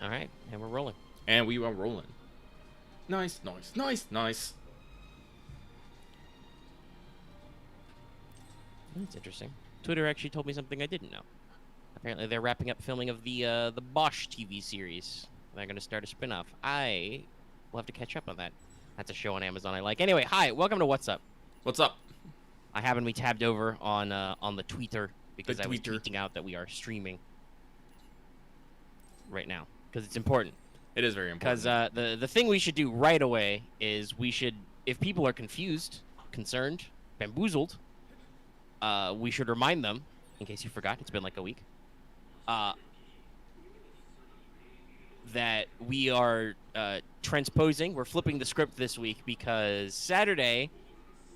All right, and we're rolling. And we are rolling. Nice, nice, nice, nice. That's interesting. Twitter actually told me something I didn't know. Apparently, they're wrapping up filming of the Bosch TV series. They're going to start a spin-off. I will have to catch up on that. That's a show on Amazon I like. Anyway, hi, welcome to What's Up. What's up? I happen to be tabbed over on the Twitter because I was Twitter. tweeting out that we are streaming right now because it's important. It is very important. Because the thing we should do right away is we should, if people are confused, concerned, bamboozled, we should remind them, in case you forgot, it's been like a week, that we are transposing. We're flipping the script this week because Saturday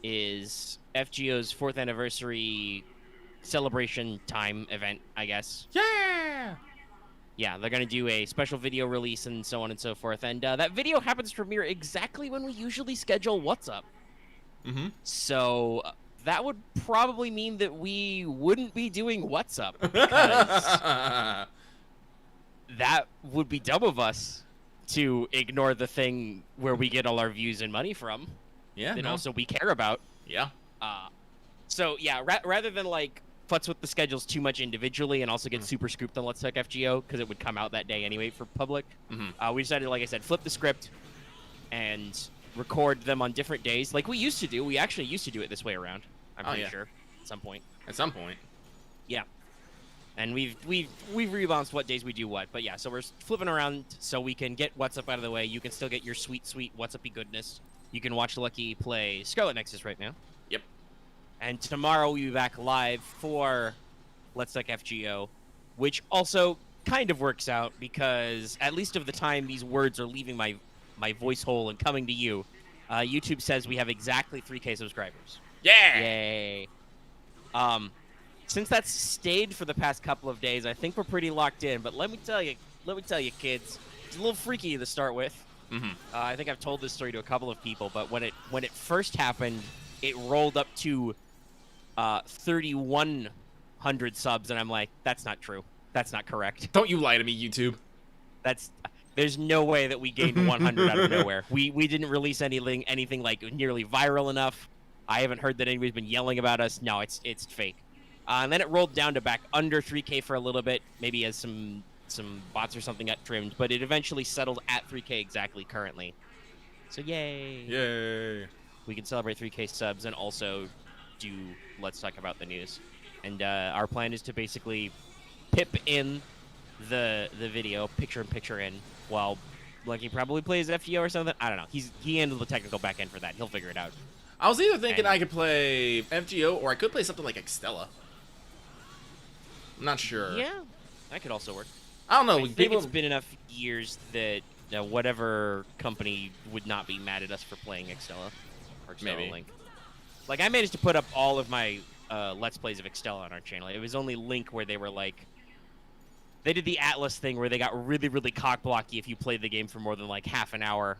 is FGO's 4th anniversary celebration time event, I guess. Yeah! Yeah, they're going to do a special video release and so on and so forth. And that video happens to premiere exactly when we usually schedule What's Up. Mm-hmm. So that would probably mean that we wouldn't be doing What's Up. Because that would be dumb of us to ignore the thing where we get all our views and money from. Yeah. And also we care about. Yeah. So, yeah, rather than, like, futz with the schedules too much individually and also get super scooped on Let's Talk FGO, because it would come out that day anyway for public, we decided, like I said, flip the script and record them on different days like we used to do. We actually used to do it this way around, I'm pretty sure, at some point. At some point. Yeah. And we've rebalanced what days we do what. But, yeah, so we're flipping around so we can get What's Up out of the way. You can still get your sweet, sweet What's Up-y goodness. You can watch Lucky play Scarlet Nexus right now. Yep. And tomorrow we'll be back live for Let's Talk FGO, which also kind of works out because at least of the time these words are leaving my voice hole and coming to you, YouTube says we have exactly 3K subscribers. Yeah! Yay! Since that's stayed for the past couple of days, I think we're pretty locked in. But let me tell you, kids, it's a little freaky to start with. I think I've told this story to a couple of people, but when it first happened, it rolled up to 3,100 subs, and I'm like, that's not true. That's not correct. Don't you lie to me, YouTube. There's no way that we gained 100 out of nowhere. We didn't release anything like nearly viral enough. I haven't heard that anybody's been yelling about us. No, it's fake. And then it rolled down to back under 3K for a little bit, maybe as some bots or something got trimmed, but it eventually settled at 3K exactly currently. So yay! Yay! We can celebrate 3K subs and also do Let's Talk About the News. And our plan is to basically pip in the video, picture in, while Lucky probably plays FGO or something. I don't know. He handled the technical back end for that. He'll figure it out. I was either thinking I could play FGO or I could play something like Extella. I'm not sure. Yeah, that could also work. I don't know. I think it's been enough years that whatever company would not be mad at us for playing Extella or Extella Maybe. Link. Like, I managed to put up all of my Let's Plays of Extella on our channel. It was only Link where they were like... They did the Atlas thing where they got really, really cock-blocky if you played the game for more than, like, half an hour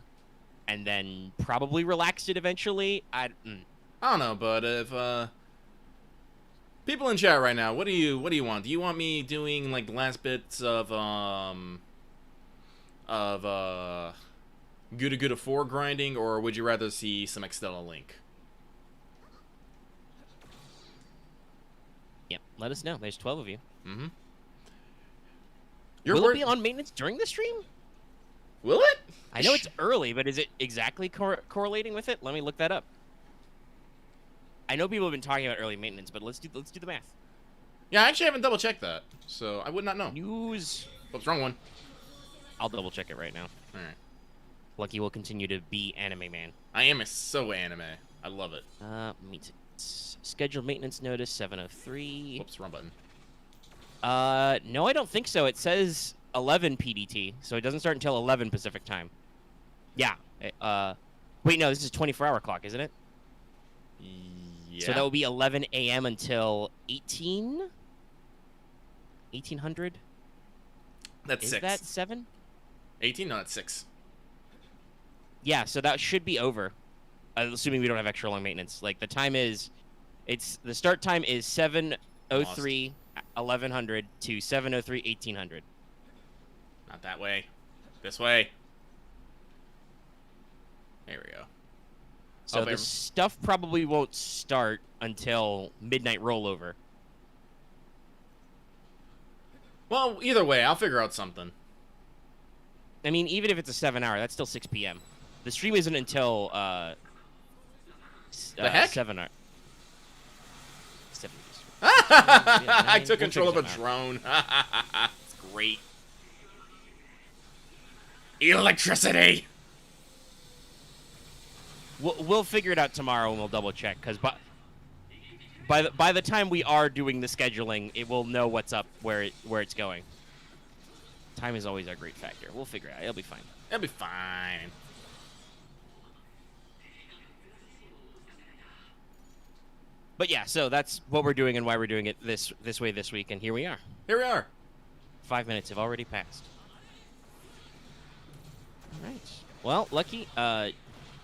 and then probably relaxed it eventually. I don't know, but if... People in chat right now, what do you want? Do you want me doing, like, the last bits of Gouda Gouda 4 grinding, or would you rather see some Extella Link? Yep, let us know. There's 12 of you. Mm-hmm. Will it be on maintenance during the stream? Will it? I know it's early, but is it exactly correlating with it? Let me look that up. I know people have been talking about early maintenance, but let's do the math. Yeah, I actually haven't double-checked that, so I would not know. News. Oops, wrong one. I'll double-check it right now. All right. Lucky will continue to be anime man. I am so anime. I love it. Scheduled maintenance notice 7:03. Whoops, wrong button. No, I don't think so. It says 11 PDT, so it doesn't start until 11 Pacific time. Yeah. Wait, no, this is a 24-hour clock, isn't it? Yeah. So that would be 11 a.m. until 1800? That's 6. Is that 7? 18? No, that's 6. Yeah, so that should be over. Assuming we don't have extra long maintenance. Like, the time is... The start time is 7:03, 1100 to 7:03, 1800. Not that way. This way. There we go. So Oh, the stuff probably won't start until midnight rollover. Well, either way, I'll figure out something. I mean, even if it's a 7-hour, that's still 6 p.m. The stream isn't until the heck? 7 hour. 7 I took control of a drone. It's great. Electricity. We'll figure it out tomorrow and we'll double check because by the time we are doing the scheduling, it will know what's up, where it's going. Time is always our great factor. We'll figure it out. It'll be fine. It'll be fine. But yeah, so that's what we're doing and why we're doing it this way this week, and here we are. Here we are. 5 minutes have already passed. All right. Well, Lucky,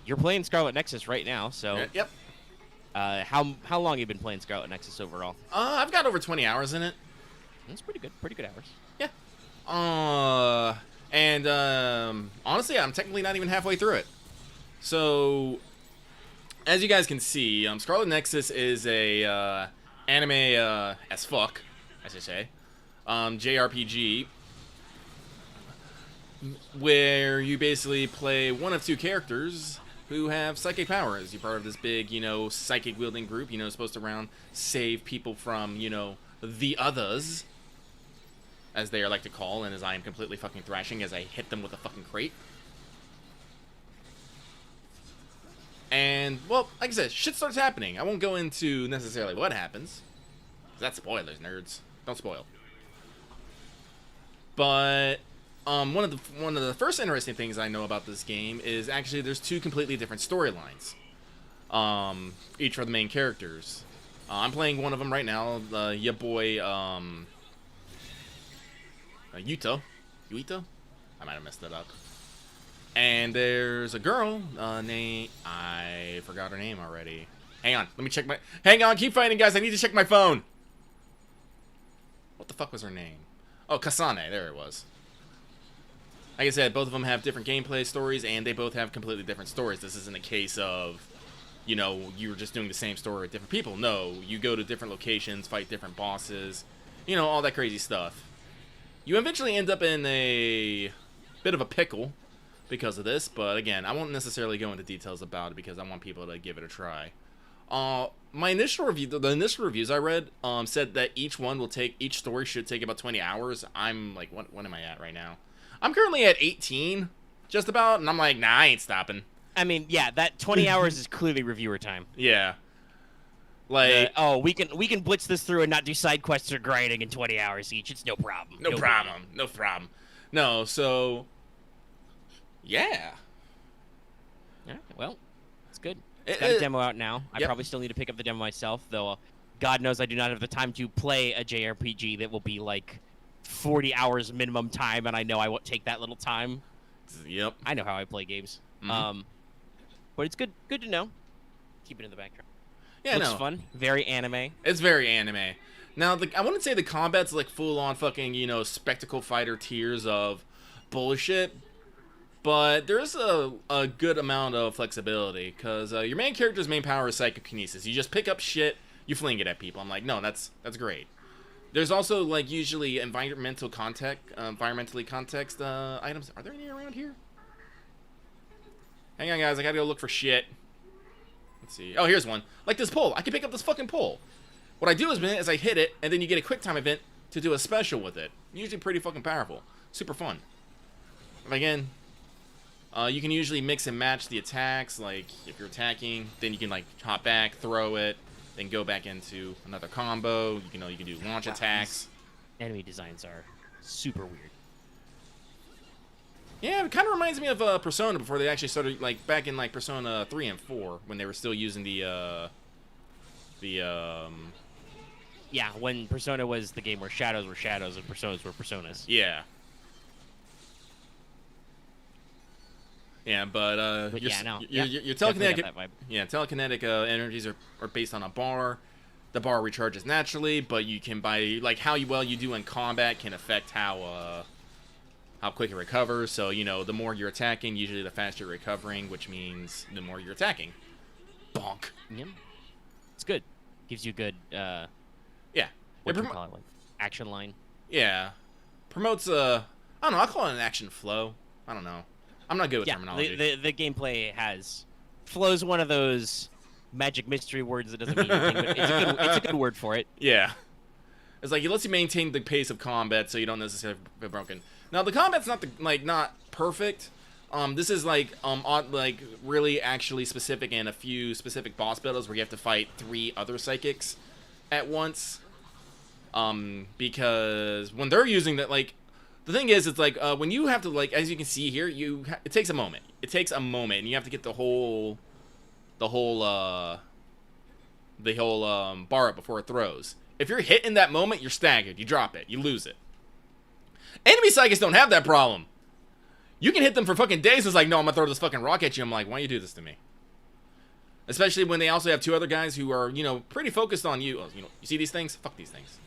you're playing Scarlet Nexus right now, so Yep. how long have you been playing Scarlet Nexus overall? I've got over 20 hours in it. That's pretty good hours. Yeah. Honestly, I'm technically not even halfway through it. So, as you guys can see, Scarlet Nexus is a anime as fuck, I should say, JRPG, where you basically play one of two characters who have psychic powers. You're part of this big, psychic wielding group, supposed to save people from, the others, as they are like to call, and as I am completely fucking thrashing as I hit them with a fucking crate. And, well, like I said, shit starts happening. I won't go into necessarily what happens. That's spoilers, nerds. Don't spoil. But one of the first interesting things I know about this game is actually there's two completely different storylines. Each for the main characters. I'm playing one of them right now. Ya boy, Yuto. I might have messed that up. And there's a girl named... I forgot her name already. Hang on, let me check my... Hang on, keep fighting, guys. I need to check my phone. What the fuck was her name? Oh, Kasane. There it was. Like I said, both of them have different gameplay stories, and they both have completely different stories. This isn't a case of, you were just doing the same story with different people. No, you go to different locations, fight different bosses, all that crazy stuff. You eventually end up in a bit of a pickle because of this, but again, I won't necessarily go into details about it because I want people to give it a try. My initial review, the initial reviews I read, said that each story should take about 20 hours. I'm like, what am I at right now? I'm currently at 18, just about, and I'm like, nah, I ain't stopping. I mean, yeah, that 20 hours is clearly reviewer time. Yeah. Like, we can blitz this through and not do side quests or grinding in 20 hours each. It's no problem. No problem. No, so, yeah. Yeah, well, it's good. It's got a demo out now. I probably still need to pick up the demo myself, though God knows I do not have the time to play a JRPG that will be like 40 hours minimum time, and I know I won't take that little time. Yep. I know how I play games. Mm-hmm. But it's good to know. Keep it in the background. Yeah, Looks fun. Very anime. It's very anime. Now, I wouldn't say the combat's like full-on fucking, spectacle fighter tiers of bullshit, but there's a good amount of flexibility, because your main character's main power is psychokinesis. You just pick up shit, you fling it at people. I'm like, no, that's great. There's also, like, usually environmentally context items. Are there any around here? Hang on, guys. I gotta go look for shit. Let's see. Oh, here's one. Like this pole. I can pick up this fucking pole. What I do is I hit it, and then you get a quick time event to do a special with it. Usually pretty fucking powerful. Super fun. And again, you can usually mix and match the attacks. Like, if you're attacking, then you can, like, hop back, throw it, then go back into another combo. You can do launch attacks. Enemy designs are super weird. Yeah, it kind of reminds me of Persona before they actually started, like, back in, like, Persona 3 and 4, when they were still using Yeah, when Persona was the game where shadows were shadows and personas were personas. Yeah. Yeah, but your telekinetic, telekinetic energies are based on a bar. The bar recharges naturally, but you can buy, like, how well you do in combat can affect how how quick it recovers. So, you know, the more you're attacking, usually the faster you're recovering, which means the more you're attacking. Bonk. Yeah. It's good. Gives you good, Yeah. what do you call it? Like, action line. Yeah. Promotes I don't know, I call it an action flow. I don't know. I'm not good with terminology. The gameplay has... Flow's one of those magic mystery words that doesn't mean anything, but it's a good word for it. Yeah. It's like, it lets you maintain the pace of combat so you don't necessarily get broken. Now, the combat's not, not perfect. This is, really actually specific in a few specific boss battles where you have to fight 3 other psychics at once. Because when they're using that, the thing is, it's like, when you have to, as you can see here, it takes a moment. It takes a moment, and you have to get the whole bar up before it throws. If you're hit in that moment, you're staggered. You drop it. You lose it. Enemy psychics don't have that problem. You can hit them for fucking days. It's like, no, I'm gonna throw this fucking rock at you. I'm like, why you do this to me? Especially when they also have 2 other guys who are, you know, pretty focused on you. You know, you see these things? Fuck these things.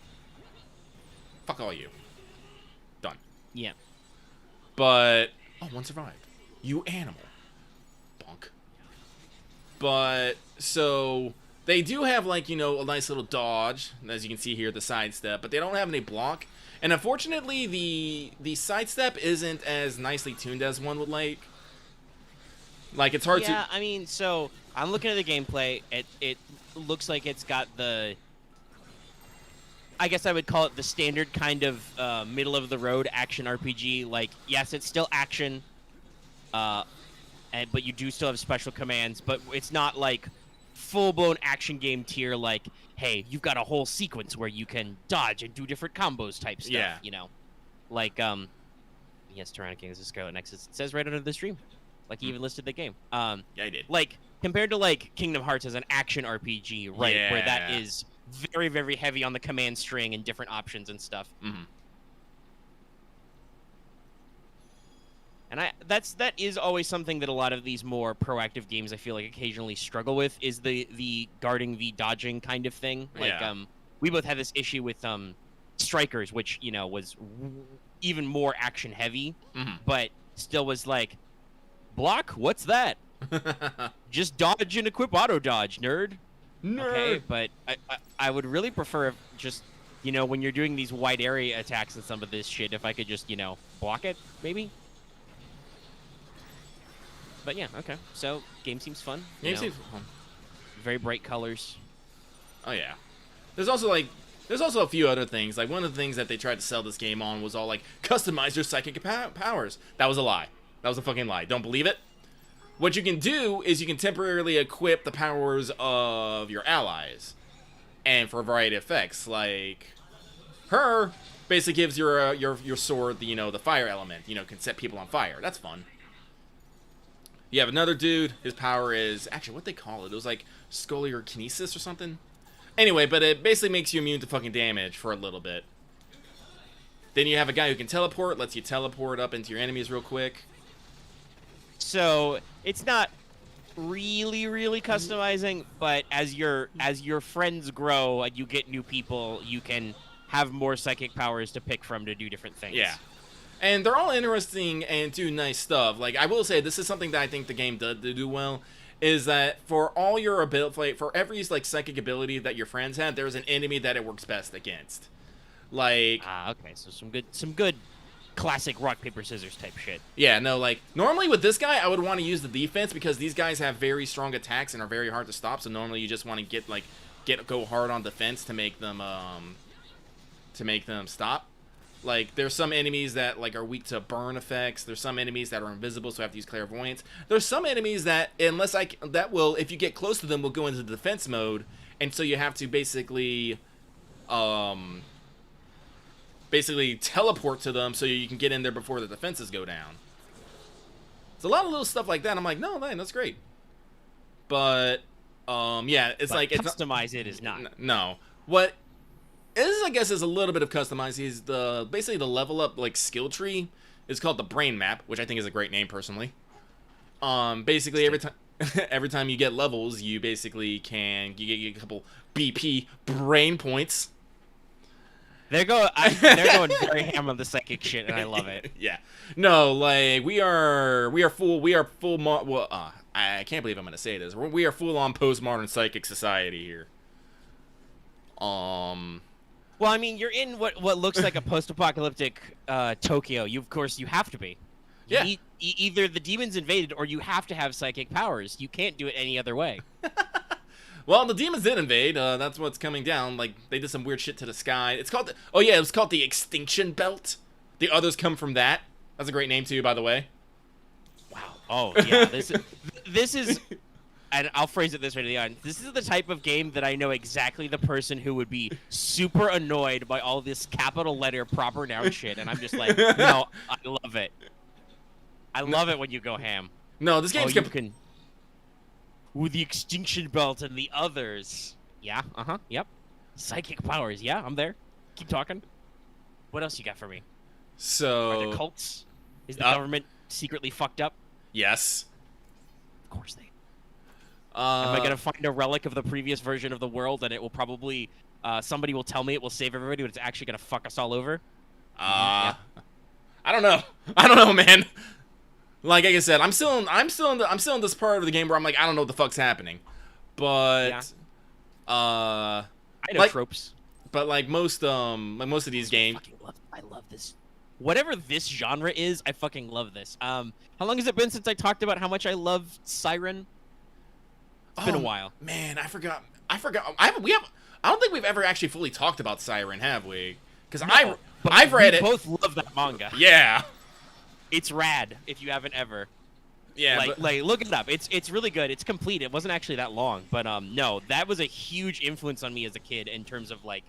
Fuck all you. Done. Yeah. But, oh, one survived. You animal. Bonk. But, so, they do have, a nice little dodge, as you can see here, the sidestep, but they don't have any block. And unfortunately, the sidestep isn't as nicely tuned as one would like. It's hard to... Yeah, I mean, so, I'm looking at the gameplay. It looks like it's got the... I guess I would call it the standard kind of middle-of-the-road action RPG. Yes, it's still action, but you do still have special commands, but it's not, full-blown action game tier, hey, you've got a whole sequence where you can dodge and do different combos type stuff, yeah. You know? Yes, Tyrannic King, this is Scarlet Nexus. It says right under the stream. He even listed the game. Yeah, I did. Compared to, Kingdom Hearts as an action RPG, right, yeah. where that is very, very heavy on the command string and different options and stuff. Mm-hmm. And that is always something that a lot of these more proactive games I feel like occasionally struggle with is the guarding v dodging kind of thing. We both had this issue with Strikers, which was even more action heavy, but still was block. What's that? Just dodge and equip auto dodge, nerd. Okay, but I would really prefer if just when you're doing these wide area attacks and some of this shit, if I could just block it maybe. But yeah, okay. So, game seems fun. Game seems fun. Very bright colors. Oh yeah. There's also a few other things. One of the things that they tried to sell this game on was all customize your psychic powers. That was a lie. That was a fucking lie. Don't believe it. What you can do is you can temporarily equip the powers of your allies, and for a variety of effects. Her basically gives your sword the fire element. Can set people on fire. That's fun. You have another dude, his power is... Actually, what they call it? It was scoliokinesis or something? Anyway, but it basically makes you immune to fucking damage for a little bit. Then you have a guy who can teleport, lets you teleport up into your enemies real quick. So, it's not really, really customizing, but as your friends grow and you get new people, you can have more psychic powers to pick from to do different things. Yeah. And they're all interesting and do nice stuff. I will say, this is something that I think the game did do well, is that for all your ability, for every psychic ability that your friends have, there's an enemy that it works best against. Okay, so some good classic rock paper scissors type shit. Yeah, no, normally with this guy, I would want to use the defense because these guys have very strong attacks and are very hard to stop. So normally you just want to go hard on defense to make them stop. There's some enemies that, are weak to burn effects. There's some enemies that are invisible, so I have to use clairvoyance. There's some enemies that, if you get close to them, will go into defense mode, and so you have to basically teleport to them so you can get in there before the defenses go down. It's a lot of little stuff like that. I'm like, no, man, that's great. But, yeah, it's customize it is not. No. What... This, I guess, is a little bit of customized. He's basically the level up skill tree is called the brain map, which I think is a great name personally. Basically every time you get levels, you basically you get a couple BP brain points, They're going very ham on the psychic shit, and I love it. Yeah. No, like we are full. Well, I can't believe I'm gonna say this. We are full on postmodern psychic society here. Well, I mean, you're in what looks like a post-apocalyptic Tokyo. Of course, you have to be. Yeah. Either the demons invaded, or you have to have psychic powers. You can't do it any other way. Well, the demons did invade. That's what's coming down. Like they did some weird shit to the sky. It's called. It was called the Extinction Belt. The others come from that. That's a great name too, by the way. Wow. Oh yeah. This is. And I'll phrase it this way to the audience. This is the type of game that I know exactly the person who would be super annoyed by all this capital letter proper noun shit, and I'm just like, no, I love it. I love it when you go ham. No, this game's with the Extinction Belt and the others. Yeah, yep. Psychic powers, yeah, I'm there. Keep talking. What else you got for me? So... Are there cults? Is the government secretly fucked up? Yes. Of course they. Am I gonna find a relic of the previous version of the world, and it will probably... somebody will tell me it will save everybody, but it's actually gonna fuck us all over? Yeah. I don't know, man. Like I said, I'm still in this part of the game where I'm like, I don't know what the fuck's happening, but yeah. I know tropes. But like most of these games, I love this. Whatever this genre is, I fucking love this. How long has it been since I talked about how much I love Siren? It's been a while. Man, I forgot. I don't think we've ever actually fully talked about Siren, have we? Because I've read it. We both love that manga. Yeah. It's rad if you haven't ever. Yeah, like look it up. It's really good. It's complete. It wasn't actually that long, but no, that was a huge influence on me as a kid in terms of like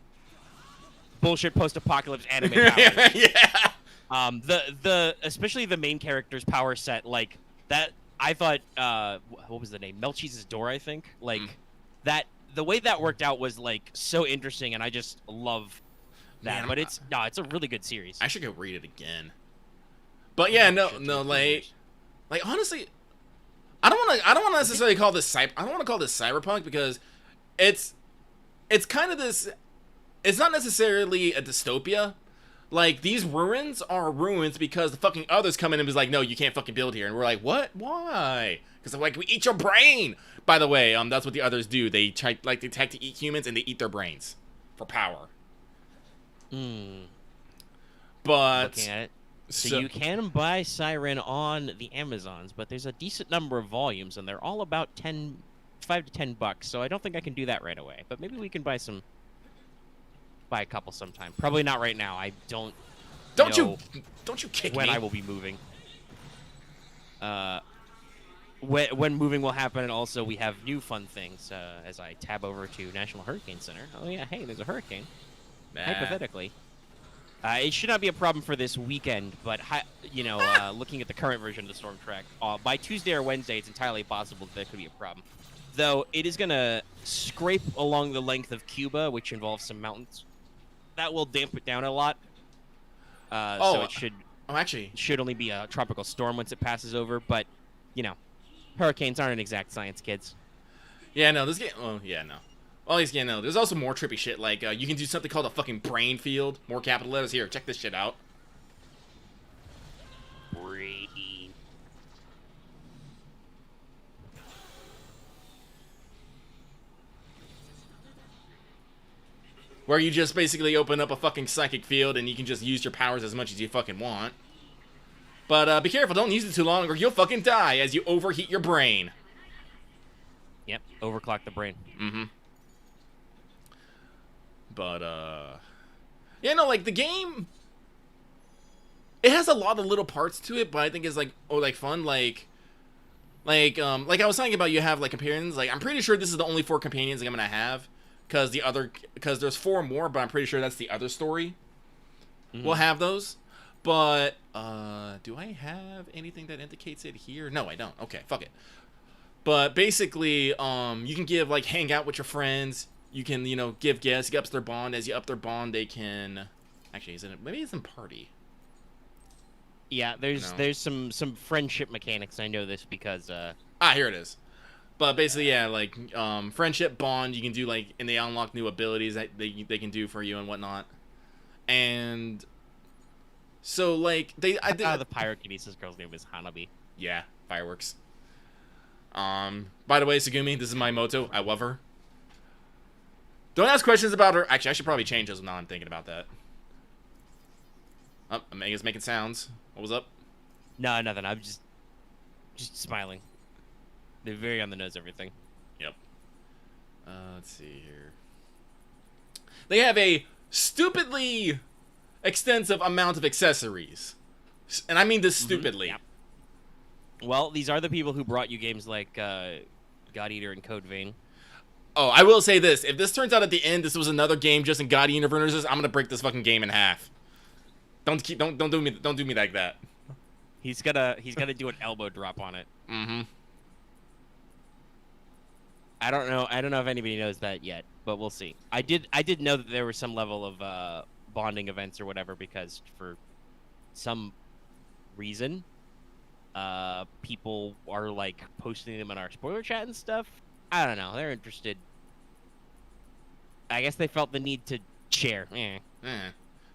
bullshit post-apocalypse anime powers. Yeah. The especially the main character's power set, like that. I thought what was the name? Melcheese's Door, I think. Like that. The way that worked out was like so interesting, and I just love that. Man, but it's a really good series. I should go read it again. But yeah, no, like honestly, I don't want to necessarily call this I don't want to call this cyberpunk because it's kind of this. It's not necessarily a dystopia. Like these ruins are ruins because the fucking others come in and is like, no, you can't fucking build here, and we're like, what? Why? Because like we eat your brain. By the way, that's what the others do. They try to eat humans and they eat their brains for power. But looking at it. So you can buy Siren on the Amazons, but there's a decent number of volumes, and they're all about $5 to $10. So I don't think I can do that right away. But maybe we can buy a couple sometime. Probably not right now. I don't know you kick when me. I will be moving. When moving will happen, and also we have new fun things as I tab over to National Hurricane Center. Oh yeah, hey, there's a hurricane. Hypothetically. It should not be a problem for this weekend, but looking at the current version of the storm track, by Tuesday or Wednesday, it's entirely possible that could be a problem. Though it is going to scrape along the length of Cuba, which involves some mountains. That will damp it down a lot. So it should only be a tropical storm once it passes over. But hurricanes aren't an exact science, kids. Yeah, no, this game. Oh, yeah, no. Well, at least, yeah, no. There's also more trippy shit. Like, you can do something called a fucking brain field. More capital letters. Here, check this shit out. Brain. Where you just basically open up a fucking psychic field and you can just use your powers as much as you fucking want. But be careful, don't use it too long or you'll fucking die as you overheat your brain. Yep, overclock the brain. Mm-hmm. But, yeah, no, like, the game, it has a lot of little parts to it, but I think it's, like, fun, like I was talking about, you have, like, companions, like, I'm pretty sure this is the only 4 companions I'm gonna have, because there's 4 more, but I'm pretty sure that's the other story. We'll have those, but, do I have anything that indicates it here? No, I don't. Okay, fuck it. But, basically, you can hang out with your friends. You can, give gifts. You ups their bond. As you up their bond, they can... Actually, maybe it's in party. Yeah, there's some friendship mechanics. I know this because... here it is. But basically, yeah, like, friendship, bond, you can do, and they unlock new abilities that they can do for you and whatnot. And so, like, I did. The pyrokinesis girl's name is Hanabi. Yeah, fireworks. By the way, Sugumi, this is my motto. I love her. Don't ask questions about her. Actually, I should probably change those now I'm thinking about that. Oh, Omega's making sounds. What was up? No, nothing. I'm just smiling. They're very on the nose, everything. Yep. Let's see here. They have a stupidly extensive amount of accessories. And I mean this stupidly. Yeah. Well, these are the people who brought you games like God Eater and Code Vein. Oh, I will say this. If this turns out at the end this was another game just in God Universes, I'm gonna break this fucking game in half. Don't do me like that. He's gonna do an elbow drop on it. Mm-hmm. I don't know if anybody knows that yet, but we'll see. I did know that there was some level of bonding events or whatever, because for some reason people are like posting them in our spoiler chat and stuff. I don't know. They're interested. I guess they felt the need to share.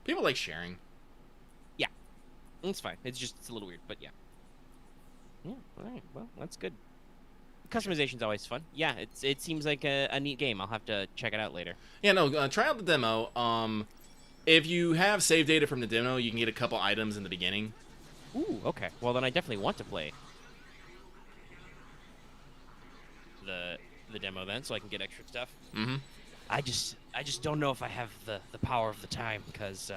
People like sharing. Yeah, it's fine. It's a little weird, but yeah. Yeah. All right. Well, that's good. Customization's always fun. Yeah, it seems like a neat game. I'll have to check it out later. Yeah, no. Try out the demo. If you have save data from the demo, you can get a couple items in the beginning. Ooh. Okay. Well, then I definitely want to play the demo then, so I can get extra stuff. Mm-hmm. I just don't know if I have the power of the time, because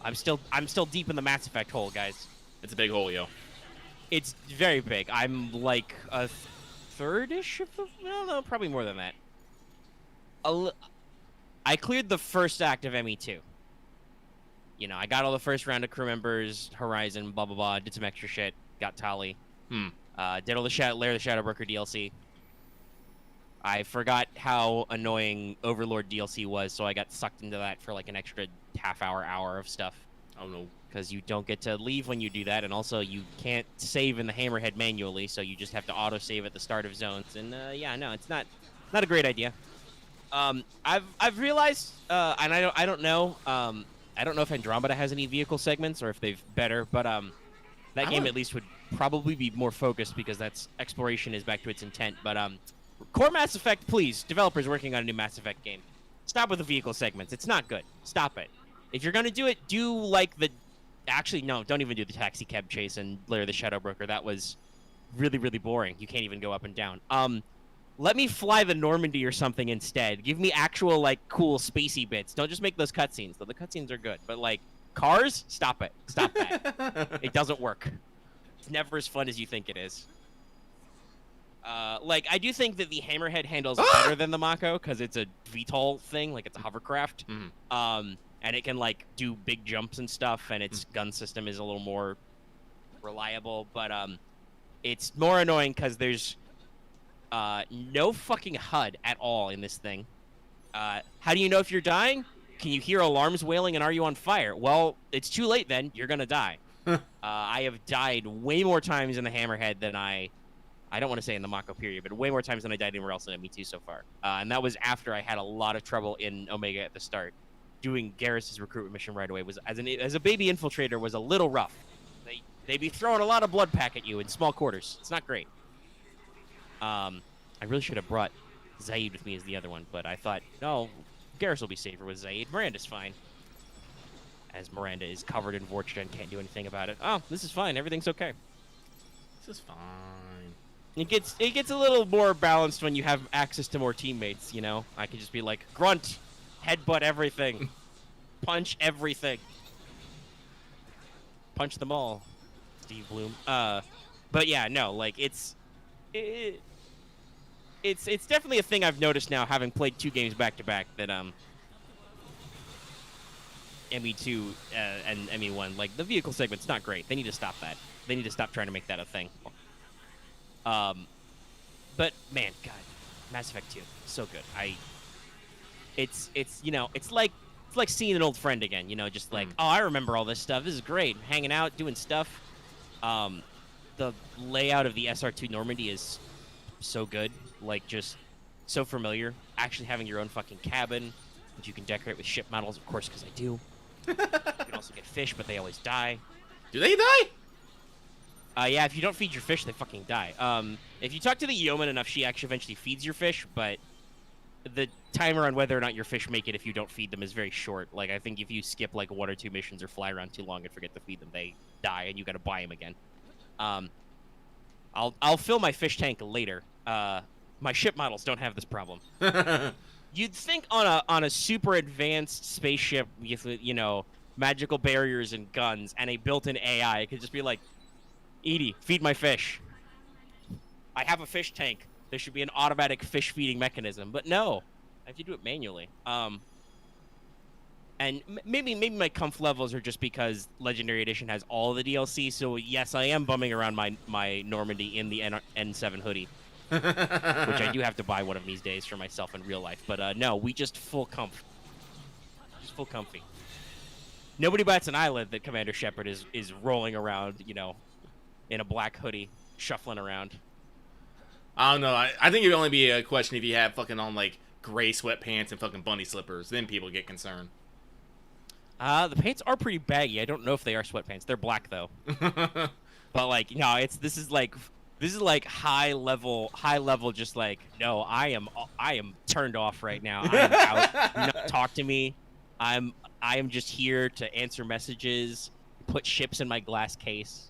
I'm still deep in the Mass Effect hole, guys. It's a big hole, yo. It's very big. I'm like a third-ish of the... No, probably more than that. I cleared the first act of ME2. You know, I got all the first round of crew members, Horizon, blah, blah, blah, did some extra shit, got Tali. Did all the Lair of the Shadowbroker DLC. I forgot how annoying Overlord DLC was, so I got sucked into that for like an extra hour of stuff. Oh, no. Because you don't get to leave when you do that, and also you can't save in the Hammerhead manually, so you just have to auto-save at the start of zones. And yeah, no, it's not a great idea. I've realized, and I don't know if Andromeda has any vehicle segments or if they've better, but that game at least would probably be more focused, because that's exploration is back to its intent. But core Mass Effect, please, developers working on a new Mass Effect game, stop with the vehicle segments. It's not good. Stop it. If you're gonna do it, do like the... Actually, no, don't even do the taxi cab chase and Lair of the Shadowbroker. That was really, really boring. You can't even go up and down. Let me fly the Normandy or something instead. Give me actual, like, cool spacey bits. Don't just make those cutscenes, though the cutscenes are good. But, like, cars? Stop it. Stop that. It doesn't work. It's never as fun as you think it is. Like, I do think that the Hammerhead handles better than the Mako, because it's a VTOL thing, like, it's a hovercraft. And it can, like, do big jumps and stuff, and its gun system is a little more reliable. But it's more annoying because there's no fucking HUD at all in this thing. How do you know if you're dying? Can you hear alarms wailing, and are you on fire? Well, it's too late then. You're gonna die. I have died way more times in the Hammerhead than I don't want to say in the Mako period, but way more times than I died anywhere else in ME2 so far. And that was after I had a lot of trouble in Omega at the start. Doing Garrus's recruitment mission right away was as a baby infiltrator was a little rough. They'd be throwing a lot of blood pack at you in small quarters. It's not great. I really should have brought Zaid with me as the other one, but I thought, no, Garrus will be safer with Zaid. Miranda's fine. As Miranda is covered in Vorcha and can't do anything about it. Oh, this is fine. Everything's okay. This is fine. It gets a little more balanced when you have access to more teammates, you know? I can just be like, grunt, headbutt everything, punch everything. Punch them all, Steve Bloom. But yeah, no, like, it's definitely a thing I've noticed now, having played 2 games back-to-back, that, ME2 and ME1, like, the vehicle segment's not great. They need to stop that. They need to stop trying to make that a thing. But, man, God, Mass Effect 2, so good. It's you know, it's like seeing an old friend again, you know, just like, oh, I remember all this stuff. This is great. Hanging out, doing stuff. The layout of the SR2 Normandy is so good. Like, just so familiar. Actually having your own fucking cabin. which you can decorate with ship models, of course, because I do. You can also get fish, but they always die. Do they die? Yeah, if you don't feed your fish, they fucking die. If you talk to the yeoman enough, she actually eventually feeds your fish, but the timer on whether or not your fish make it if you don't feed them is very short. Like, I think if you skip, like, 1 or 2 missions or fly around too long and forget to feed them, they die, and you gotta buy them again. I'll fill my fish tank later. My ship models don't have this problem. You'd think on a super advanced spaceship with, you know, magical barriers and guns and a built-in AI, it could just be like, Edie, feed my fish. I have a fish tank. There should be an automatic fish feeding mechanism, but no, I have to do it manually. And maybe my comf levels are just because Legendary Edition has all the DLC. So yes, I am bumming around my Normandy in the N7 hoodie, which I do have to buy one of these days for myself in real life. But no, we just full comf, just full comfy. Nobody bats an eyelid that Commander Shepard is rolling around, you know, in a black hoodie, shuffling around. I don't know. I think it would only be a question if you have fucking on, like, gray sweatpants and fucking bunny slippers. Then people get concerned. The pants are pretty baggy. I don't know if they are sweatpants. They're black, though. But, like, no, this is like high level, just like, no, I am turned off right now. I am out. Do not talk to me. I am just here to answer messages, put ships in my glass case.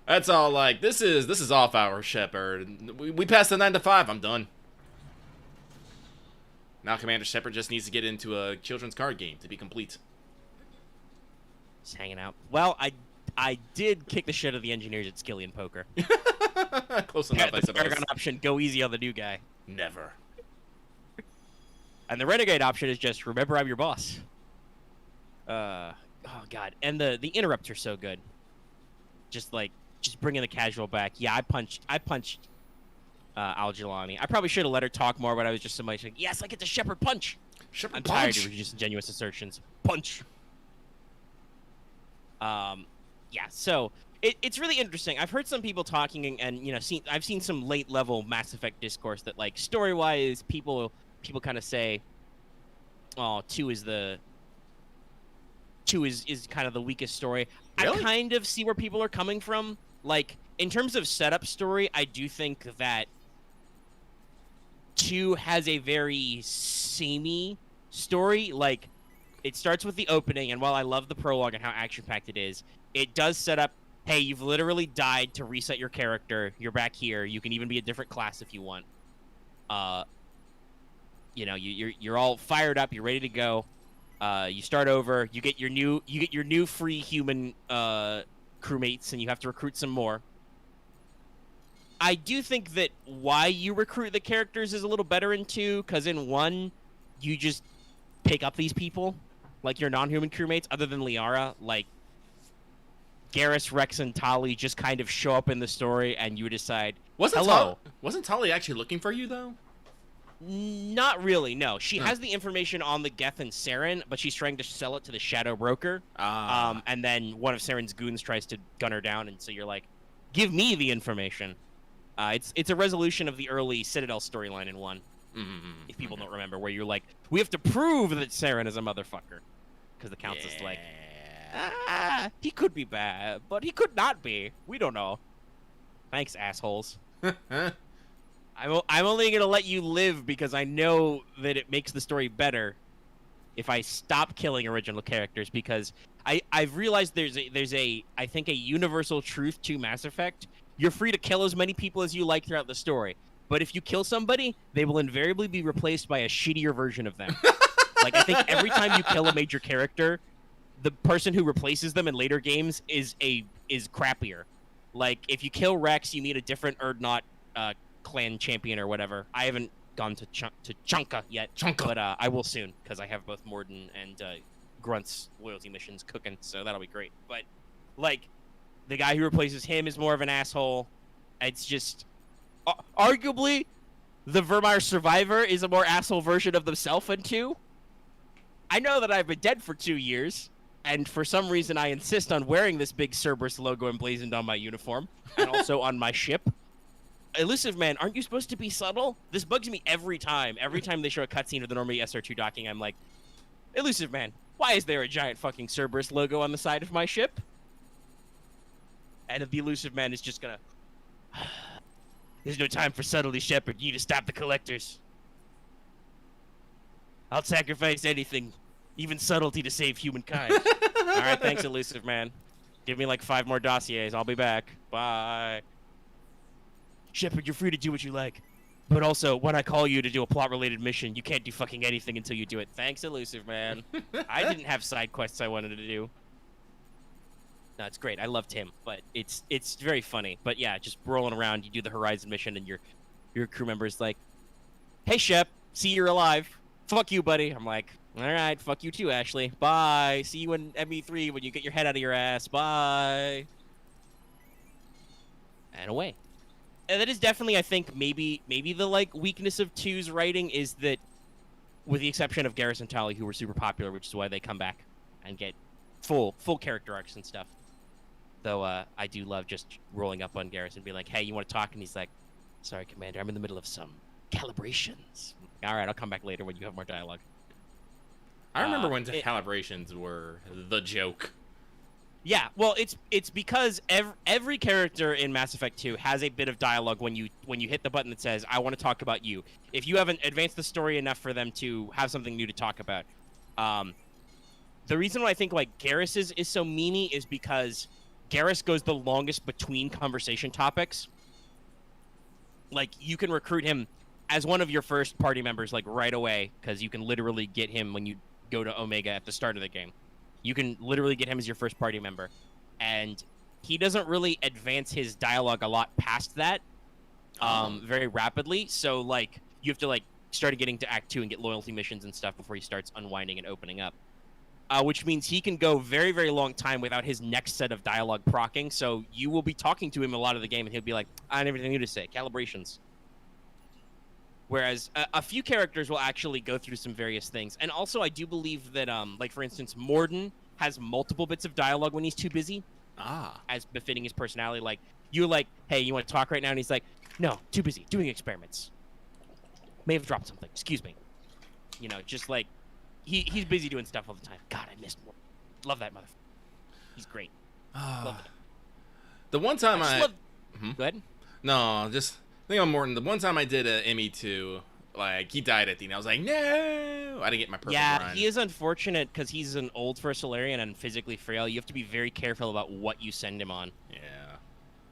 That's all. Like, this is off hour, Shepard. We passed the 9 to 5. I'm done. Now Commander Shepard just needs to get into a children's card game to be complete. Just hanging out. Well, I did kick the shit out of the engineers at Skillian Poker. Close enough, I the suppose. Paragon option, go easy on the new guy. Never. And the Renegade option is just, remember I'm your boss. Oh, God. And the interrupts are so good. Just bringing the casual back. Yeah, I punched Al-Jilani. I probably should have let her talk more, but I was just so much like, yes, I get the Shepard punch. Shepard I'm punch. tired of disingenuous assertions. Punch. Yeah, so it's really interesting. I've heard some people talking and you know, I've seen some late level Mass Effect discourse that, like, story wise, people kind of say, oh, 2 is kind of the weakest story. Really? I kind of see where people are coming from. Like, in terms of setup story, I do think that 2 has a very samey story. Like, it starts with the opening, and while I love the prologue and how action-packed it is, it does set up, hey, you've literally died to reset your character. You're back here. You can even be a different class if you want. You know, you're all fired up. You're ready to go. You start over. You get your new free human crewmates, and you have to recruit some more. I do think that why you recruit the characters is a little better in 2, because in 1, you just pick up these people, like your non-human crewmates, other than Liara. Like, Garrus, Rex, and Tali just kind of show up in the story, and you decide, hello. Wasn't Tali actually looking for you, though? Not really, no. She has the information on the Geth and Siren, but she's trying to sell it to the Shadow Broker. And then one of Siren's goons tries to gun her down, and so you're like, give me the information. It's a resolution of the early Citadel storyline in 1, if people don't remember, where you're like, we have to prove that Siren is a motherfucker. Because the council's like, he could be bad, but he could not be. We don't know. Thanks, assholes. I'm only gonna let you live because I know that it makes the story better if I stop killing original characters, because I've realized there's a I think a universal truth to Mass Effect. You're free to kill as many people as you like throughout the story, but if you kill somebody, they will invariably be replaced by a shittier version of them. Like, I think every time you kill a major character, the person who replaces them in later games is crappier. Like, if you kill Rex, you meet a different Urdnot clan champion or whatever. I haven't gone to Chunka yet, but I will soon, because I have both Morden and Grunt's loyalty missions cooking, so that'll be great. But, like, the guy who replaces him is more of an asshole. It's just... arguably, the Vermeer Survivor is a more asshole version of themselves in 2. I know that I've been dead for 2 years, and for some reason I insist on wearing this big Cerberus logo emblazoned on my uniform, and also on my ship. Elusive Man, aren't you supposed to be subtle? This bugs me every time. Every time they show a cutscene of the Normandy SR2 docking, I'm like, Elusive Man, why is there a giant fucking Cerberus logo on the side of my ship? And the Elusive Man is just gonna... There's no time for subtlety, Shepard. You need to stop the collectors. I'll sacrifice anything, even subtlety, to save humankind. All right, thanks, Elusive Man. Give me like 5 more dossiers. I'll be back. Bye. Shepard, you're free to do what you like. But also, when I call you to do a plot-related mission, you can't do fucking anything until you do it. Thanks, Elusive Man. I didn't have side quests I wanted to do. No, it's great. I loved him, but it's very funny. But yeah, just rolling around, you do the Horizon mission, and your crew member's like, "Hey, Shep, see you're alive. Fuck you, buddy." I'm like, "All right, fuck you too, Ashley. Bye. See you in ME3 when you get your head out of your ass. Bye." And away. And that is definitely, I think, maybe the like weakness of 2's writing is that, with the exception of Garrus and Tali, who were super popular, which is why they come back and get full character arcs and stuff. Though I do love just rolling up on Garrus and being like, "Hey, you want to talk?" And he's like, "Sorry, Commander, I'm in the middle of some calibrations." All right, I'll come back later when you have more dialogue. I remember when calibrations were the joke. Yeah, well, it's because every character in Mass Effect 2 has a bit of dialogue when you hit the button that says, "I want to talk about you." If you haven't advanced the story enough for them to have something new to talk about, the reason why I think like Garrus is so meany is because Garrus goes the longest between conversation topics. Like, you can recruit him as one of your first party members, like, right away, because you can literally get him when you go to Omega at the start of the game. You can literally get him as your first party member. And he doesn't really advance his dialogue a lot past that very rapidly. So, like, you have to, like, start getting to Act 2 and get loyalty missions and stuff before he starts unwinding and opening up. Which means he can go very, very long time without his next set of dialogue proccing. So you will be talking to him a lot of the game, and he'll be like, "I have everything new to say. Calibrations." Whereas a few characters will actually go through some various things. And also, I do believe that, like, for instance, Morden has multiple bits of dialogue when he's too busy. As befitting his personality. Like, you're like, "Hey, you want to talk right now?" And he's like, "No, too busy. Doing experiments. May have dropped something. Excuse me." You know, just like... He's busy doing stuff all the time. God, I missed Morden. Love that motherfucker. He's great. Love it. The one time Go ahead. No, just think on Morton. The one time I did a ME2, like, he died at the end. I was like, no! I didn't get my perfect run. Yeah, he is unfortunate because he's an old First Solarian and physically frail. You have to be very careful about what you send him on. Yeah.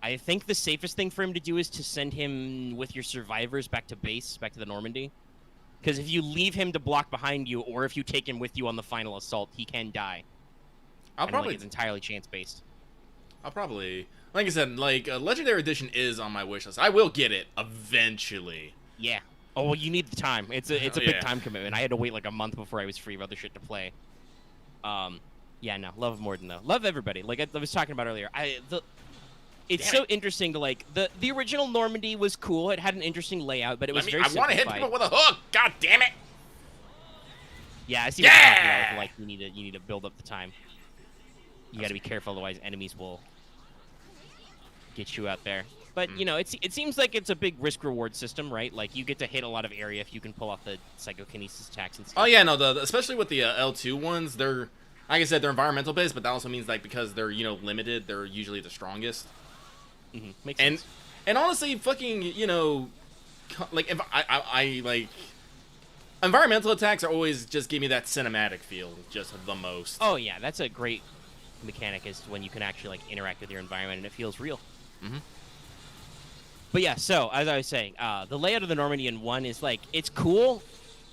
I think the safest thing for him to do is to send him with your survivors back to base, back to the Normandy. Because if you leave him to block behind you, or if you take him with you on the final assault, he can die. Like, it's entirely chance-based. I'll probably... Like I said, like, Legendary Edition is on my wish list. I will get it eventually. Yeah. Oh, well, you need the time. It's a big time commitment. I had to wait like a month before I was free of other shit to play. Yeah, no. Love Morden, though. Love everybody. Like I was talking about earlier. It's so interesting to, like, the original Normandy was cool. It had an interesting layout, but it was very I want to hit people with a hook. God damn it! Yeah, I see what you're talking about. Like, you need to build up the time. You got to be careful, otherwise enemies will get you out there. But you know, it seems like it's a big risk-reward system, right? Like, you get to hit a lot of area if you can pull off the psychokinesis attacks and stuff. Oh yeah, no, especially with the L2 ones, they're, like I said, they're environmental based, but that also means, like, because they're, you know, limited, they're usually the strongest. Makes sense. And honestly, fucking, you know, like, if I like, environmental attacks are always just give me that cinematic feel, just the most. Oh yeah, that's a great mechanic, is when you can actually, like, interact with your environment and it feels real. But yeah, so as I was saying, the layout of the Normandy in 1 is, like, it's cool.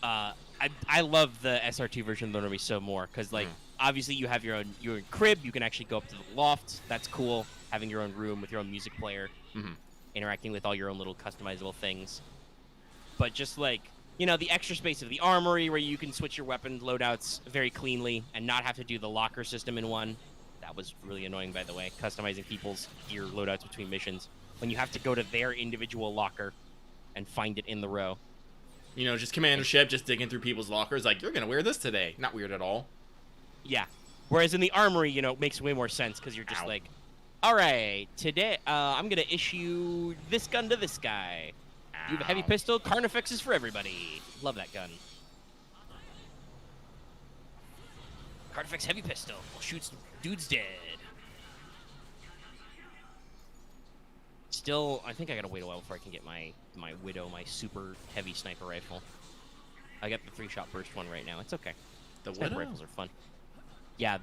I love the SR2 version of the Normandy so more because, like, obviously you have your own crib. You can actually go up to the loft. That's cool. Having your own room with your own music player, interacting with all your own little customizable things. But just, like, you know, the extra space of the armory where you can switch your weapon loadouts very cleanly and not have to do the locker system in 1. That was really annoying, by the way, customizing people's gear loadouts between missions when you have to go to their individual locker and find it in the row. You know, just Commander Ship just digging through people's lockers like, you're going to wear this today. Not weird at all. Yeah. Whereas in the armory, you know, it makes way more sense because you're just like, All right, today I'm gonna issue this gun to this guy. You have a heavy Ow. pistol. Carnifex is for everybody. Love that gun. Carnifex heavy pistol. Shoots dudes dead. Still, I think I gotta wait a while before I can get my Widow, my super heavy sniper rifle. I got the 3-shot burst one right now. It's okay. The Sniper Widow? rifles are fun. Yeah,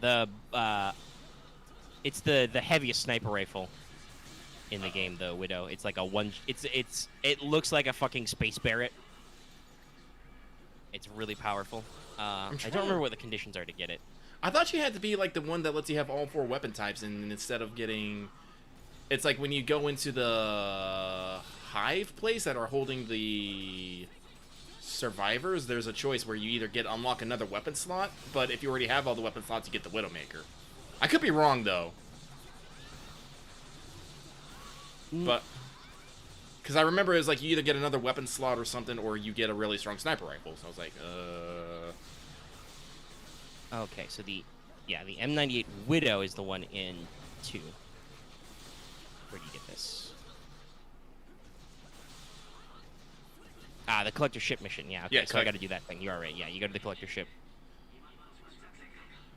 it's the heaviest sniper rifle in the game, the Widow. It's like a one. It looks like a fucking space Barrett. It's really powerful. I don't remember what the conditions are to get it. I thought you had to be like the one that lets you have all 4 weapon types, and instead of getting, it's like when you go into the hive place that are holding the survivors, there's a choice where you either unlock another weapon slot, but if you already have all the weapon slots, you get the Widowmaker. I could be wrong though, but because I remember it was like you either get another weapon slot or something, or you get a really strong sniper rifle. So I was like, Okay, so the M98 Widow is the one in 2. Where do you get this? Ah, the collector ship mission. Yeah, okay, Yeah, so I got to do that thing. You are right. Yeah, you go to the collector ship.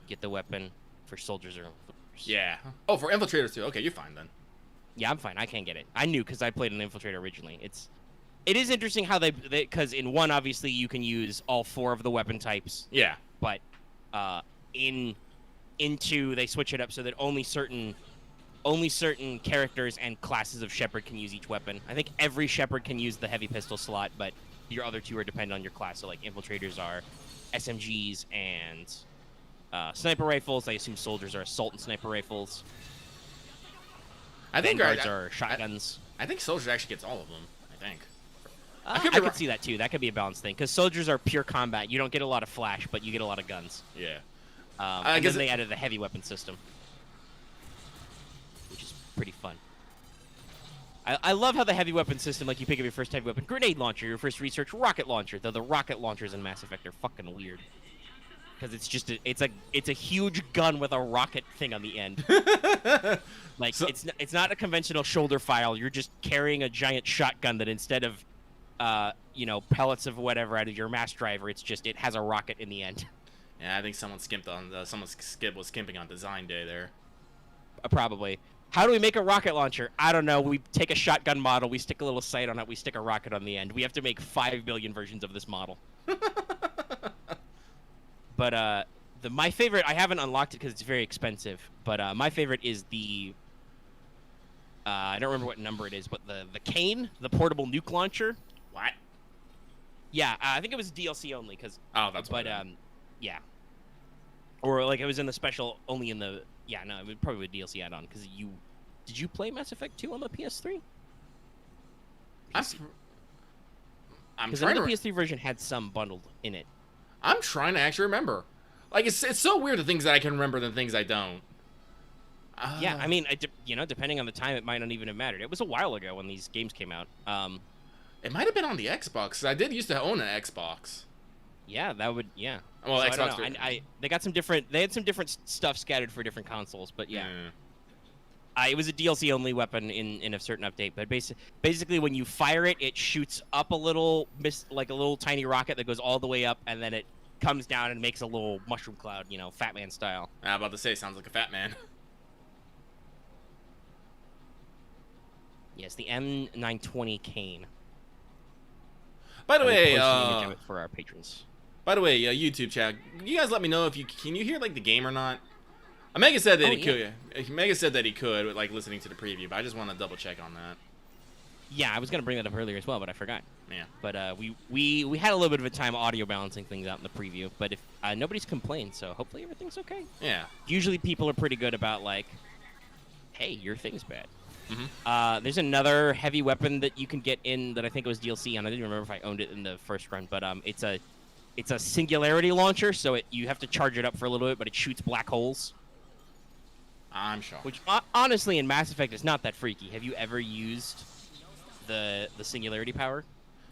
Get the weapon for soldiers or infiltrators. yeah. Oh, for infiltrators too. Okay, you're fine then. Yeah, I'm fine. I can't get it. I knew because I played an infiltrator originally. It is interesting how they because in 1 obviously you can use all 4 of the weapon types. Yeah. But in 2 they switch it up so that only certain characters and classes of Shepherd can use each weapon. I think every Shepherd can use the heavy pistol slot, but your other 2 are dependent on your class. So like infiltrators are SMGs and sniper rifles. I assume soldiers are assault and sniper rifles. I think Vanguards are shotguns. I think soldiers actually gets all of them. I think. I could see that too. That could be a balanced thing because soldiers are pure combat. You don't get a lot of flash, but you get a lot of guns. Yeah. And then they added the heavy weapon system, which is pretty fun. I love how the heavy weapon system, like you pick up your first heavy weapon, grenade launcher, your first research rocket launcher. Though the rocket launchers in Mass Effect are fucking weird because it's just it's a huge gun with a rocket thing on the end. Like so, it's not a conventional shoulder file. You're just carrying a giant shotgun that instead of pellets of whatever out of your mass driver, it has a rocket in the end. Yeah, I think someone was skimping on design day there. Probably. How do we make a rocket launcher? I don't know. We take a shotgun model, we stick a little sight on it, we stick a rocket on the end. We have to make 5 billion versions of this model. But my favorite, I haven't unlocked it because it's very expensive, but my favorite is the I don't remember what number it is, but the Cane, the portable nuke launcher. What? Yeah, I think it was DLC only because. Oh, that's. But yeah. Or like it was in the special only in the it would probably be a DLC add-on because did you play Mass Effect 2 on the PS3? I'm because trying the to. PS3 version had some bundled in it. I'm trying to actually remember. Like it's so weird the things that I can remember than things I don't. Yeah, I mean, depending on the time, it might not even have mattered. It was a while ago when these games came out. It might have been on the Xbox. 'Cause I did used to own an Xbox. Yeah, that would. Yeah. Well, so Xbox. I don't know. They got some different. They had some different stuff scattered for different consoles, but yeah. It was a DLC only weapon in a certain update, but basically when you fire it, it shoots up a little like a little tiny rocket that goes all the way up, and then it comes down and makes a little mushroom cloud, Fat Man style. I'm about to say, sounds like a fat man. Yes, the M920 Cane. By the way, for our patrons. By the way, YouTube chat, you guys let me know if can you hear like the game or not? Omega said that he could. Omega said that he could, like listening to the preview, but I just want to double check on that. Yeah, I was gonna bring that up earlier as well, but I forgot. Yeah. But we had a little bit of a time audio balancing things out in the preview, but if nobody's complained, so hopefully everything's okay. Yeah. Usually people are pretty good about like, hey, your thing's bad. Mm-hmm. There's another heavy weapon that you can get in that I think it was DLC, and I didn't remember if I owned it in the first run, but it's a singularity launcher, so you have to charge it up for a little bit, but it shoots black holes. I'm sure. Which honestly, in Mass Effect, is not that freaky. Have you ever used the singularity power?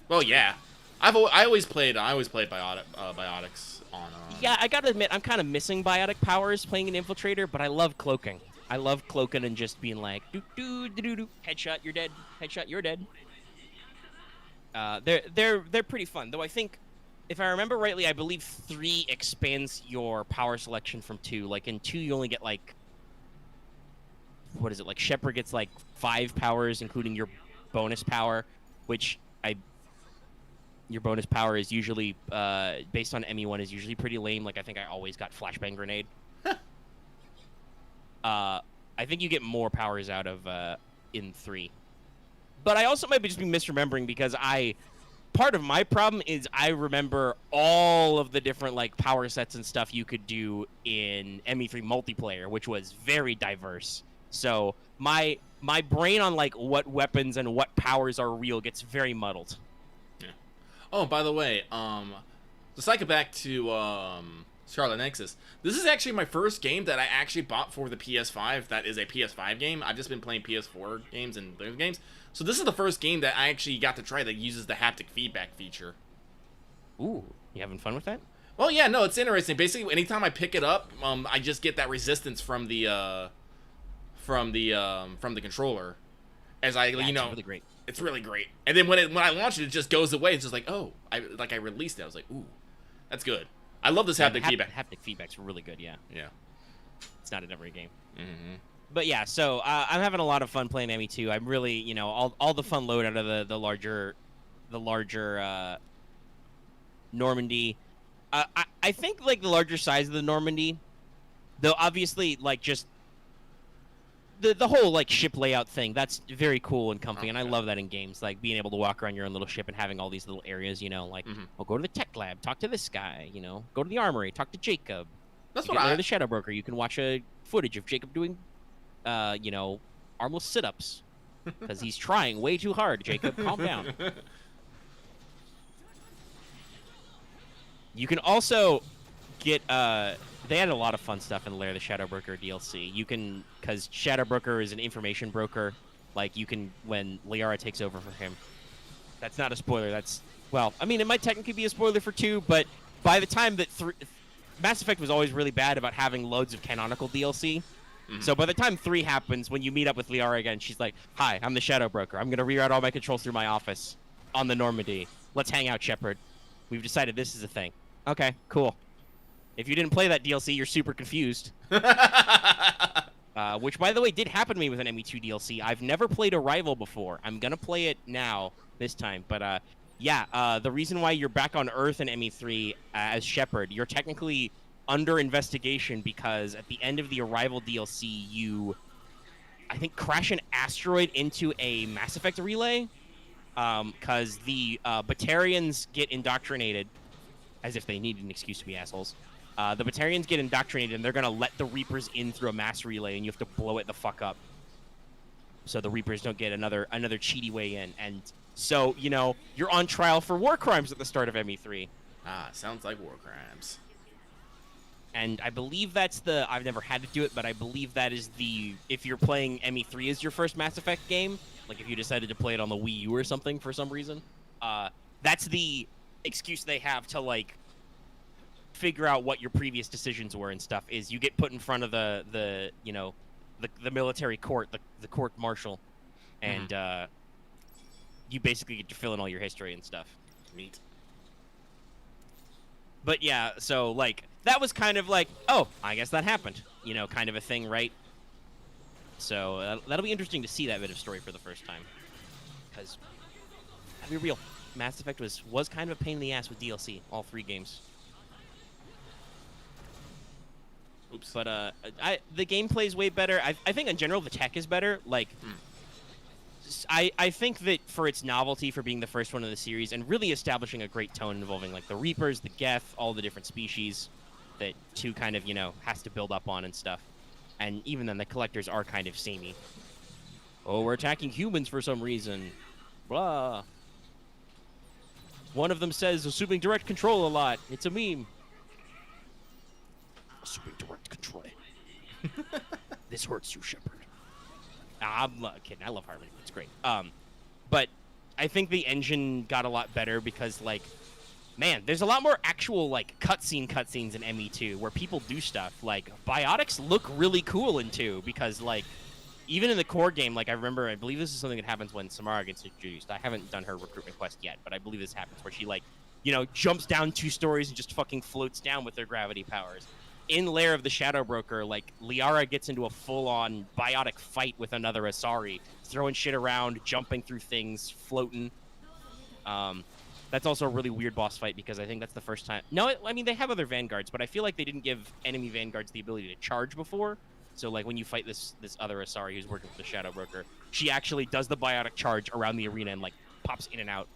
Well, yeah. I always played biotics on. Yeah, I gotta admit, I'm kind of missing biotic powers playing an infiltrator, but I love cloaking. I love cloaking and just being like, doo doo doo doo doo, headshot, you're dead. Headshot, you're dead. They're pretty fun, though. I think, if I remember rightly, I believe 3 expands your power selection from 2. Like in 2, you only get like, what is it? Like Shepard gets like 5 powers, including your bonus power, which your bonus power is usually based on ME1 is usually pretty lame. Like I think I always got flashbang grenade. I think you get more powers out of in 3. But I also might just be misremembering because part of my problem is I remember all of the different like power sets and stuff you could do in ME3 multiplayer, which was very diverse. So my brain on like what weapons and what powers are real gets very muddled. Yeah. Oh, by the way, to cycle back to Scarlet Nexus, this is actually my first game that I actually bought for the PS5 that is a PS5 game. I've just been playing PS4 games and those games. So this is the first game that I actually got to try that uses the haptic feedback feature. Ooh, you having fun with that? Well, yeah, no, it's interesting. Basically, anytime I pick it up, I just get that resistance from the controller. As I, Yeah, you know, it's really great. It's really great. And then when I launch it, it just goes away. It's just like, oh, I released it. I was like, ooh, that's good. I love this haptic feedback. Haptic feedback's really good, yeah. Yeah. It's not in every game. Mm-hmm. But yeah, so I'm having a lot of fun playing ME2. I'm really, you know, all the fun load out of the larger Normandy. I think like the larger size of the Normandy, though obviously like just the whole like ship layout thing, that's very cool and comfy, and I love that in games, like being able to walk around your own little ship and having all these little areas, you know, like well, go to the tech lab, talk to this guy, you know, go to the armory, talk to Jacob. That's you what I. the Shadow Broker. You can watch a footage of Jacob doing, you know, armless sit-ups because he's trying way too hard. Jacob, calm down. You can also get they had a lot of fun stuff in the Lair of the Shadow Broker DLC. You can, because Shadow Broker is an information broker, like you can, when Liara takes over for him. That's not a spoiler. That's, well, I mean, it might technically be a spoiler for 2, but by the time that Mass Effect was always really bad about having loads of canonical DLC. So by the time 3 happens, when you meet up with Liara again, she's like, hi, I'm the Shadow Broker. I'm going to reroute all my controls through my office on the Normandy. Let's hang out, Shepard. We've decided this is a thing. Okay, cool. If you didn't play that DLC, you're super confused. Which, by the way, did happen to me with an ME2 DLC. I've never played Arrival before. I'm going to play it now, this time. But, yeah, the reason why you're back on Earth in ME3 as Shepard, you're technically under investigation because at the end of the Arrival DLC, you, I think, crash an asteroid into a Mass Effect relay. Because the Batarians get indoctrinated, as if they needed an excuse to be assholes. The Batarians get indoctrinated, and they're going to let the Reapers in through a mass relay, and you have to blow it the fuck up. So the Reapers don't get another cheaty way in. And so, you know, you're on trial for war crimes at the start of ME3. Ah, sounds like war crimes. And I believe that's I've never had to do it, but I believe that is if you're playing ME3 as your first Mass Effect game, like if you decided to play it on the Wii U or something for some reason, that's the excuse they have to, like, figure out what your previous decisions were and stuff, is you get put in front of the you know, the military court, the court martial, and you basically get to fill in all your history and stuff. Neat. But yeah, so, like, that was kind of like, oh, I guess that happened, you know, kind of a thing, right? So that'll be interesting to see that bit of story for the first time. Because, to be real, Mass Effect was kind of a pain in the ass with DLC, all 3 games. Oops. But the gameplay's way better. I think in general the tech is better. Like, I think that for its novelty, for being the first one in the series, and really establishing a great tone involving, like, the Reapers, the Geth, all the different species that 2 kind of, you know, has to build up on and stuff. And even then, the Collectors are kind of samey. Oh, we're attacking humans for some reason. Blah. One of them says, assuming direct control a lot. It's a meme. Assuming direct control. This hurts you, Shepard. I'm kidding. I love Harmony. It's great. But I think the engine got a lot better because, like, Man, there's a lot more actual like cutscenes in ME2 where people do stuff. Like biotics look really cool in 2 because like even in the core game, like I believe this is something that happens when Samara gets introduced. I haven't done her recruitment quest yet, but I believe this happens where she like, jumps down 2 stories and just fucking floats down with her gravity powers. In Lair of the Shadow Broker, like Liara gets into a full-on biotic fight with another Asari, throwing shit around, jumping through things, floating. That's also a really weird boss fight because I think that's the first time. No, I mean they have other vanguards, but I feel like they didn't give enemy vanguards the ability to charge before. So like when you fight this other Asari who's working with the Shadow Broker, she actually does the biotic charge around the arena and like pops in and out.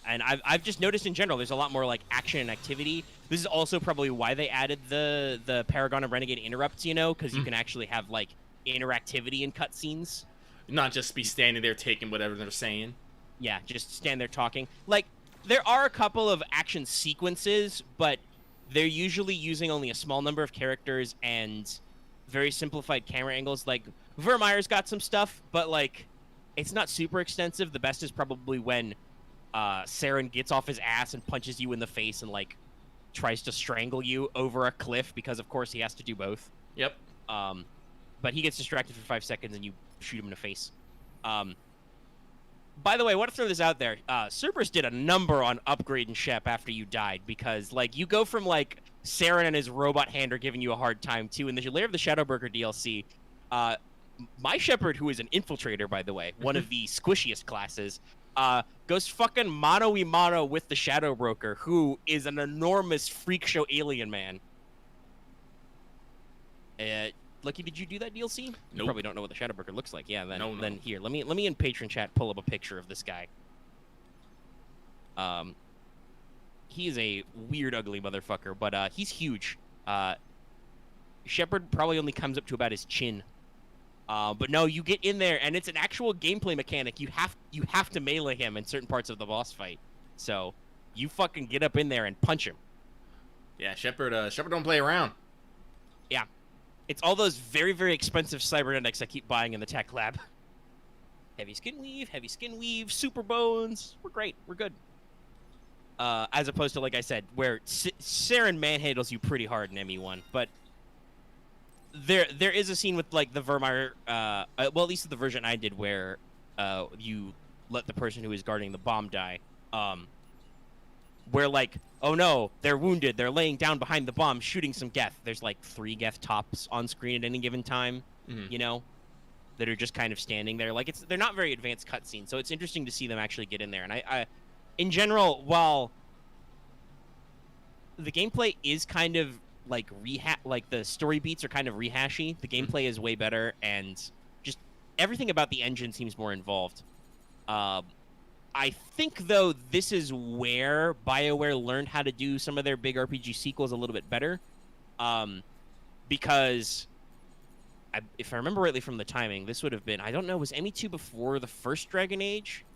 And I've just noticed in general there's a lot more like action and activity. This is also probably why they added the Paragon and Renegade interrupts, because you can actually have like interactivity in cutscenes. Not just be standing there taking whatever they're saying. Yeah, just stand there talking. Like, there are a couple of action sequences, but they're usually using only a small number of characters and very simplified camera angles. Like, Vermeer's got some stuff, but, like, it's not super extensive. The best is probably when Siren gets off his ass and punches you in the face and, like, tries to strangle you over a cliff because, of course, he has to do both. Yep. But he gets distracted for 5 seconds and you shoot him in the face. By the way, I want to throw this out there. Cerberus did a number on upgrading Shep after you died because, like, you go from, like, Siren and his robot hand are giving you a hard time, too. In the Lair of the Shadowbroker DLC, my Shepherd, who is an infiltrator, by the way, one of the squishiest classes, goes fucking mano-y-mano with the Shadowbroker, who is an enormous freak show alien man. Lucky, did you do that DLC? Nope. You probably don't know what the Shadowbroker looks like. Yeah, then No. Then here, let me in patron chat pull up a picture of this guy. He is a weird, ugly motherfucker, but he's huge. Shepard probably only comes up to about his chin. But no, you get in there, and it's an actual gameplay mechanic. You have to melee him in certain parts of the boss fight. So you fucking get up in there and punch him. Yeah, Shepard don't play around. Yeah. It's all those very, very expensive cybernetics I keep buying in the tech lab. Heavy skin weave, super bones. We're great. We're good. As opposed to, like I said, where Siren manhandles you pretty hard in ME1. But there is a scene with, like, the Vermeer, well, at least the version I did, where you let the person who is guarding the bomb die. Where, like, oh no, they're wounded, they're laying down behind the bomb shooting some Geth. There's like 3 Geth tops on screen at any given time, that are just kind of standing there. Like, they're not very advanced cutscenes, so it's interesting to see them actually get in there. And I in general, while the gameplay is kind of like like the story beats are kind of rehashy, the gameplay is way better, and just everything about the engine seems more involved. I think, though, this is where BioWare learned how to do some of their big RPG sequels a little bit better. Because, if I remember rightly from the timing, this would have been, I don't know, was ME2 before the first Dragon Age?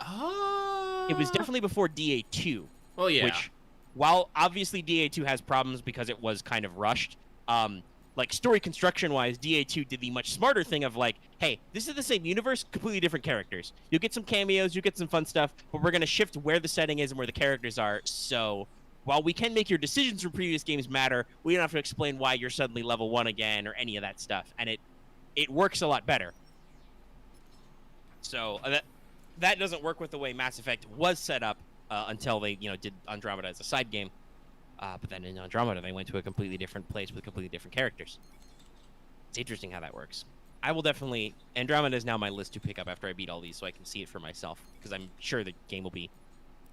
It was definitely before DA2. Well, yeah. Which, while obviously DA2 has problems because it was kind of rushed, like, story construction-wise, DA2 did the much smarter thing of, like, hey, this is the same universe, completely different characters. You'll get some cameos, you'll get some fun stuff, but we're going to shift where the setting is and where the characters are, so while we can make your decisions from previous games matter, we don't have to explain why you're suddenly level 1 again or any of that stuff, and it works a lot better. So, that doesn't work with the way Mass Effect was set up until they, did Andromeda as a side game. But then in Andromeda, they went to a completely different place with completely different characters. It's interesting how that works. I will definitely... Andromeda is now my list to pick up after I beat all these, so I can see it for myself, because I'm sure the game will be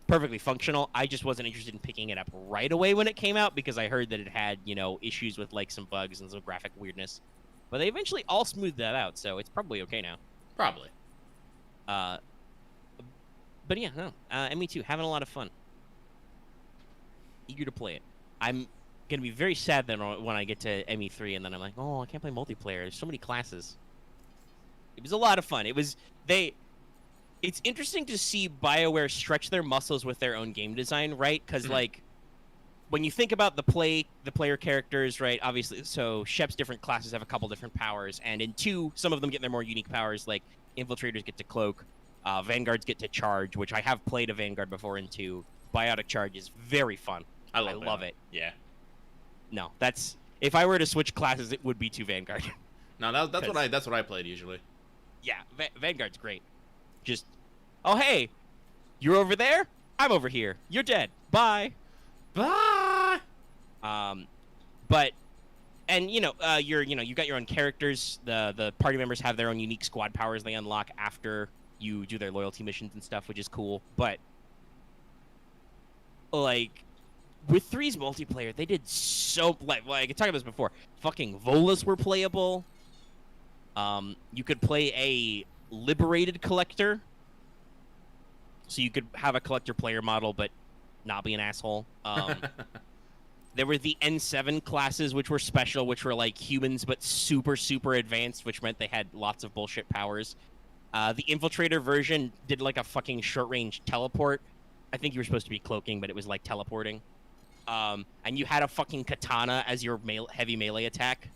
perfectly functional. I just wasn't interested in picking it up right away when it came out, because I heard that it had, issues with, like, some bugs and some graphic weirdness. But they eventually all smoothed that out, so it's probably okay now. Probably. But yeah, no. ME2, having a lot of fun. Eager to play it. I'm gonna be very sad then when I get to ME3 and then I'm like, oh, I can't play multiplayer. There's so many classes. It was a lot of fun. It's interesting to see BioWare stretch their muscles with their own game design, right? Because like when you think about the player characters, right? Obviously, so Shep's different classes have a couple different powers, and in 2, some of them get their more unique powers. Like infiltrators get to cloak. Vanguards get to charge, which I have played a Vanguard before in 2. Biotic charge is very fun. I love it. Yeah. No, that's if I were to switch classes, it would be to Vanguard. No, that's what I played usually. Yeah, Vanguard's great. Just, oh hey, you're over there. I'm over here. You're dead. Bye. Bye. But, and you got your own characters. The party members have their own unique squad powers they unlock after you do their loyalty missions and stuff, which is cool. But like with 3's multiplayer, they did so like I talked about this before. Fucking Volas were playable. You could play a liberated collector, so you could have a collector player model, but not be an asshole. There were the N7 classes, which were special, which were like humans, but super, super advanced, which meant they had lots of bullshit powers. The Infiltrator version did like a fucking short-range teleport. I think you were supposed to be cloaking, but it was like teleporting. And you had a fucking katana as your heavy melee attack.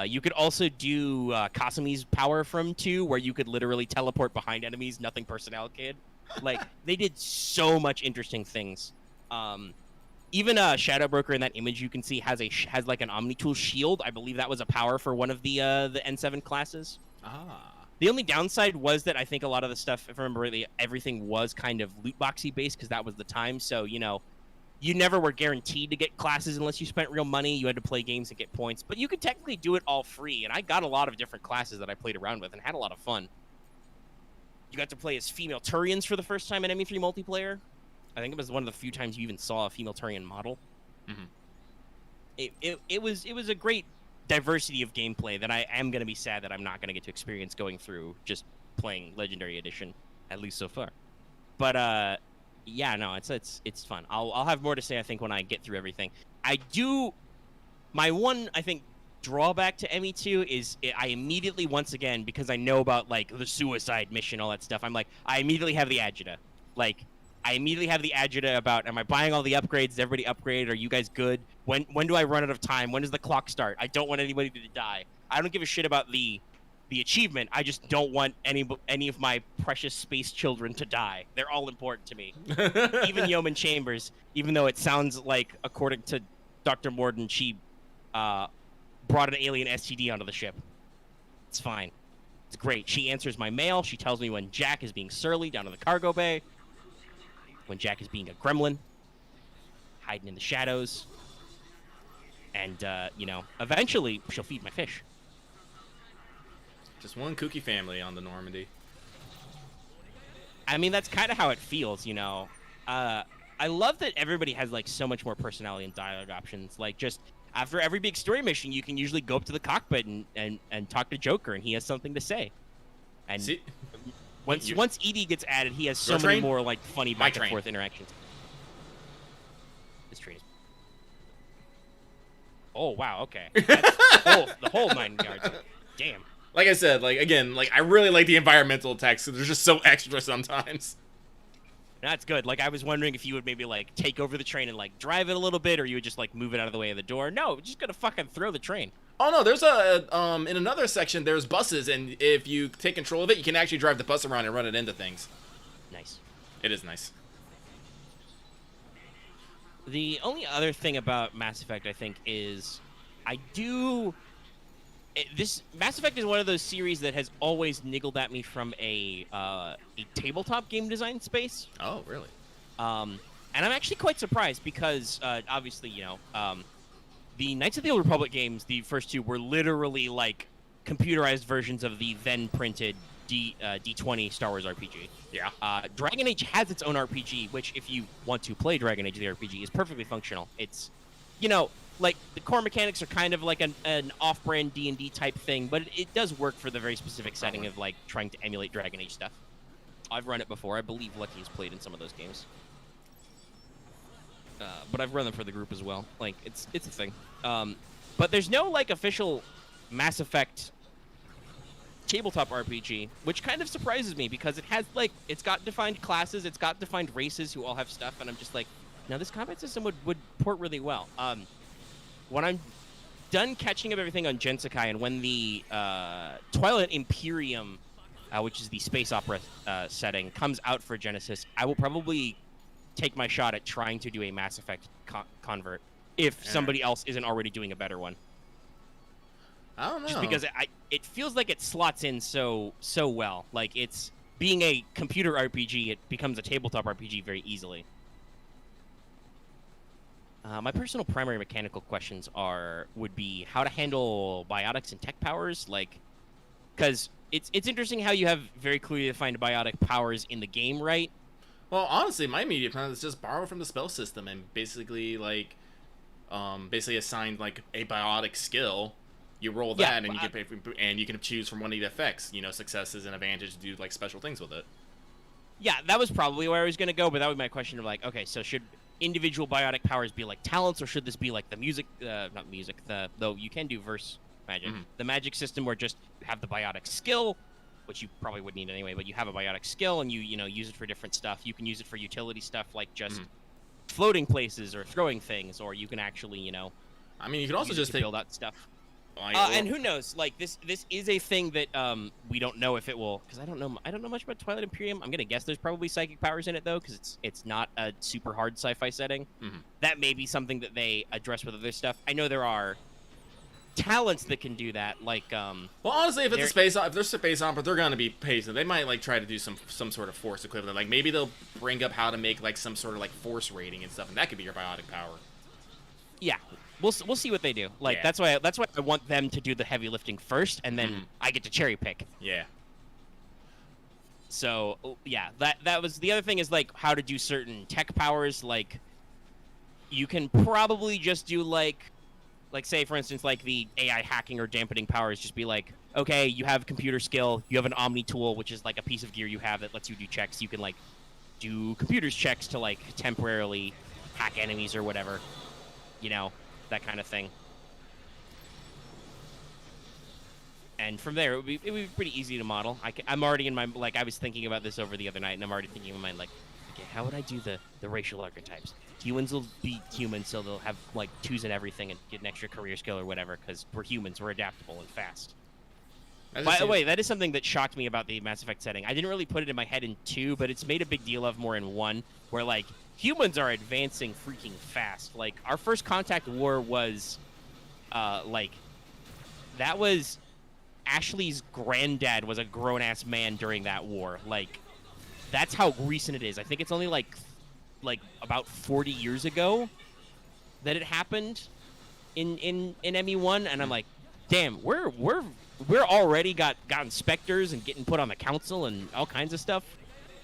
You could also do Kasumi's power from 2, where you could literally teleport behind enemies, nothing personnel kid. Like, they did so much interesting things. Even Shadow Broker in that image you can see has like an Omni-Tool shield. I believe that was a power for one of the N7 classes. Ah. The only downside was that I think a lot of the stuff, if I remember rightly, everything was kind of loot boxy based because that was the time. So, you never were guaranteed to get classes unless you spent real money. You had to play games and get points. But you could technically do it all free. And I got a lot of different classes that I played around with and had a lot of fun. You got to play as female Turians for the first time in ME3 multiplayer. I think it was one of the few times you even saw a female Turian model. Mm-hmm. It was a great diversity of gameplay that I am going to be sad that I'm not going to get to experience going through just playing Legendary Edition, at least so far. But yeah, no, it's fun. I'll have more to say I think when I get through everything. My one I think drawback to ME2 is I immediately, once again, because I know about like the suicide mission, all that stuff, I'm like I immediately have the agita. Like I immediately have the agita about, am I buying all the upgrades? Is everybody upgraded? Are you guys good? When do I run out of time? When does the clock start? I don't want anybody to die. I don't give a shit about the achievement. I just don't want any of my precious space children to die. They're all important to me. Even Yeoman Chambers, even though it sounds like, according to Dr. Morden, she brought an alien STD onto the ship. It's fine. It's great. She answers my mail. She tells me when Jack is being surly down in the cargo bay. When Jack is being a gremlin, hiding in the shadows, and eventually she'll feed my fish. Just one kooky family on the Normandy. I mean, that's kind of how it feels, I love that everybody has like so much more personality and dialogue options. Like, just after every big story mission, you can usually go up to the cockpit and talk to Joker, and he has something to say. And See? Once Edie gets added, he has so many more like funny back and forth interactions. This train is. Oh wow, okay. That's the whole 9 yards. Damn. Like I said, I really like the environmental attacks, so they're just so extra sometimes. That's good. Like, I was wondering if you would maybe like take over the train and like drive it a little bit, or you would just like move it out of the way of the door. No, we're just gonna fucking throw the train. Oh no, there's in another section there's buses, and if you take control of it, you can actually drive the bus around and run it into things. Nice. It is nice. The only other thing about Mass Effect, I think, is this Mass Effect is one of those series that has always niggled at me from a tabletop game design space. Oh, really? And I'm actually quite surprised because obviously, the Knights of the Old Republic games, the first 2, were literally like computerized versions of the then printed D20 Star Wars RPG. Yeah. Dragon Age has its own RPG, which, if you want to play Dragon Age the RPG, is perfectly functional. It's, like the core mechanics are kind of like an off-brand D&D type thing, but it does work for the very specific setting of like trying to emulate Dragon Age stuff. I've run it before. I believe Lucky's played in some of those games. But I've run them for the group as well. Like, it's a thing. But there's no like official Mass Effect tabletop RPG, which kind of surprises me because it has like, it's got defined classes, it's got defined races who all have stuff, and I'm just like, now this combat system would port really well. When I'm done catching up everything on Gensakai, and when the Twilight Imperium which is the space opera setting, comes out for Genesis, I will probably take my shot at trying to do a Mass Effect convert if somebody else isn't already doing a better one. I don't know. Just because it feels like it slots in so well. Like, it's being a computer RPG, it becomes a tabletop RPG very easily. My personal primary mechanical questions would be how to handle biotics and tech powers, like, because it's interesting how you have very clearly defined biotic powers in the game, right? Well, honestly, my immediate plan is just borrow from the spell system and basically like, basically assign like a biotic skill. You roll that, and you can and you can choose from one of the effects. You know, successes and advantage to do like special things with it. Yeah, that was probably where I was gonna go, but that was my question of like, okay, so should individual biotic powers be like talents, or should this be like the music? Not music. Though you can do verse magic. Mm-hmm. The magic system where just you have the biotic skill, which you probably would need anyway, but you have a biotic skill and you use it for different stuff. You can use it for utility stuff like just floating places or throwing things, or you can actually I mean, you can also just build out stuff. And who knows? Like this is a thing that we don't know if it will, because I don't know much about Twilight Imperium. I'm gonna guess there's probably psychic powers in it though, because it's not a super hard sci-fi setting. Mm-hmm. That may be something that they address with other stuff. I know there are talents that can do that, like well, honestly, if it's if there's a space opera, they're gonna be patient. They might like try to do some sort of force equivalent. Like maybe they'll bring up how to make like some sort of like force rating and stuff, and that could be your biotic power. Yeah. We'll see what they do. Like that's why I want them to do the heavy lifting first, and then I get to cherry pick. Yeah. So yeah, that was the other thing is like how to do certain tech powers. Like you can probably just do like say for instance like the AI hacking or dampening powers. Just be like, okay, you have computer skill, you have an Omni tool, which is like a piece of gear you have that lets you do checks. You can like do computers checks to like temporarily hack enemies or whatever. That kind of thing. And from there, it would be pretty easy to model. I'm already in my, like, I was thinking about this over the other night, and I'm already thinking in my mind, like, okay, how would I do the racial archetypes? Humans will be humans, so they'll have, like, twos in everything and get an extra career skill or whatever, because we're humans, we're adaptable and fast. By the way, that is something that shocked me about the Mass Effect setting. I didn't really put it in my head in 2, but it's made a big deal of more in 1, where, like, humans are advancing freaking fast. Like, our first contact war was, like, that was Ashley's granddad was a grown-ass man during that war. Like, that's how recent it is. I think it's only, like about 40 years ago that it happened in ME1, and I'm like, damn, we're already got inspectors and getting put on the council and all kinds of stuff.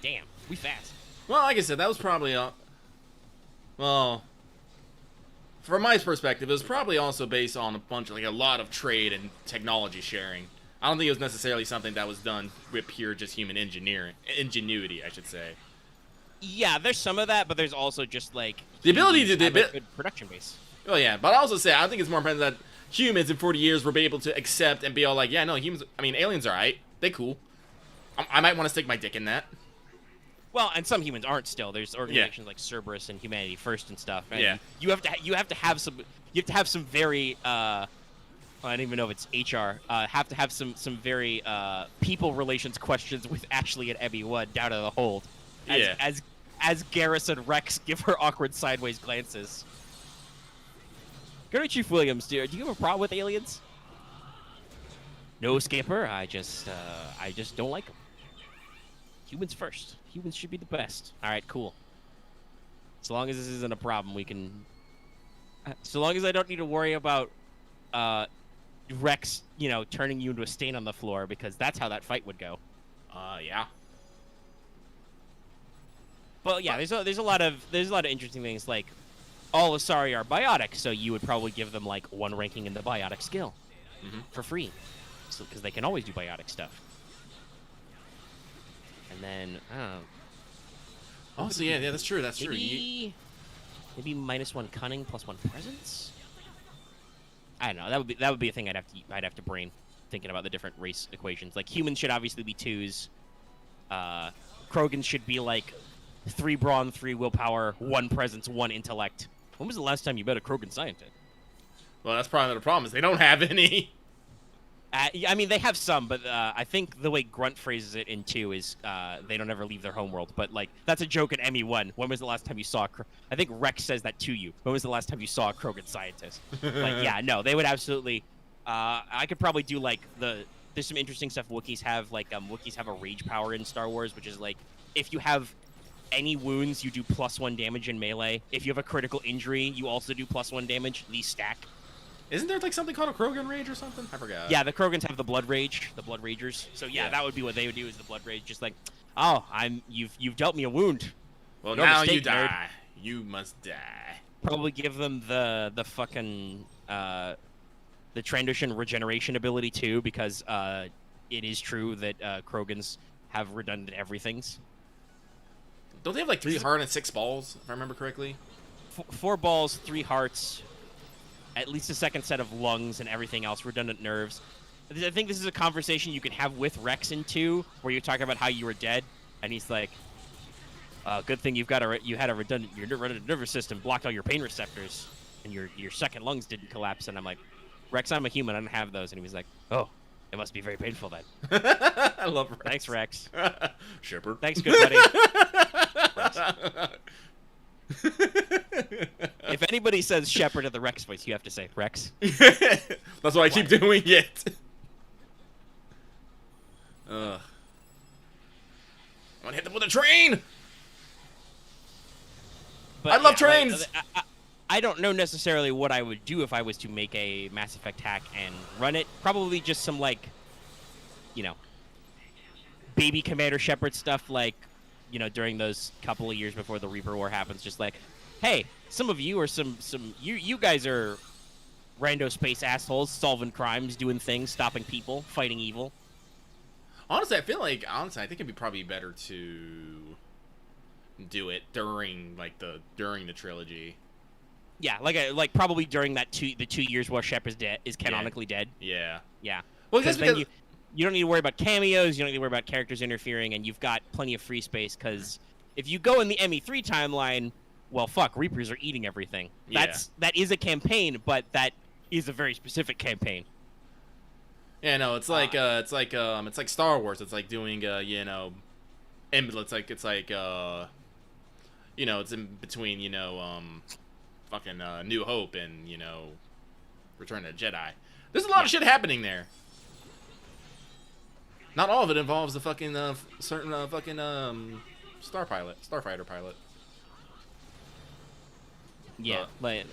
Damn, we fast. Well, like I said, that was probably well, from my perspective, it was probably also based on a lot of trade and technology sharing. I don't think it was necessarily something that was done with pure just human ingenuity, I should say. Yeah, there's some of that, but there's also just like the ability to have a good production base. Oh yeah, but I also say I think it's more important that humans in 40 years will be able to accept and be all like, yeah, no, humans. I mean, aliens are alright. They cool. I might want to stick my dick in that. Well, and some humans aren't still. There's organizations like Cerberus and Humanity First and stuff. And you have to have some very I don't even know if it's HR. Have to have some very people relations questions with Ashley and Emmy Wood down to the hold. As Garrus and Rex give her awkward sideways glances. Go to Chief Williams, do you have a problem with aliens? No, Skipper. I just don't like them. Humans first. Humans should be the best. All right, cool. So long as this isn't a problem, we can. So long as I don't need to worry about Rex, turning you into a stain on the floor, because that's how that fight would go. Yeah. But yeah, there's a lot of interesting things, like all Asari are biotic, so you would probably give them like 1 ranking in the biotic skill for free, so because they can always do biotic stuff. And then I don't know. Oh, so yeah, that's true. That's true. Maybe -1 cunning +1 presence. I don't know. That would be a thing I'd have to brain thinking about the different race equations. Like humans should obviously be 2s. Krogans should be like 3 brawn, 3 willpower, 1 presence, 1 intellect. When was the last time you met a Krogan scientist? Well, that's probably the problem is they don't have any. I mean, they have some, but I think the way Grunt phrases it in 2 is they don't ever leave their homeworld. But, like, that's a joke in ME1. When was the last time you saw I think Rex says that to you. When was the last time you saw a Krogan scientist? Like, yeah, no, they would absolutely... I could probably do, like, there's some interesting stuff Wookiees have. Like, Wookiees have a rage power in Star Wars, which is, like, if you have any wounds, you do +1 damage in melee. If you have a critical injury, you also do +1 damage. These stack. Isn't there like something called a Krogan Rage or something? I forgot. Yeah, the Krogans have the Blood Rage, the Blood Ragers. So yeah, that would be what they would do is the Blood Rage. Just like, oh, you've dealt me a wound. Well, No now mistake, you die. nerd. You must die. Probably give them the fucking the Trandoshan regeneration ability too, because it is true that Krogans have redundant everythings. Don't they have like 3 heart and 6 balls, if I remember correctly? 4 balls, 3 hearts. At least a second set of lungs and everything else, redundant nerves. I think this is a conversation you can have with Rex in 2, where you're talking about how you were dead, and he's like, "Good thing you had a redundant nervous system blocked all your pain receptors, and your second lungs didn't collapse." And I'm like, "Rex, I'm a human. I don't have those." And he was like, "Oh, it must be very painful then." I love Rex. Thanks, Rex. Shepard. Thanks, good buddy. Rex. If anybody says Shepard in the Rex voice, you have to say Rex. That's why I keep doing it. I'm gonna hit them with a train. But I love yeah, trains. Like, I don't know necessarily what I would do if I was to make a Mass Effect hack and run it. Probably just some, like, you know, baby Commander Shepard stuff, like, you know, during those couple of years before the Reaper War happens, just like, hey, some of you are you guys are rando space assholes, solving crimes, doing things, stopping people, fighting evil. Honestly, I think it'd be probably better to do it during the trilogy. Yeah, like probably during the 2 years while Shep is canonically dead. Yeah. Yeah. Well, because then you don't need to worry about cameos, you don't need to worry about characters interfering, and you've got plenty of free space, because if you go in the ME3 timeline, well, fuck, Reapers are eating everything. Yeah. That is a campaign, but that is a very specific campaign. Yeah, no, it's like Star Wars. It's like doing it's in between fucking New Hope and Return of the Jedi. There's a lot of shit happening there. Not all of it involves the fucking certain starfighter pilot. Yeah, like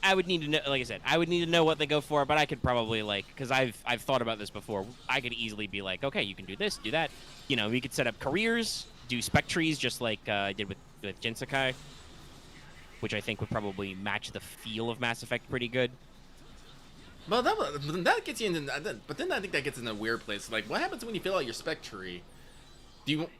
I would need to know. Like I said, I would need to know what they go for, but I could probably because I've thought about this before. I could easily be like, okay, you can do this, do that. We could set up careers, do spec trees, just like I did with Jinsakai, which I think would probably match the feel of Mass Effect pretty good. Well, that gets you into. But then I think that gets in a weird place. Like, what happens when you fill out your spec tree? Do you?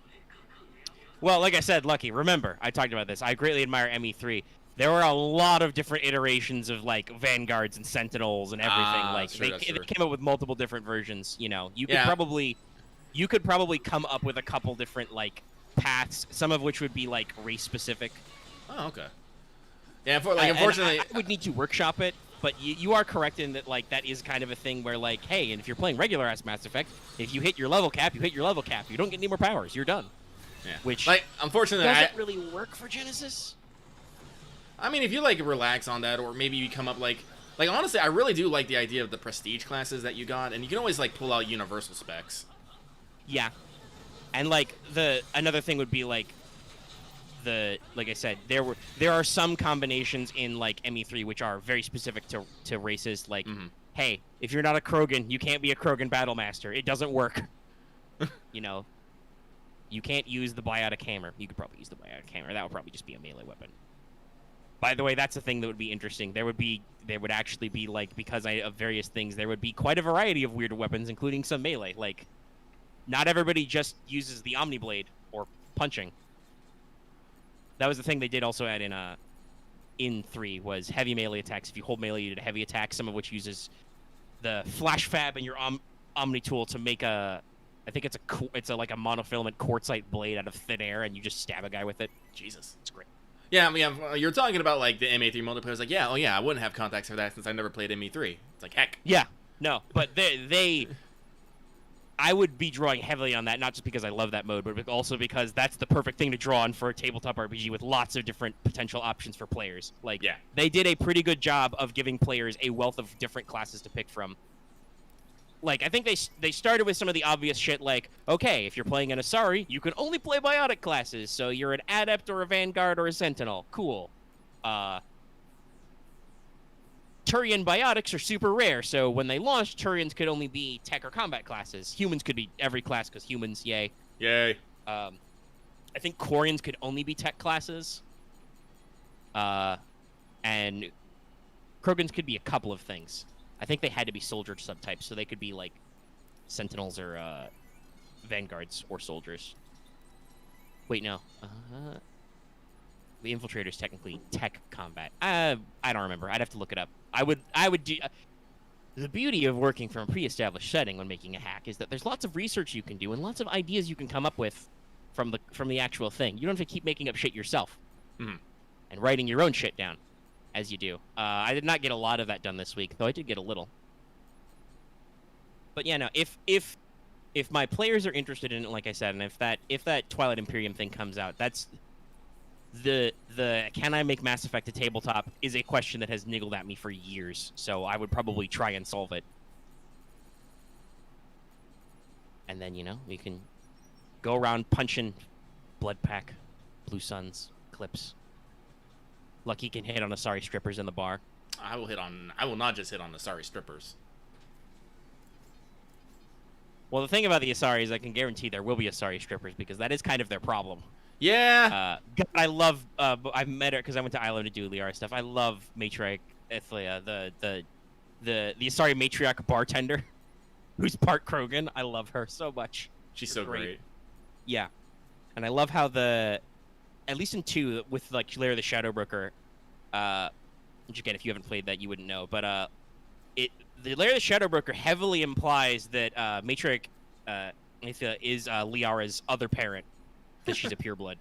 Well, like I said, Lucky, remember, I talked about this. I greatly admire ME3. There were a lot of different iterations of, Vanguards and Sentinels and everything. They came up with multiple different versions, You could probably come up with a couple different, paths, some of which would be, race-specific. Oh, okay. Yeah, unfortunately... I would need to workshop it, but you are correct in that, that is kind of a thing where, hey, and if you're playing regular-ass Mass Effect, if you hit your level cap, you hit your level cap. You don't get any more powers. You're done. Yeah. Which unfortunately, doesn't really work for Genesis. I mean, if you relax on that, or maybe you come up honestly, I really do like the idea of the prestige classes that you got, and you can always pull out universal specs. Yeah, and another thing would be like I said, there are some combinations in ME3 which are very specific to races. Hey, if you're not a Krogan, you can't be a Krogan Battlemaster. It doesn't work. You can't use the biotic hammer. You could probably use the biotic hammer. That would probably just be a melee weapon. By the way, that's a thing that would be interesting. There would actually be, because of various things, there would be quite a variety of weird weapons, including some melee. Not everybody just uses the Omniblade or punching. That was the thing they did also add in 3, was heavy melee attacks. If you hold melee, you did a heavy attack, some of which uses the flash fab and your Omni tool to make I think it's a monofilament quartzite blade out of thin air, and you just stab a guy with it. Jesus, it's great. Yeah, I mean, you're talking about the MA3 multiplayer. It's I wouldn't have contacts for that since I never played ME3. It's heck. Yeah, No, but I would be drawing heavily on that, not just because I love that mode, but also because that's the perfect thing to draw on for a tabletop RPG with lots of different potential options for players. Like, Yeah. they did a pretty good job of giving players a wealth of different classes to pick from. Like, I think they started with some of the obvious shit, like, okay, if you're playing an Asari, you can only play biotic classes, so you're an Adept or a Vanguard or a Sentinel. Cool. Turian biotics are super rare, so when they launched, Turians could only be tech or combat classes. Humans could be every class, because humans, yay. Yay. I think Quarians could only be tech classes. And Krogans could be a couple of things. I think they had to be soldier subtypes, so they could be, like, Sentinels or Vanguards or soldiers. Wait, no. The Infiltrator's technically tech combat. I don't remember. I'd have to look it up. I would do... the beauty of working from a pre-established setting when making a hack is that there's lots of research you can do and lots of ideas you can come up with from the actual thing. You don't have to keep making up shit yourself and writing your own shit down as you do. I did not get a lot of that done this week, though I did get a little. But yeah, no, if my players are interested in it, like I said, and if that Twilight Imperium thing comes out, that's the can I make Mass Effect a tabletop is a question that has niggled at me for years, so I would probably try and solve it. And then, we can go around punching Bloodpack, Blue Suns, Clips. Lucky can hit on Asari strippers in the bar. I will not just hit on the sorry strippers. Well, the thing about the Asari is I can guarantee there will be Asari strippers because that is kind of their problem. Yeah. I love. I met her because I went to Island to do Liara stuff. I love Matriarch Ithlia, the Asari matriarch bartender, who's part Krogan. I love her so much. She's so great. Yeah, and I love how at least in 2 with like Lair the Shadowbroker, which again, if you haven't played that, you wouldn't know. But the Lair the Shadowbroker heavily implies that Matriarch Ithlia is Liara's other parent. Because she's a pureblood.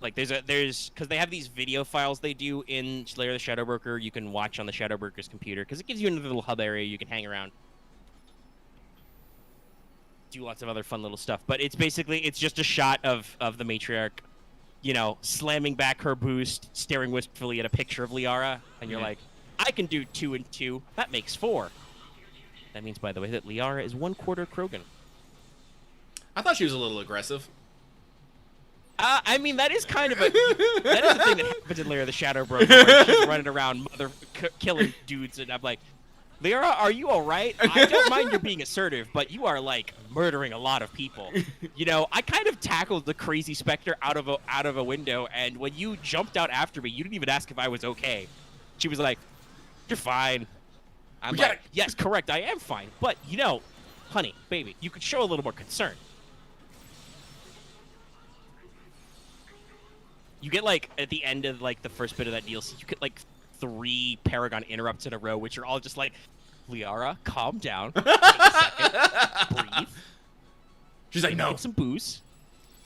Like, there's because they have these video files they do in Slayer the Shadowbroker you can watch on the Shadowbroker's computer, because it gives you another little hub area you can hang around. Do lots of other fun little stuff. But it's just a shot of the matriarch, slamming back her boost, staring wistfully at a picture of Liara, and you're like, I can do 2 and 2. That makes 4. That means, by the way, that Liara is 1/4 Krogan. I thought she was a little aggressive. I mean, that is kind of that is the thing that happens in Lyra the Shadowbroker, where she's running around killing dudes, and I'm like, Lyra, are you all right? I don't mind your being assertive, but you are, like, murdering a lot of people. I kind of tackled the crazy Spectre out of a window, and when you jumped out after me, you didn't even ask if I was okay. She was like, you're fine. I'm like, yes, correct, I am fine, but, honey, baby, you could show a little more concern. You get, like, at the end of, like, the first bit of that DLC, you get, like, 3 Paragon interrupts in a row, which are all just like, Liara, calm down. Take a second. Breathe. She's like, no. Get some booze.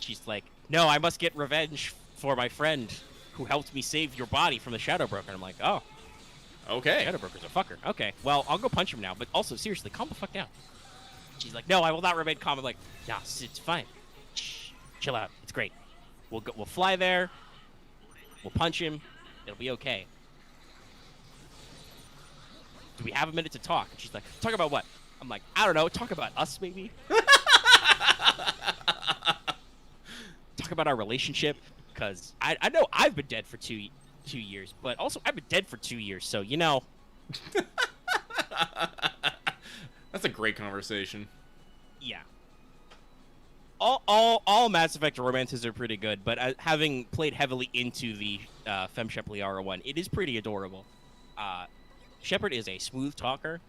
She's like, no, I must get revenge for my friend who helped me save your body from the Shadowbroker. And I'm like, oh. Okay. Shadowbroker's a fucker. Okay. Well, I'll go punch him now. But also, seriously, calm the fuck down. She's like, no, I will not remain calm. I'm like, nah, it's fine. Shh, chill out. It's great. We'll fly there. We'll punch him. It'll be okay. Do we have a minute to talk? And she's like, talk about what? I'm like, I don't know. Talk about us, maybe? Talk about our relationship? Because I know I've been dead for two years, but also I've been dead for 2 years, so, That's a great conversation. Yeah. All Mass Effect romances are pretty good, but having played heavily into the FemShep Liara one, it is pretty adorable. Shepard is a smooth talker.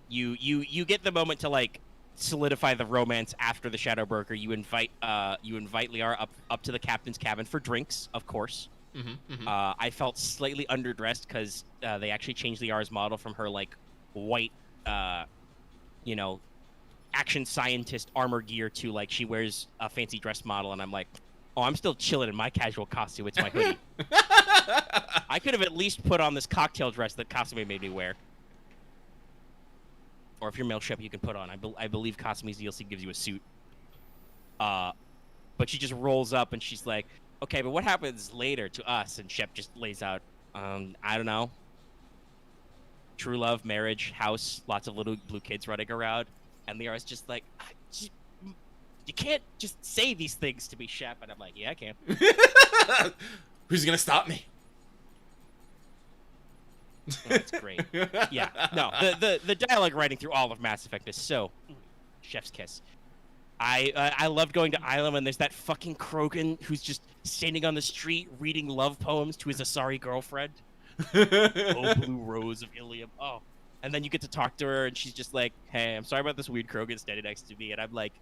You get the moment to, like, solidify the romance after the Shadowbroker. You invite Liara up to the captain's cabin for drinks, of course. I felt slightly underdressed because they actually changed Liara's model from her, like, white, action scientist armor gear to, like, she wears a fancy dress model, and I'm like, oh, I'm still chilling in my casual costume. It's my hoodie. I could have at least put on this cocktail dress that Kasumi made me wear. or if you're male Shep, you can put on. I believe Kasumi's DLC gives you a suit. But she just rolls up and she's like, okay, but what happens later to us? And Shep just lays out, I don't know. True love, marriage, house, lots of little blue kids running around. And Liara's just like, you can't just say these things to me, Shep. And I'm like, yeah, I can. Who's gonna stop me? Oh, that's great. Yeah, no, the dialogue writing through all of Mass Effect is so chef's kiss. I loved going to Island when there's that fucking Krogan who's just standing on the street reading love poems to his Asari girlfriend. Oh, blue rose of Ilium. Oh, and then you get to talk to her, and she's just like, "Hey, I'm sorry about this weird Krogan standing next to me." And I'm like,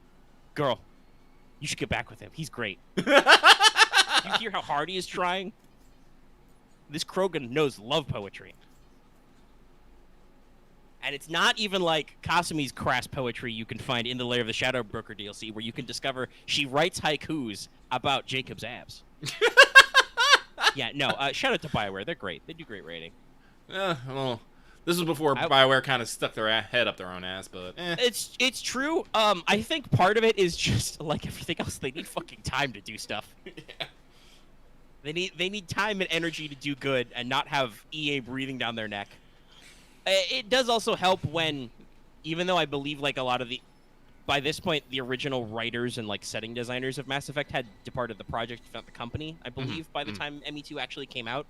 "Girl, you should get back with him. He's great." You hear how hard he is trying? This Krogan knows love poetry. And it's not even like Kasumi's crass poetry you can find in the Lair of the Shadow Broker DLC, where you can discover she writes haikus about Jacob's abs. Yeah, no, shout out to BioWare. They're great. They do great writing. Well, this was before BioWare kind of stuck their head up their own ass, but It's true. I think part of it is just like everything else. They need fucking time to do stuff. Yeah. They need time and energy to do good and not have EA breathing down their neck. It does also help when, even though I believe like a lot of by this point, the original writers and like setting designers of Mass Effect had departed the project, if not the company, I believe, by the time ME2 actually came out.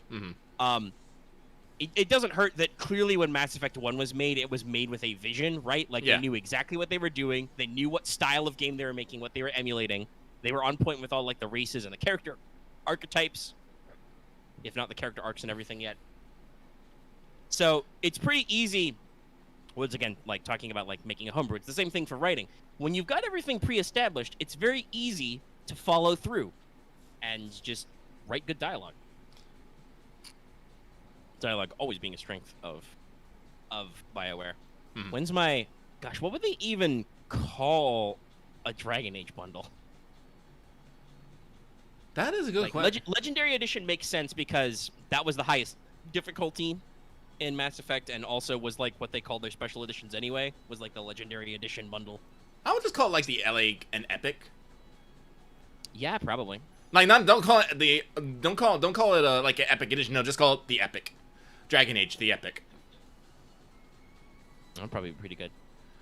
It doesn't hurt that clearly when Mass Effect 1 was made, it was made with a vision, right? Like they knew exactly what they were doing. They knew what style of game they were making, what they were emulating. They were on point with all like the races and the character archetypes, if not the character arcs and everything yet. So it's pretty easy. Once again, like talking about like making a homebrew, it's the same thing for writing. When you've got everything pre-established, it's very easy to follow through and just write good dialogue. Dialogue always being a strength of BioWare. When's my gosh? What would they even call a Dragon Age bundle? That is a good question. Legendary Edition makes sense because that was the highest difficulty in Mass Effect, and also was like what they called their special editions anyway, was like the Legendary Edition bundle. I would just call it like the LA an epic. Yeah, probably. Like don't call it like an epic edition. No, just call it the epic. Dragon Age, the epic. That'd probably be pretty good.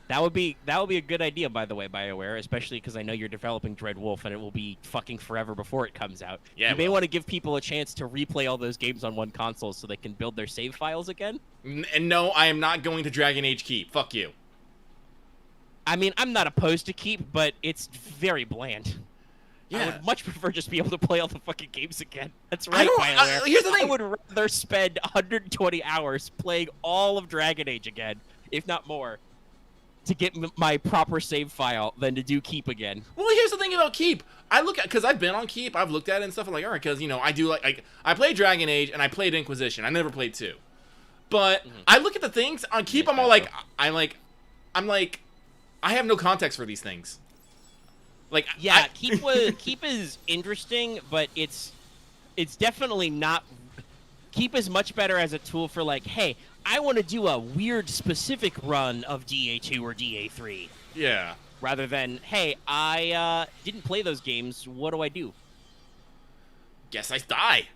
That would be a good idea, by the way, BioWare, especially because I know you're developing Dread Wolf, and it will be fucking forever before it comes out. Yeah, you may want to give people a chance to replay all those games on one console so they can build their save files again. And no, I am not going to Dragon Age Keep. Fuck you. I mean, I'm not opposed to Keep, but it's very bland. Yeah. I would much prefer just be able to play all the fucking games again. That's right, BioWare. Here's the thing. I would rather spend 120 hours playing all of Dragon Age again, if not more, to get my proper save file than to do Keep again. Well, here's the thing about Keep. I look at, because I've been on Keep, I've looked at it and stuff, I'm like, all right, because, you know, I do like I played Dragon Age and I played Inquisition. I never played 2. But I look at the things on Keep, I'm all like, I'm like, I have no context for these things. Like, yeah, Keep is interesting, but it's definitely not. Keep is much better as a tool for like, hey, I want to do a weird specific run of DA2 or DA3. Yeah. Rather than, hey, I didn't play those games. What do I do? Guess I die.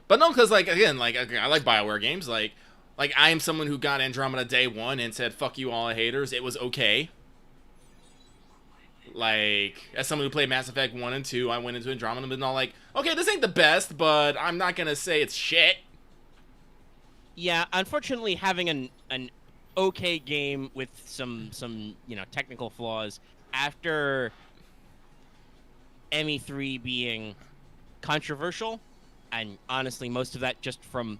But no, because like again, like I like BioWare games. Like I am someone who got Andromeda day 1 and said, "Fuck you, all haters." It was okay. Like, as someone who played Mass Effect 1 and 2, I went into Andromeda and been all like, okay, this ain't the best, but I'm not gonna say it's shit. Yeah, unfortunately, having an okay game with some technical flaws after ME3 being controversial, and honestly, most of that just from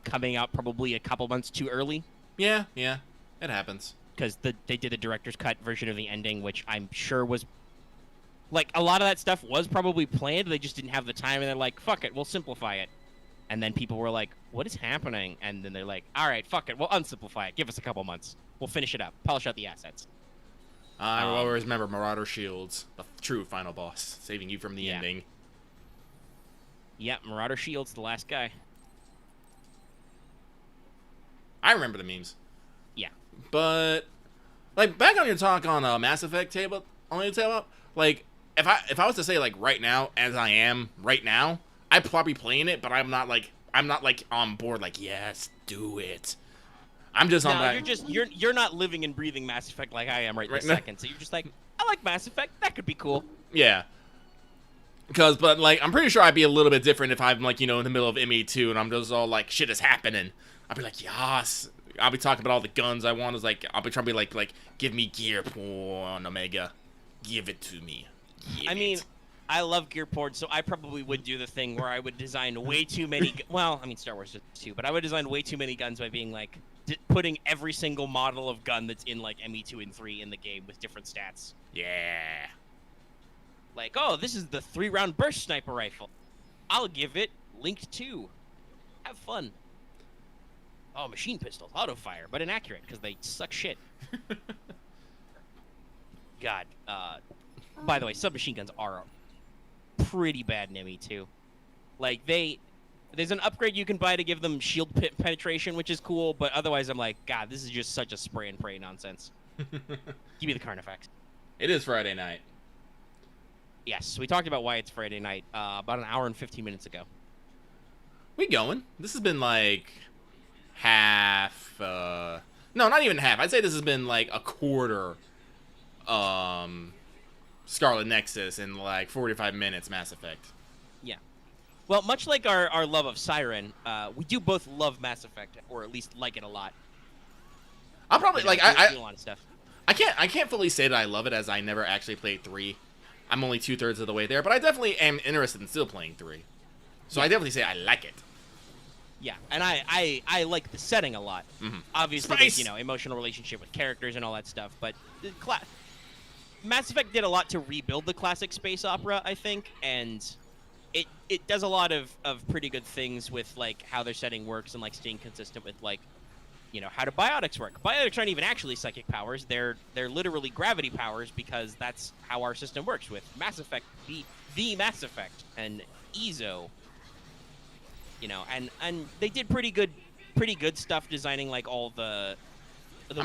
coming out probably a couple months too early. Yeah, it happens. Because they did the director's cut version of the ending, which I'm sure was... Like, a lot of that stuff was probably planned, they just didn't have the time, and they're like, fuck it, we'll simplify it. And then people were like, what is happening? And then they're like, all right, fuck it, we'll unsimplify it. Give us a couple months. We'll finish it up. Polish out the assets. I will always remember Marauder Shields, the true final boss, saving you from the ending. Yeah, Marauder Shields, the last guy. I remember the memes. Yeah. But like back on your talk on Mass Effect tabletop, like if I was to say like right now as I am right now, I'd probably be playing it, but I'm not like on board like yes, do it. I'm just on No, that. you're not living and breathing Mass Effect like I am right this second. So you're just like, I like Mass Effect. That could be cool. Yeah. But like I'm pretty sure I'd be a little bit different if I'm like in the middle of ME2 and I'm just all like shit is happening. I'd be like yes. I'll be talking about all the guns I want. Is like I'll be trying to be like give me gear porn Omega, give it to me. I mean, I love gear porn, so I probably would do the thing where I would design way too many. Well, I mean Star Wars does too, but I would design way too many guns by being like putting every single model of gun that's in like ME2 and 3 in the game with different stats. Yeah. Like, oh, this is the 3-round burst sniper rifle. I'll give it linked 2. Have fun. Oh, machine pistols, auto fire, but inaccurate because they suck shit. God. By the way, submachine guns are pretty bad in ME2. Like there's an upgrade you can buy to give them shield penetration, which is cool, but otherwise I'm like, God, this is just such a spray and pray nonsense. Give me the Carnifex. It is Friday night. Yes, we talked about why it's Friday night about an hour and 15 minutes ago. We going. This has been like half, no, not even half. I'd say this has been like a quarter, Scarlet Nexus in like 45 minutes Mass Effect. Yeah. Well, much like our love of Siren, we do both love Mass Effect, or at least like it a lot. I'll probably, like, I a lot of stuff. I can't fully say that I love it as I never actually played 3. I'm only 2/3 of the way there, but I definitely am interested in still playing 3. So I definitely say I like it. Yeah, and I like the setting a lot. Mm-hmm. Obviously, there's, emotional relationship with characters and all that stuff, but Mass Effect did a lot to rebuild the classic space opera, I think, and it does a lot of pretty good things with like how their setting works and like staying consistent with like how do biotics work. Biotics aren't even actually psychic powers. They're literally gravity powers because that's how our system works with Mass Effect, the Mass Effect, and EZO. And they did pretty good stuff designing like all the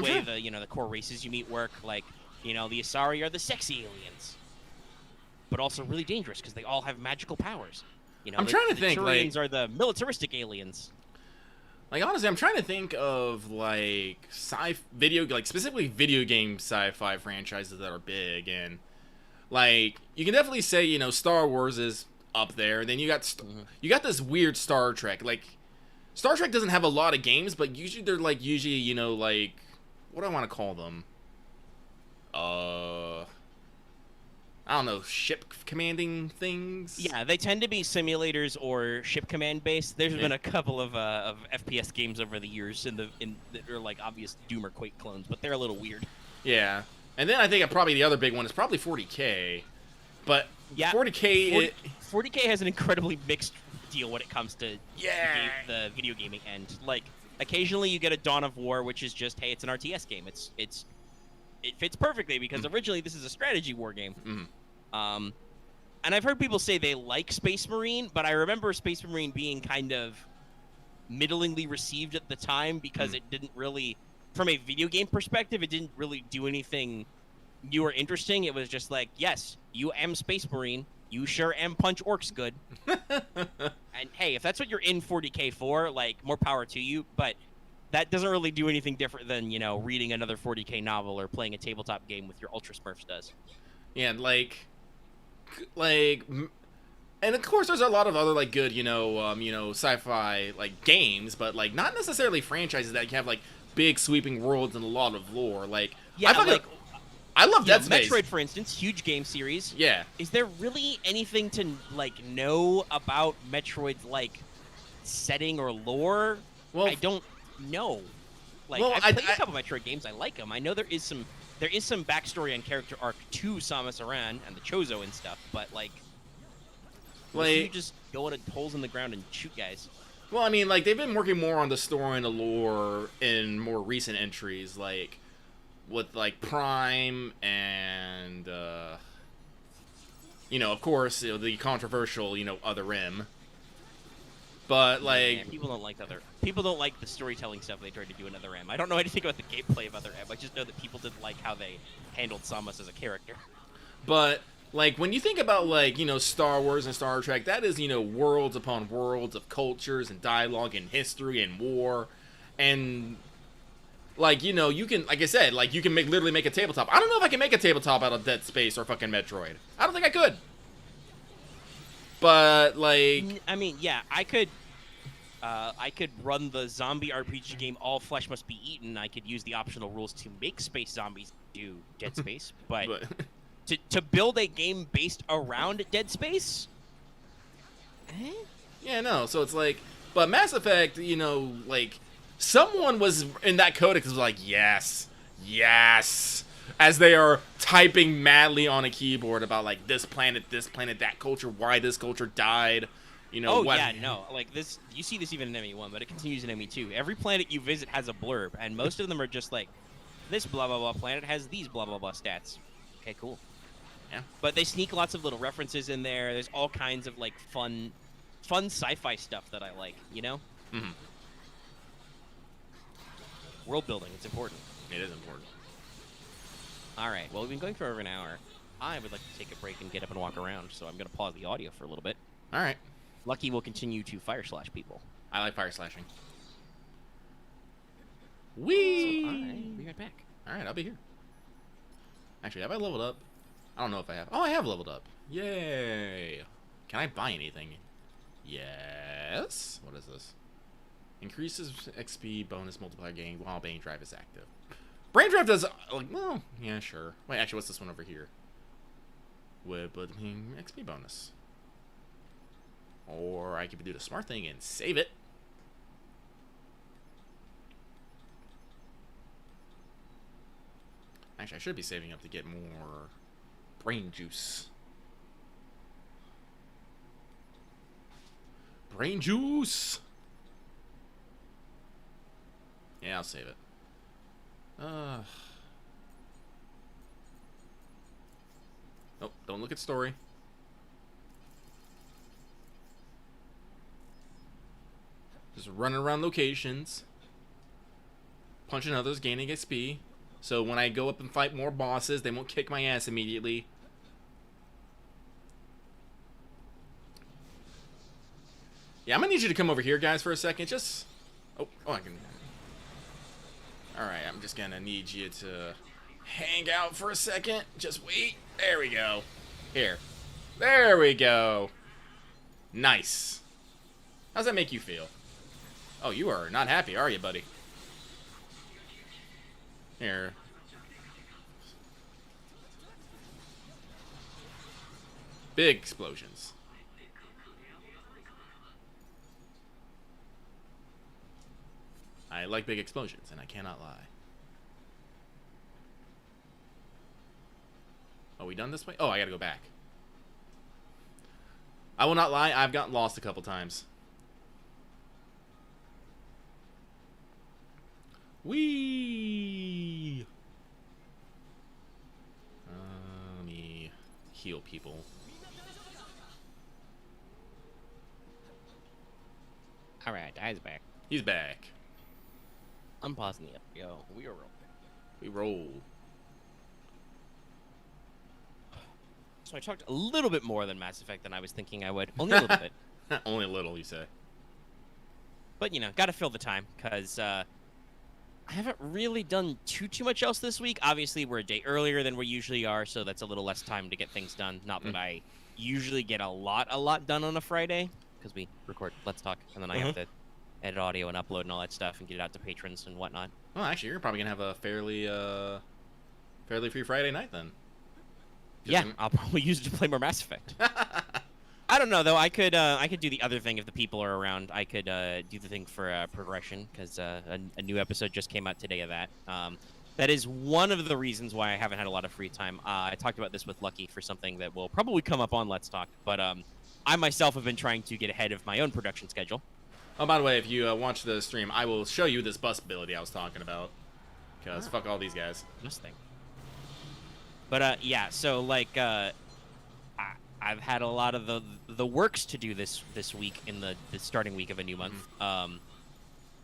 way the core races you meet work. Like the Asari are the sexy aliens, but also really dangerous because they all have magical powers. I'm trying to think. Turians are the militaristic aliens. Like honestly, I'm trying to think of like specifically video game sci-fi franchises that are big, and like you can definitely say Star Wars is up there. Then you got you got this weird Star Trek. Like Star Trek doesn't have a lot of games, but usually they're like like what do I want to call them? I don't know, ship commanding things. Yeah, they tend to be simulators or ship command based. There's been a couple of FPS games over the years that are like obvious Doom or Quake clones, but they're a little weird. Yeah, and then I think probably the other big one is probably 40K, but yeah, 40K 40K has an incredibly mixed deal when it comes to the video gaming end. Like occasionally you get a Dawn of War, which is just hey, it's an RTS game. It fits perfectly because originally this is a strategy war game. And I've heard people say they like Space Marine, but I remember Space Marine being kind of middlingly received at the time because it didn't really, from a video game perspective, it didn't really do anything new or interesting. It was just like, yes, you am Space Marine. You sure am punch orcs good. And hey, if that's what you're in 40K for, like, more power to you. But that doesn't really do anything different than, reading another 40K novel or playing a tabletop game with your Ultra Smurfs does. Yeah, and of course there's a lot of other like good sci-fi like games, but like not necessarily franchises that have like big sweeping worlds and a lot of lore. Like I love Dead Space. Metroid, for instance, huge game series. Yeah. Is there really anything to like know about Metroid's like setting or lore? Well, I don't know. Like I've played a couple Metroid games. I like them. I know there is some backstory and character arc to Samus Aran and the Chozo and stuff, but like you just go into holes in the ground and shoot guys. Well, I mean, like they've been working more on the story and the lore in more recent entries, like with like Prime and of course the controversial Other M. But Yeah, people don't like the storytelling stuff they tried to do in Other M. I don't know anything about the gameplay of Other M. I just know that people didn't like how they handled Samus as a character. But like when you think about like, you know, Star Wars and Star Trek, that is, you know, worlds upon worlds of cultures and dialogue and history and war. And like, you know, you can, like I said, like you can literally make a tabletop. I don't know if I can make a tabletop out of Dead Space or fucking Metroid. I don't think I could. But like, I mean, yeah, I could run the zombie RPG game All Flesh Must Be Eaten. I could use the optional rules to make space zombies do Dead Space, but to build a game based around Dead Space? Eh? Yeah, no. So it's like, but Mass Effect, you know, like someone was in that codex was like, yes, yes, as they are typing madly on a keyboard about like this planet, that culture, why this culture died. You know, yeah, no, like this, you see this even in ME1, but it continues in ME2. Every planet you visit has a blurb, and most of them are just like, this blah blah blah planet has these blah blah blah stats. Okay, cool. Yeah. But they sneak lots of little references in there. There's all kinds of like fun sci-fi stuff that I like, you know? Mm-hmm. World building, it's important. It is important. All right, well, we've been going for over an hour. I would like to take a break and get up and walk around, so I'm going to pause the audio for a little bit. All right. Lucky will continue to fire slash people. I like fire slashing. Whee! So, all right, be right back. All right, I'll be here. Actually, have I leveled up? I don't know if I have. Oh, I have leveled up. Yay! Can I buy anything? Yes. What is this? Increases XP bonus multiplier gain while Brain Drive is active. Brain Drive does, like, well, yeah, sure. Wait, actually, what's this one over here? With XP bonus. Or I could do the smart thing and save it. Actually, I should be saving up to get more brain juice. Brain juice! Yeah, I'll save it. Oh, don't look at story. Just running around locations. Punching others, gaining XP. So when I go up and fight more bosses, they won't kick my ass immediately. Yeah, I'm gonna need you to come over here, guys, for a second. Just... Oh, I can... Alright, I'm just gonna need you to hang out for a second. Just wait. There we go. Here. There we go. Nice. How's that make you feel? Oh, you are not happy, are you, buddy? Here. Big explosions. I like big explosions, and I cannot lie. Are we done this way? Oh, I gotta go back. I will not lie, I've gotten lost a couple times. Whee! Let me heal people. Alright, I's back. He's back. I'm pausing it. Yo, we are rolling. We roll. So I talked a little bit more than Mass Effect than I was thinking I would. Only a little bit. Only a little, you say. But, you know, gotta fill the time, because I haven't really done too much else this week. Obviously, we're a day earlier than we usually are, so that's a little less time to get things done. Not that I usually get a lot done on a Friday, because we record Let's Talk, and then I have to edit audio and upload and all that stuff and get it out to patrons and whatnot. Well, actually, you're probably gonna have a fairly free Friday night then. Yeah, I'll probably use it to play more Mass Effect. I don't know though. I could do the other thing if the people are around. I could do the thing for progression, because a new episode just came out today of that. That is one of the reasons why I haven't had a lot of free time. I talked about this with Lucky for something that will probably come up on Let's Talk, but I myself have been trying to get ahead of my own production schedule. Oh, by the way, if you watch the stream, I will show you this bus ability I was talking about. Because fuck all these guys. This thing. But, yeah, so, like, I've had a lot of the works to do this week in the starting week of a new month.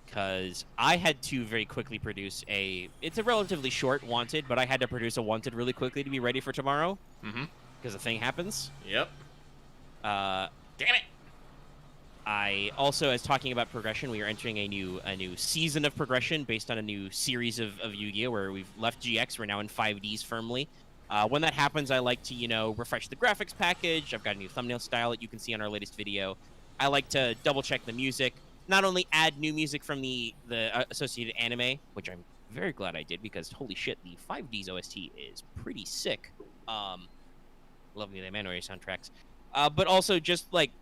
Because I had to very quickly produce it's a relatively short wanted, but I had to produce a wanted really quickly to be ready for tomorrow. Because the thing happens. Yep. Damn it. I also, as talking about progression, we are entering a new season of progression based on a new series of Yu-Gi-Oh! Where we've left GX, we're now in 5Ds firmly. When that happens, I like to, refresh the graphics package. I've got a new thumbnail style that you can see on our latest video. I like to double-check the music. Not only add new music from the associated anime, which I'm very glad I did, because holy shit, the 5Ds OST is pretty sick. Love me the anime soundtracks. But also just, like,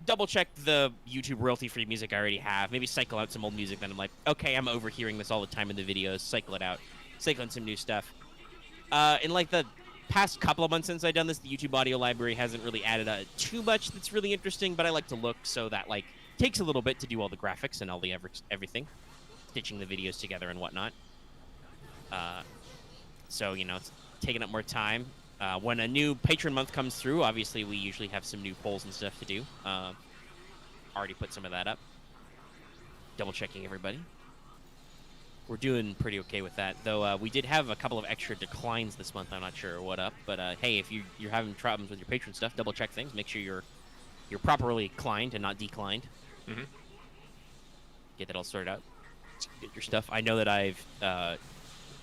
double-check the YouTube royalty-free music I already have. Maybe cycle out some old music that I'm like, okay, I'm overhearing this all the time in the videos. Cycle it out. Cycle in some new stuff. In like the past couple of months since I've done this, the YouTube audio library hasn't really added too much that's really interesting, but I like to look, so that like takes a little bit to do all the graphics and all the everything, stitching the videos together and whatnot. So it's taking up more time. When a new patron month comes through, obviously we usually have some new polls and stuff to do. Already put some of that up. Double checking everybody. We're doing pretty okay with that, though. We did have a couple of extra declines this month. I'm not sure what up, but hey, if you're having problems with your patron stuff, double check things. Make sure you're properly climbed and not declined. Get that all sorted out. Get your stuff. I know that I've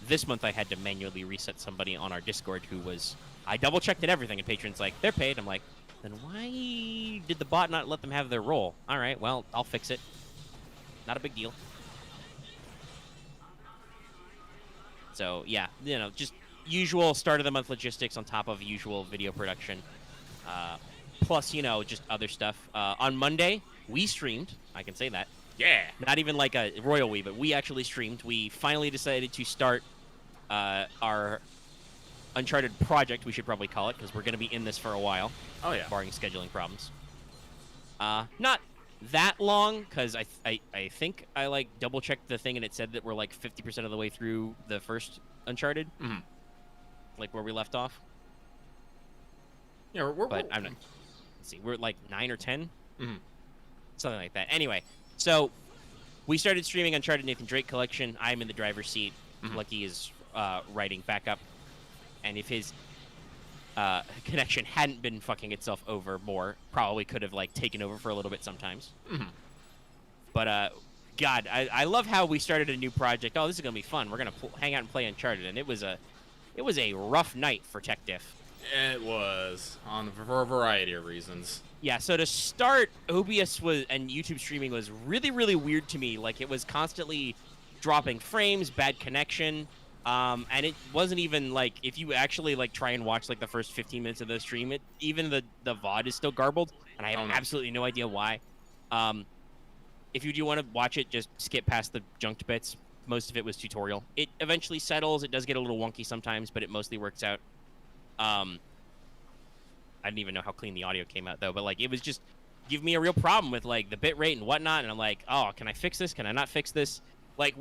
this month I had to manually reset somebody on our Discord who was. I double checked and everything, and patrons like they're paid. I'm like, then why did the bot not let them have their role? All right, well I'll fix it. Not a big deal. So, yeah, just usual start of the month logistics on top of usual video production. Plus, just other stuff. On Monday, we streamed. I can say that. Yeah. Not even like a royal we, but we actually streamed. We finally decided to start our Uncharted project, we should probably call it, because we're going to be in this for a while. Oh, yeah. Barring scheduling problems. Not that long, because I think I like double checked the thing and it said that we're like 50% of the way through the first Uncharted, like where we left off. Yeah, but I'm not. Let's see, we're at like 9 or 10, something like that. Anyway, so we started streaming Uncharted Nathan Drake collection. I'm in the driver's seat. Lucky is writing backup, and if his connection hadn't been fucking itself over more, probably could have like taken over for a little bit sometimes. But God, I love how we started a new project. Oh, this is gonna be fun. We're gonna hang out and play Uncharted, and it was a rough night for tech diff. It was for a variety of reasons. Yeah. So to start, OBS and YouTube streaming was really weird to me. Like it was constantly dropping frames, bad connection. And it wasn't even like, if you actually like try and watch like the first 15 minutes of the stream, even the VOD is still garbled, and I have absolutely no idea why. If you do want to watch it, just skip past the junked bits. Most of it was tutorial. It eventually settles. It does get a little wonky sometimes, but it mostly works out. I didn't even know how clean the audio came out though, but like it was just give me a real problem with like the bit rate and whatnot, and I'm like, oh, can I fix this? Can I not fix this? Like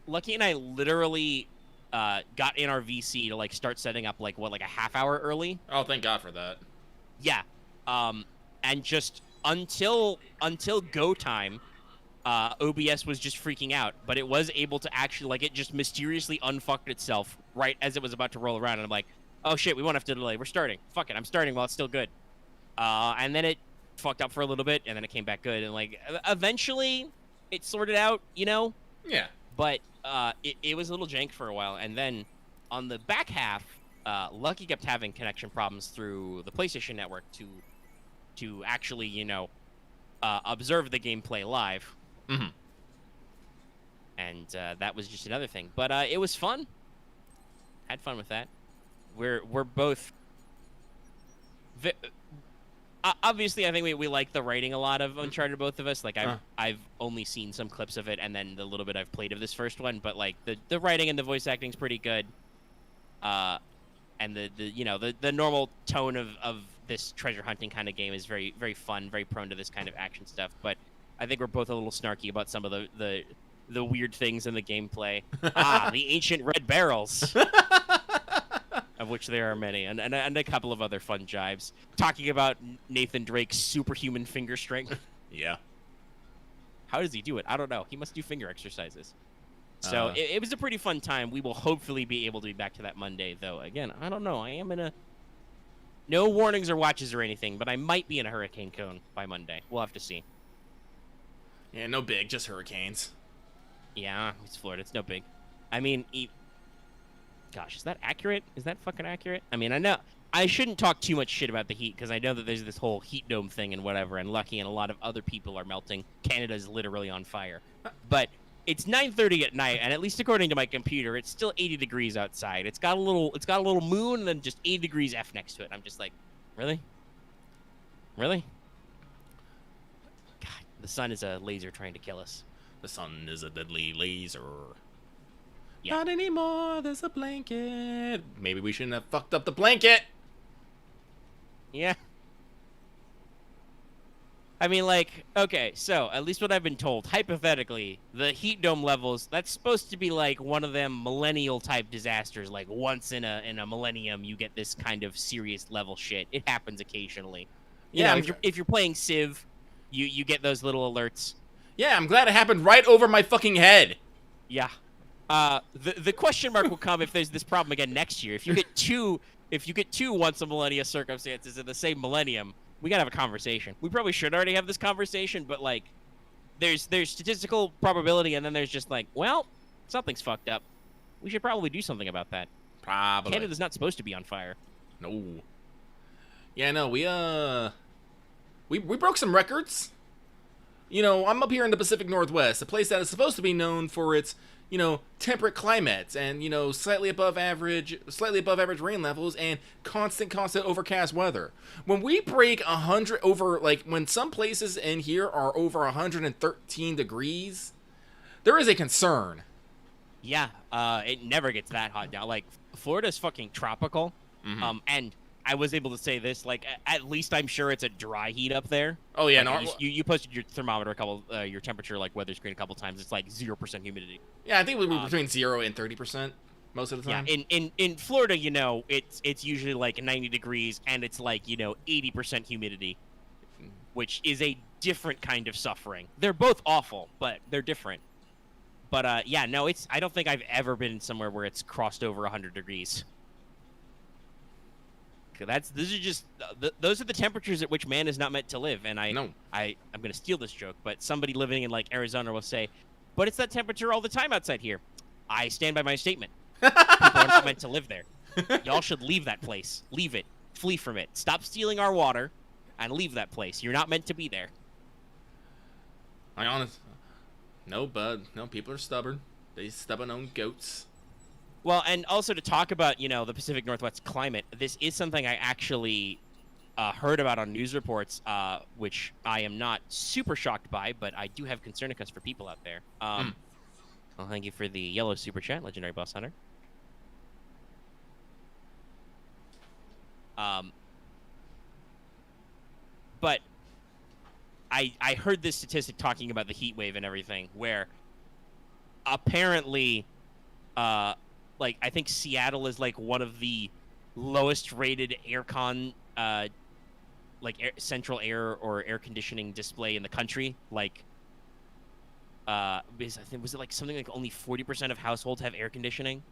Lucky and I literally got in our VC to like start setting up like a half hour early. Oh, thank God for that. Yeah. And just until go time, OBS was just freaking out, but it was able to actually like it just mysteriously unfucked itself right as it was about to roll around, and I'm like, oh shit, we won't have to delay. We're starting. Fuck it, I'm starting while it's still good. And then it fucked up for a little bit, and then it came back good, and like eventually it sorted out, Yeah. But it was a little jank for a while, and then on the back half, Lucky kept having connection problems through the PlayStation Network to actually, observe the gameplay live. And that was just another thing. But it was fun. Had fun with that. We're both. Obviously, I think we like the writing a lot of Uncharted, both of us. Like, I've only seen some clips of it, and then the little bit I've played of this first one. But like the writing and the voice acting's pretty good. And the normal tone of this treasure hunting kind of game is very fun, very prone to this kind of action stuff. But I think we're both a little snarky about some of the weird things in the gameplay. The ancient red barrels. of which there are many, and a couple of other fun jives. Talking about Nathan Drake's superhuman finger strength. Yeah. How does he do it? I don't know. He must do finger exercises. So it was a pretty fun time. We will hopefully be able to be back to that Monday, though. Again, I don't know. I am in a... No warnings or watches or anything, but I might be in a hurricane cone by Monday. We'll have to see. Yeah, no big, just hurricanes. Yeah, it's Florida. It's no big. I mean, gosh, is that accurate? Is that fucking accurate? I mean, I know I shouldn't talk too much shit about the heat because I know that there's this whole heat dome thing and whatever, and Lucky and a lot of other people are melting. Canada's literally on fire. But it's 9:30 at night, and at least according to my computer, it's still 80 degrees outside. It's got a little moon and then just 80 degrees F next to it. I'm just like, really? Really? God, the sun is a laser trying to kill us. The sun is a deadly laser. Yeah. Not anymore, there's a blanket. Maybe we shouldn't have fucked up the blanket. Yeah. I mean, like, okay, so at least what I've been told, hypothetically, the heat dome levels, that's supposed to be like one of them millennial type disasters. Like once in a millennium, you get this kind of serious level shit. It happens occasionally. You know, if you're playing Civ, you get those little alerts. Yeah, I'm glad it happened right over my fucking head. Yeah. The question mark will come if there's this problem again next year. If you get two once a millennia circumstances in the same millennium, we gotta have a conversation. We probably should already have this conversation, but like, there's statistical probability, and then there's just like, well, something's fucked up. We should probably do something about that. Probably. Canada's not supposed to be on fire. No. Yeah, no, we broke some records. You know, I'm up here in the Pacific Northwest, a place that is supposed to be known for its, you know, temperate climates and, you know, slightly above average rain levels and constant overcast weather. When we break 100 over, like, when some places in here are over 113 degrees, there is a concern. Yeah, it never gets that hot down. Like, Florida's fucking tropical, and I was able to say this, like, at least I'm sure it's a dry heat up there. Oh, yeah, like, no. You posted your thermometer your temperature, like, weather screen a couple times. It's like 0% humidity. Yeah, I think we were between 0 and 30% most of the time. Yeah, in Florida, you know, it's usually like 90 degrees, and it's like, you know, 80% humidity, which is a different kind of suffering. They're both awful, but they're different. But, yeah, no, I don't think I've ever been somewhere where it's crossed over 100 degrees. Those are the temperatures at which man is not meant to live, and I'm gonna steal this joke, but somebody living in like Arizona will say, but it's that temperature all the time outside here. I stand by my statement. People are not meant to live there. Y'all should leave that place. Leave it. Flee from it. Stop stealing our water, and leave that place. You're not meant to be there. No, bud. No, people are stubborn. They stubborn own goats. Well, and also to talk about, you know, the Pacific Northwest climate, this is something I actually heard about on news reports, which I am not super shocked by, but I do have concern because for people out there. Well, thank you for the yellow super chat, Legendary Boss Hunter. But I heard this statistic talking about the heat wave and everything, where apparently, like, I think Seattle is, like, one of the lowest rated aircon, central air or air conditioning display in the country. Like, was it, like, something like only 40% of households have air conditioning?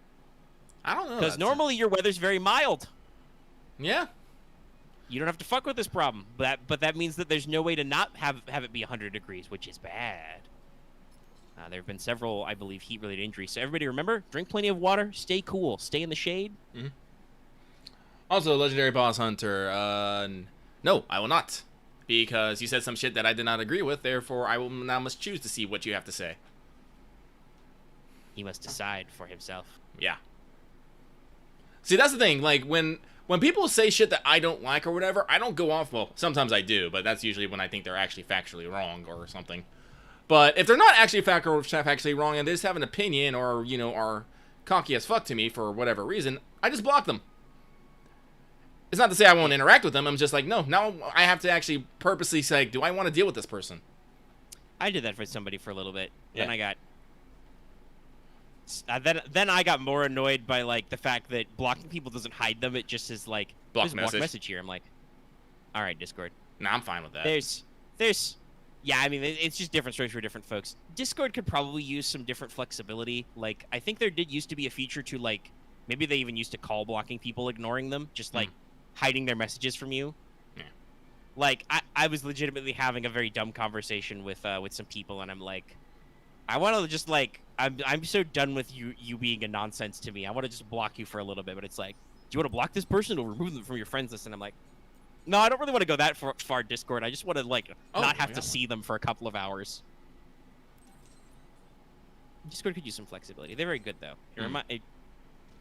I don't know. Because normally your weather's very mild. Yeah. You don't have to fuck with this problem. But that means that there's no way to not have it be 100 degrees, which is bad. There have been several, I believe, heat-related injuries. So everybody remember, drink plenty of water, stay cool, stay in the shade. Also, Legendary Boss Hunter, no, I will not. Because you said some shit that I did not agree with, therefore I will now must choose to see what you have to say. He must decide for himself. Yeah. See, that's the thing, like, when people say shit that I don't like or whatever, I don't go off, well, sometimes I do, but that's usually when I think they're actually factually wrong or something. But if they're not actually factually wrong and they just have an opinion or, you know, are cocky as fuck to me for whatever reason, I just block them. It's not to say I won't interact with them. I'm just like, no, now I have to actually purposely say, do I want to deal with this person? I did that for somebody for a little bit. Yeah. And I got then I got more annoyed by like the fact that blocking people doesn't hide them. It just is like Block block message here. I'm like, all right, Discord. Nah, I'm fine with that. Yeah, I mean, it's just different stories for different folks. Discord could probably use some different flexibility. Like, I think there did used to be a feature to, like, maybe they even used to call blocking people, ignoring them, just, like, hiding their messages from you. Yeah. Like, I was legitimately having a very dumb conversation with some people, and I'm like, I want to just, like, I'm so done with you being a nonsense to me. I want to just block you for a little bit, but it's like, do you want to block this person or remove them from your friends list? And I'm like, no, I don't really want to go that far, Discord. I just want to, like, not have to see them for a couple of hours. Discord could use some flexibility. They're very good, though.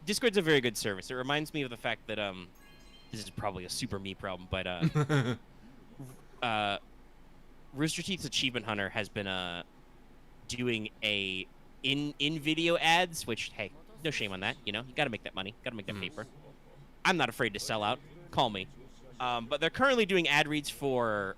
Discord's a very good service. It reminds me of the fact that, this is probably a super me problem, but, Rooster Teeth's Achievement Hunter has been, doing in-video ads, which, hey, no shame on that, you know? You gotta make that money. Gotta make that paper. I'm not afraid to sell out. Call me. But they're currently doing ad reads for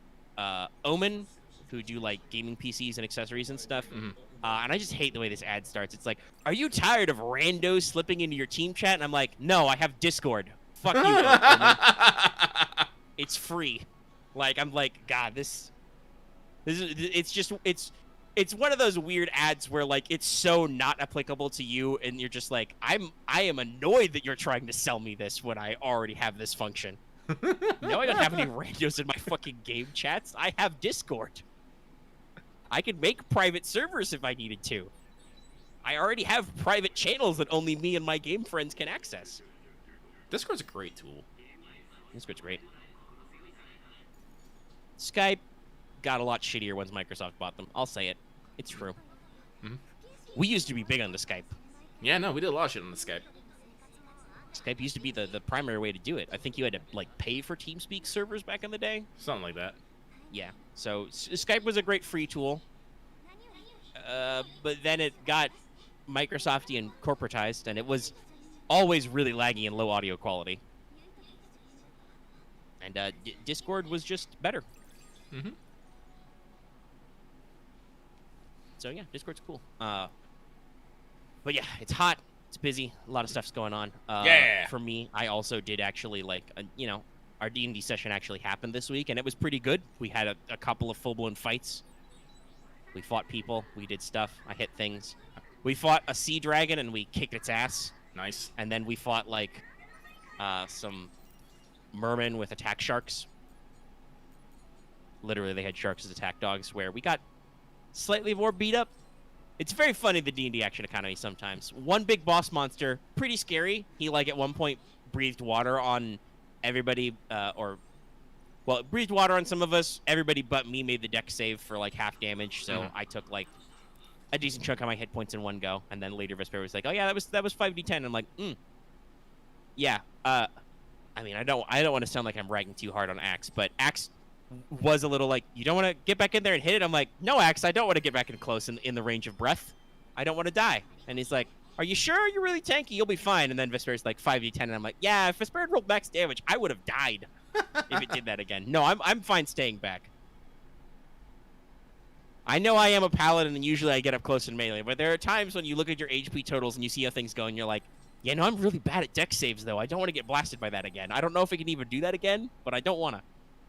Omen, who do like gaming PCs and accessories and stuff. And I just hate the way this ad starts. It's like, are you tired of randos slipping into your team chat? And I'm like, no, I have Discord. Fuck you. Omen. It's free. Like, I'm like, God, it's one of those weird ads where like it's so not applicable to you, and you're just like, I am annoyed that you're trying to sell me this when I already have this function. No, I don't have any randos in my fucking game chats. I have Discord. I could make private servers if I needed to. I already have private channels that only me and my game friends can access. Discord's a great tool. Discord's great. Skype got a lot shittier once Microsoft bought them. I'll say it. It's true. We used to be big on the Skype. Yeah, no, we did a lot of shit on the Skype. Skype used to be the primary way to do it. I think you had to, like, pay for TeamSpeak servers back in the day. Something like that. Yeah. So Skype was a great free tool. But then it got Microsofty and corporatized, and it was always really laggy and low audio quality. And Discord was just better. So yeah, Discord's cool. But yeah, it's hot. It's busy. A lot of stuff's going on. Yeah. For me, I also did actually, like, you know, our D&D session actually happened this week, and it was pretty good. We had a couple of full-blown fights. We fought people. We did stuff. I hit things. We fought a sea dragon, and we kicked its ass. Nice. And then we fought, like, some mermen with attack sharks. Literally, they had sharks as attack dogs, where we got slightly more beat up. It's very funny, the D&D action economy sometimes. One big boss monster, pretty scary. He, like, at one point breathed water on everybody, it breathed water on some of us. Everybody but me made the deck save for, like, half damage, so I took, like, a decent chunk of my hit points in one go. And then later Vesper was like, oh, yeah, that was 5d10. I'm like, yeah, I mean, I don't want to sound like I'm ragging too hard on Axe, but Axe was a little like, you don't want to get back in there and hit it? I'm like, no, Axe, I don't want to get back in close in the range of breath. I don't want to die. And he's like, are you sure? You're really tanky. You'll be fine. And then Vesper's like 5d10, and I'm like, yeah, if Vesper had rolled max damage, I would have died if it did that again. No, I'm fine staying back. I know I am a paladin, and usually I get up close in melee, but there are times when you look at your HP totals and you see how things go, and you're like, yeah, no, I'm really bad at deck saves, though. I don't want to get blasted by that again. I don't know if I can even do that again, but I don't want to.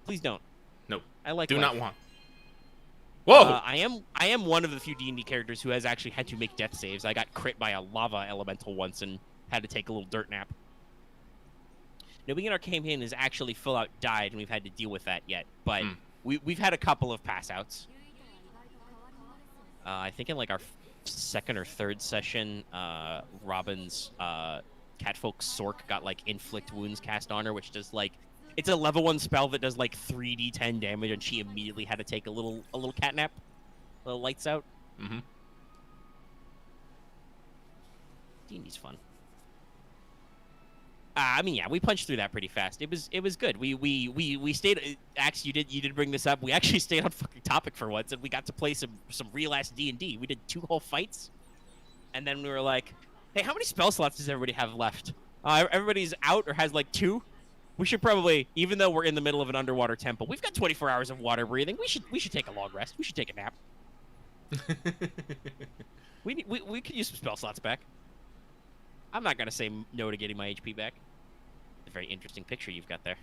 Please don't. Nope. I like Do life. not want. Whoa! I am one of the few D&D characters who has actually had to make death saves. I got crit by a lava elemental once and had to take a little dirt nap. Nobody in our campaign has actually full out died, and we've had to deal with that yet. But we've had a couple of pass outs. I think in like our second or third session, Robin's catfolk Sork got like inflict wounds cast on her, which does like, it's a level 1 spell that does like 3d10 damage, and she immediately had to take a little cat nap, a little lights out. D&D's fun. I mean, yeah, we punched through that pretty fast. It was good. We stayed. Axe, you did bring this up. We actually stayed on fucking topic for once, and we got to play some real ass D&D. We did 2 whole fights, and then we were like, hey, how many spell slots does everybody have left? Everybody's out or has like 2. We should probably, even though we're in the middle of an underwater temple, we've got 24 hours of water breathing. We should take a long rest. We should take a nap. we could use some spell slots back. I'm not gonna say no to getting my HP back. It's a very interesting picture you've got there.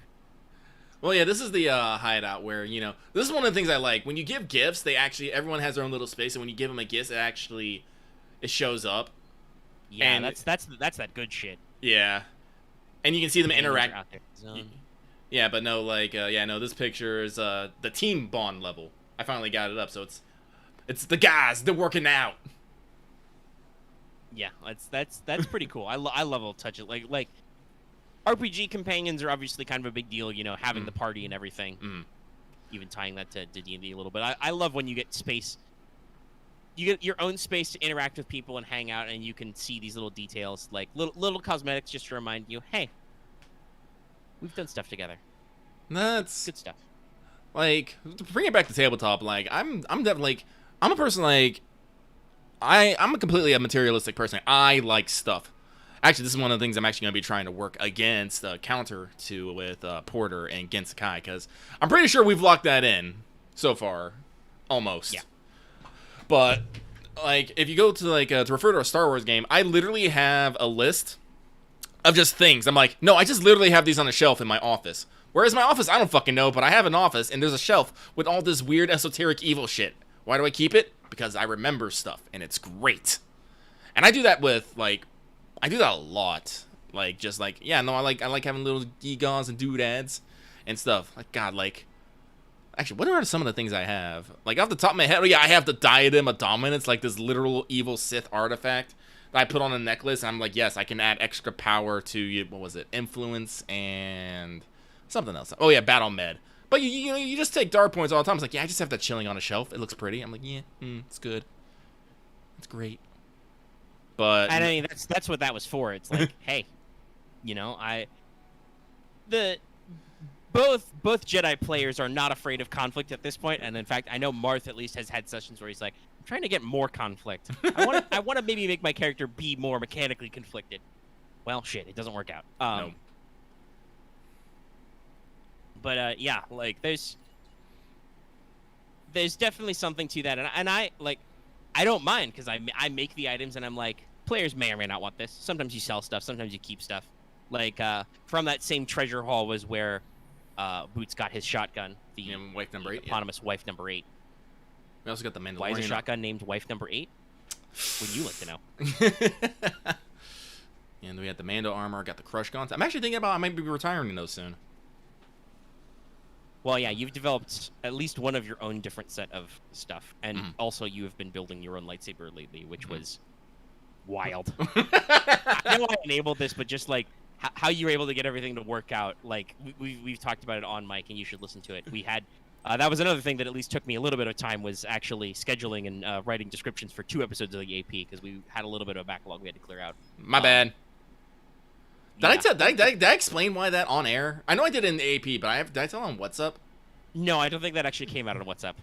Well, yeah, this is the hideout where, you know, this is one of the things I like. When you give gifts, everyone has their own little space, and when you give them a gift, it shows up. Yeah, and that's that good shit. Yeah. And you can see them Manners interact. are out there. Yeah, but no, like, this picture is the team bond level. I finally got it up, so it's the guys, they're working out. Yeah, that's pretty cool. I love a little touch it. Like RPG companions are obviously kind of a big deal, you know, having the party and everything. Even tying that to D&D a little bit. I love when you get space. You get your own space to interact with people and hang out, and you can see these little details, like little cosmetics, just to remind you, hey, we've done stuff together. That's good stuff. Like, to bring it back to tabletop, like, I'm definitely, like, I'm a person, like, I'm a completely materialistic person. I like stuff. Actually, this is one of the things I'm actually going to be trying to work against, counter to with Porter and Gensakai, because I'm pretty sure we've locked that in so far. Almost. Yeah. But, like, if you go to, like, to refer to a Star Wars game, I literally have a list of just things. I'm like, no, I just literally have these on a shelf in my office. Whereas my office, I don't fucking know, but I have an office, and there's a shelf with all this weird, esoteric, evil shit. Why do I keep it? Because I remember stuff, and it's great. And I do that with, like, I do that a lot. Like, just like, yeah, no, I like having little gewgaws and doodads and stuff. Like, God, like, actually, what are some of the things I have? Like, off the top of my head, oh yeah, I have the Diadem of Dominance, like this literal evil Sith artifact that I put on a necklace, and I'm like, yes, I can add extra power to, what was it, influence and something else. Oh yeah, battle med. But you just take dark points all the time. It's like, yeah, I just have that chilling on a shelf. It looks pretty. I'm like, yeah, it's good. It's great. But And I mean, that's what that was for. It's like, hey, you know, both Jedi players are not afraid of conflict at this point, and in fact, I know Marth at least has had sessions where he's like, I'm trying to get more conflict. I want to maybe make my character be more mechanically conflicted. Well, shit, it doesn't work out. No. But yeah, like there's definitely something to that, and I like, I don't mind because I make the items, and I'm like, players may or may not want this. Sometimes you sell stuff, sometimes you keep stuff. Like from that same treasure hall was where Boots got his shotgun, the wife number 8, eponymous wife number 8. We also got the Mandalorian. Why is a shotgun named wife number 8? Would you like to know? And we had the Mando armor, got the crush guns. I'm actually thinking about I might be retiring those soon. Well, yeah, you've developed at least one of your own different set of stuff, and also you have been building your own lightsaber lately, which was wild. I know I enabled this, but just like how you were able to get everything to work out, like we've talked about it on mic, and you should listen to it. We had that was another thing that at least took me a little bit of time, was actually scheduling and writing descriptions for 2 episodes of the AP, because we had a little bit of a backlog we had to clear out. My bad. Yeah. Did I explain why that on air? I know I did it in the AP, but did I tell on WhatsApp? No, I don't think that actually came out on WhatsApp.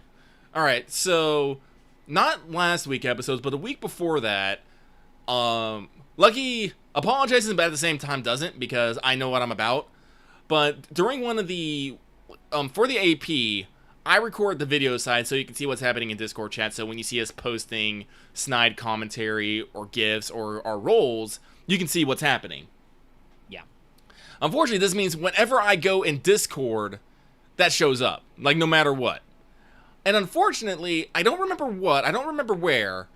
All right, so not last week episodes, but the week before that, Lucky apologizes, but at the same time doesn't, because I know what I'm about. But during one of the for the AP, I record the video side so you can see what's happening in Discord chat. So when you see us posting snide commentary or GIFs or our rolls, you can see what's happening. Yeah. Unfortunately, this means whenever I go in Discord, that shows up, like no matter what. And unfortunately, I don't remember where,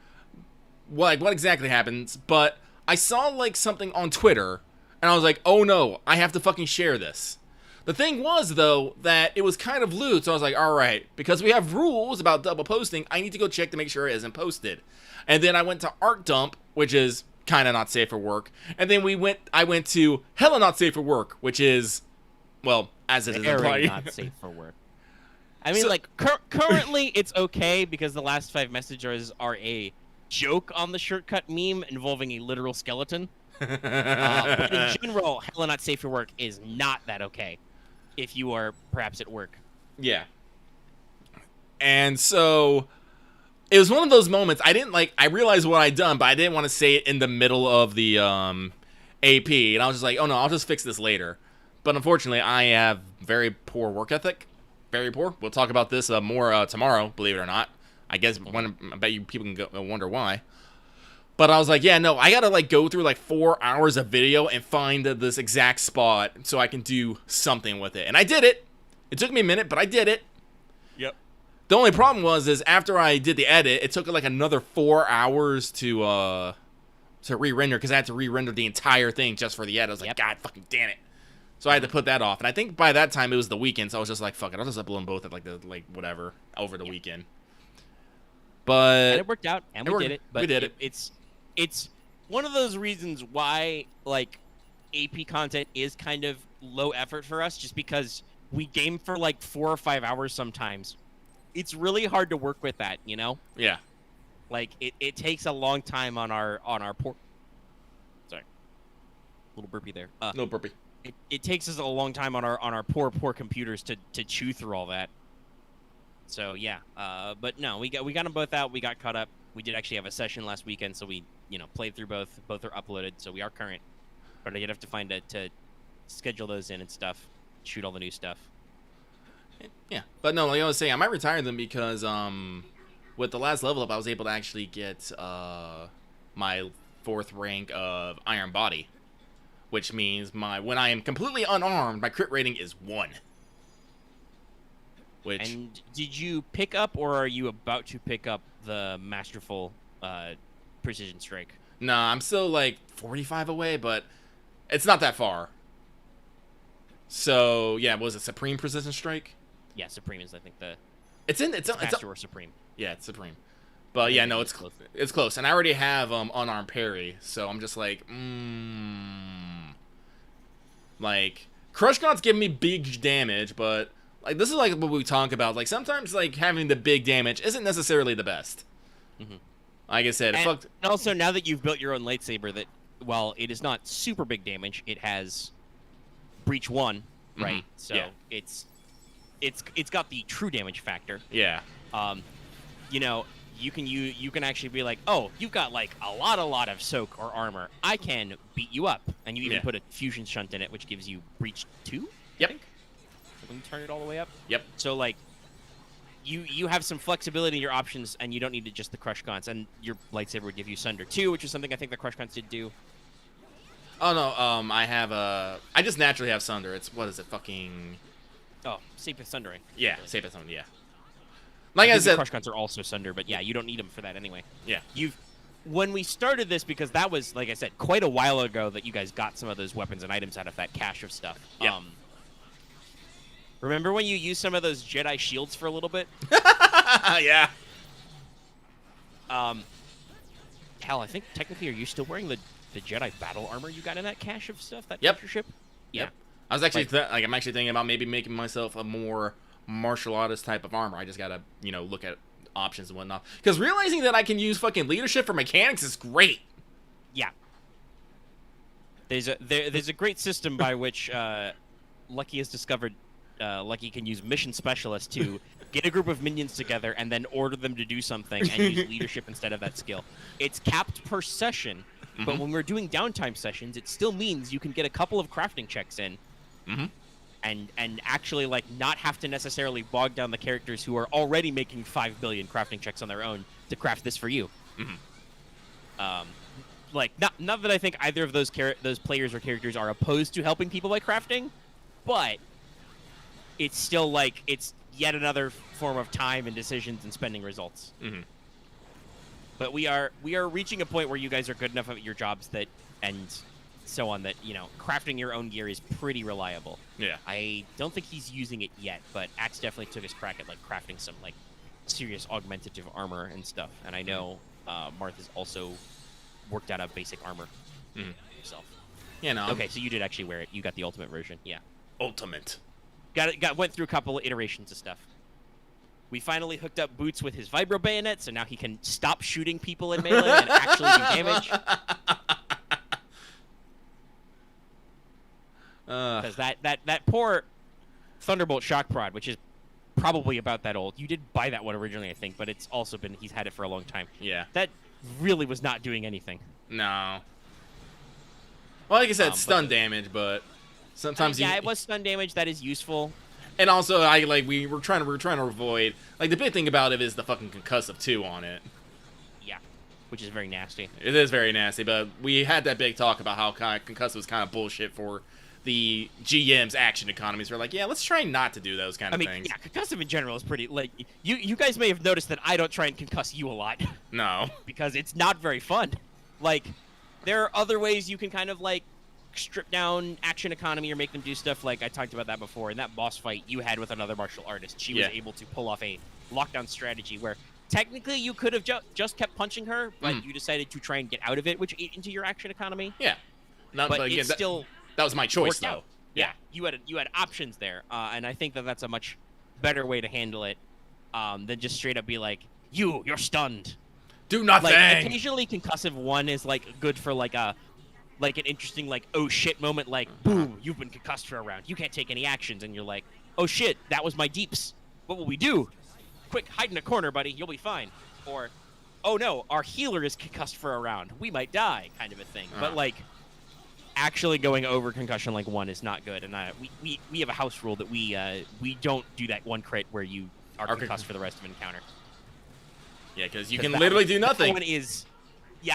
what exactly happens, but I saw like something on Twitter, and I was like, oh no, I have to fucking share this. The thing was, though, that it was kind of lewd, so I was like, alright, because we have rules about double posting, I need to go check to make sure it isn't posted. And then I went to Art Dump, which is kind of not safe for work, and then I went to Hella Not Safe for Work, which is, well, as it is very not safe for work. I mean, so, like, currently it's okay because the last 5 messages are a joke on the shortcut meme involving a literal skeleton. But in general, Hella Not Safe for Work is not that okay if you are perhaps at work. Yeah. And so it was one of those moments I realized what I'd done, but I didn't want to say it in the middle of the AP, and I was just like, oh no, I'll just fix this later. But unfortunately, I have very poor work ethic. Very poor. We'll talk about this more tomorrow, believe it or not. I guess I bet you people can wonder why. But I was like, yeah, no, I gotta like go through like 4 hours of video and find this exact spot so I can do something with it. And I did it. It took me a minute, but I did it. Yep. The only problem is after I did the edit, it took like another 4 hours to re-render because I had to re-render the entire thing just for the edit. I was like, God fucking damn it. So I had to put that off. And I think by that time it was the weekend, so I was just like, fuck it, I'll just upload them both at like whatever over the weekend. But and it worked out, and we did it. But we did it. It's one of those reasons why like AP content is kind of low effort for us, just because we game for like 4 or 5 hours sometimes. It's really hard to work with that, you know? Yeah. Like it takes a long time on our poor. Sorry, little burpee there. No burpee. It takes us a long time on our poor computers to chew through all that. So yeah, but no, we got them both out. We got caught up. We did actually have a session last weekend, so we played through both. Both are uploaded, so we are current. But I'd have to find to schedule those in and stuff, shoot all the new stuff. Yeah, but no, like I was saying, I might retire them because with the last level up, I was able to actually get my 4th rank of Iron Body, which means when I am completely unarmed, my crit rating is 1. Which... And did you pick up, or are you about to pick up the Masterful Precision Strike? Nah, I'm still like 45 away, but it's not that far. So yeah, was it Supreme Precision Strike? Yeah, Supreme is I think the. It's Master or Supreme. Yeah, it's Supreme. But yeah, no, it's close. It's close, and I already have unarmed parry, so I'm just like, like Crush Gun's giving me big damage, but like this is like what we talk about. Like sometimes like having the big damage isn't necessarily the best. Mm-hmm. Like I said, and also now that you've built your own lightsaber, that while it is not super big damage, it has Breach 1, right? Mm-hmm. So yeah. it's got the true damage factor. Yeah. You can actually be like, oh, you've got like a lot of soak or armor. I can beat you up, and you even put a fusion shunt in it, which gives you Breach 2. Yep. I think? When you turn it all the way up. Yep. So like, you have some flexibility in your options, and you don't need just the Crush Guns, and your lightsaber would give you Sunder 2, which is something I think the Crush Guns did do. Oh no, I just naturally have Sunder. It's what is it, fucking? Oh, Safe with Sundering. Yeah, Safe with Sundering. Yeah. Like I said, Crush Guns are also Sunder, but yeah, you don't need them for that anyway. Yeah. When we started this, because that was, like I said, quite a while ago that you guys got some of those weapons and items out of that cache of stuff. Yeah. Remember when you used some of those Jedi shields for a little bit? Yeah. Hell, I think technically, are you still wearing the Jedi battle armor you got in that cache of stuff? That Yep. treasure ship? Yeah. Yep. I was actually I'm actually thinking about maybe making myself a more martial artist type of armor. I just gotta look at options and whatnot. Because realizing that I can use fucking leadership for mechanics is great. Yeah. There's a great system by which Lucky has discovered. Lucky can use mission specialists to get a group of minions together and then order them to do something and use leadership instead of that skill. It's capped per session, but when we're doing downtime sessions, it still means you can get a couple of crafting checks in, and actually like not have to necessarily bog down the characters who are already making 5 billion crafting checks on their own to craft this for you. Like not that I think either of those players or characters are opposed to helping people by crafting, but it's still like it's yet another form of time and decisions and spending results. But we are reaching a point where you guys are good enough at your jobs and so on that crafting your own gear is pretty reliable. Yeah. I don't think he's using it yet, but Axe definitely took his crack at like crafting some like serious augmentative armor and stuff. And I know Marth has also worked out a basic armor himself. Yeah, no. Okay, so you did actually wear it. You got the ultimate version. Yeah. Ultimate. Went through a couple of iterations of stuff. We finally hooked up Boots with his vibro bayonet, so now he can stop shooting people in melee and actually do damage. Because that poor Thunderbolt shock prod, which is probably about that old. You did buy that one originally, I think, but it's also he's had it for a long time. Yeah. That really was not doing anything. No. Well, like I said, stun damage, but sometimes it was stun damage. That is useful. And also, we were trying to avoid, like, the big thing about it is the fucking concussive 2 on it. Yeah. which is very nasty. It is very nasty, but we had that big talk about how concussive was kind of bullshit for the GM's action economies. We're like, yeah, let's try not to do those kind of things. Yeah, concussive in general is pretty, like, you guys may have noticed that I don't try and concuss you a lot. No. Because it's not very fun. Like, there are other ways you can kind of, like, strip down action economy or make them do stuff. Like, I talked about that before. In that boss fight you had with another martial artist, she was able to pull off a lockdown strategy where technically you could have just kept punching her, but you decided to try and get out of it, which ate into your action economy. Yeah. But again, that was my choice, though. Out. Yeah, you had options there, and I think that's a much better way to handle it than just straight up be like, you're stunned. Do nothing. Like, occasionally, concussive 1 is like good for like an interesting like oh shit moment, like boom, you've been concussed for a round, you can't take any actions, and you're like, oh shit, that was my deeps. What will we do? Quick, hide in a corner, buddy. You'll be fine. Or, oh no, our healer is concussed for a round. We might die, kind of a thing. But like, actually going over concussion like 1 is not good, and we have a house rule that we don't do that 1 crit where you are concussed for the rest of an encounter. Yeah, because you can literally do nothing. That one is,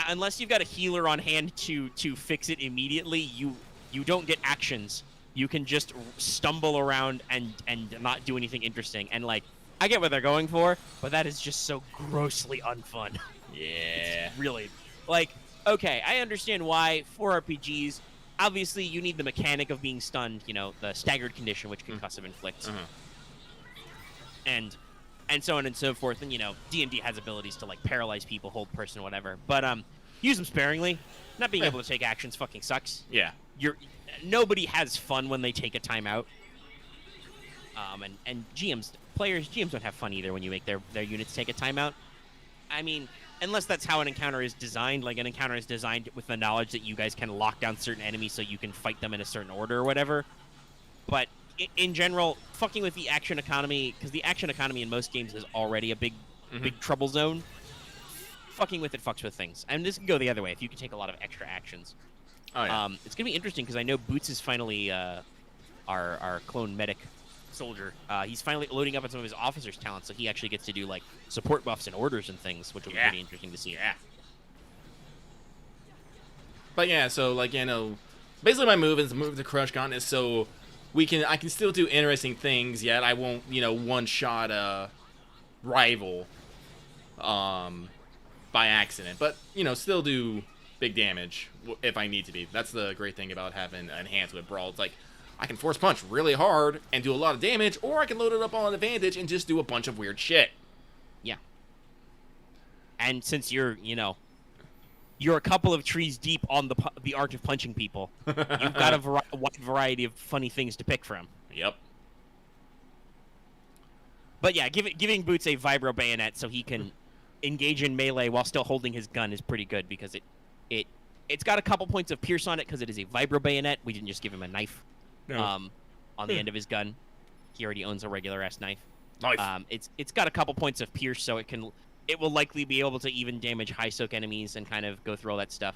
unless you've got a healer on hand to fix it immediately, you don't get actions. You can just stumble around and not do anything interesting. And like, I get what they're going for, but that is just so grossly unfun. Yeah. It's really, like, okay, I understand why for RPGs, obviously you need the mechanic of being stunned, you know, the staggered condition which concussive inflicts. And so on and so forth. And, you know, D&D has abilities to, like, paralyze people, hold person, whatever. But use them sparingly. Not being able to take actions fucking sucks. Yeah. Nobody has fun when they take a timeout. And GMs don't have fun either when you make their units take a timeout. I mean, unless that's how an encounter is designed. Like, an encounter is designed with the knowledge that you guys can lock down certain enemies so you can fight them in a certain order or whatever. But in general, fucking with the action economy, because the action economy in most games is already a big trouble zone. Fucking with it fucks with things. And this can go the other way if you can take a lot of extra actions. Oh, yeah. It's going to be interesting because I know Boots is finally our clone medic soldier. He's finally loading up on some of his officer's talents, so he actually gets to do like support buffs and orders and things, which will be pretty interesting to see. Yeah. But yeah, so like, you know, basically my move is move to Crush Gauntlet, so I can still do interesting things, yet I won't, you know, one-shot a rival by accident. But, you know, still do big damage if I need to be. That's the great thing about having Enhanced with Brawl. It's like, I can force punch really hard and do a lot of damage, or I can load it up on advantage and just do a bunch of weird shit. Yeah. And since you're a couple of trees deep on the art of punching people, you've got a wide variety of funny things to pick from. Yep. But yeah, giving Boots a vibro bayonet so he can engage in melee while still holding his gun is pretty good, because it's got a couple points of pierce on it because it is a vibro bayonet. We didn't just give him a knife. No. On the end of his gun. He already owns a regular ass knife. Nice. It's got a couple points of pierce, so it will likely be able to even damage high soak enemies and kind of go through all that stuff.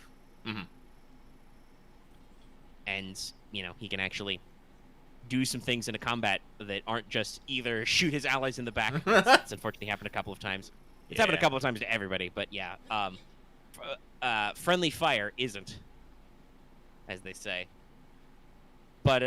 And, you know, he can actually do some things in a combat that aren't just either shoot his allies in the back. It's unfortunately happened a couple of times. It's happened a couple of times to everybody, but yeah. Friendly fire isn't, as they say. But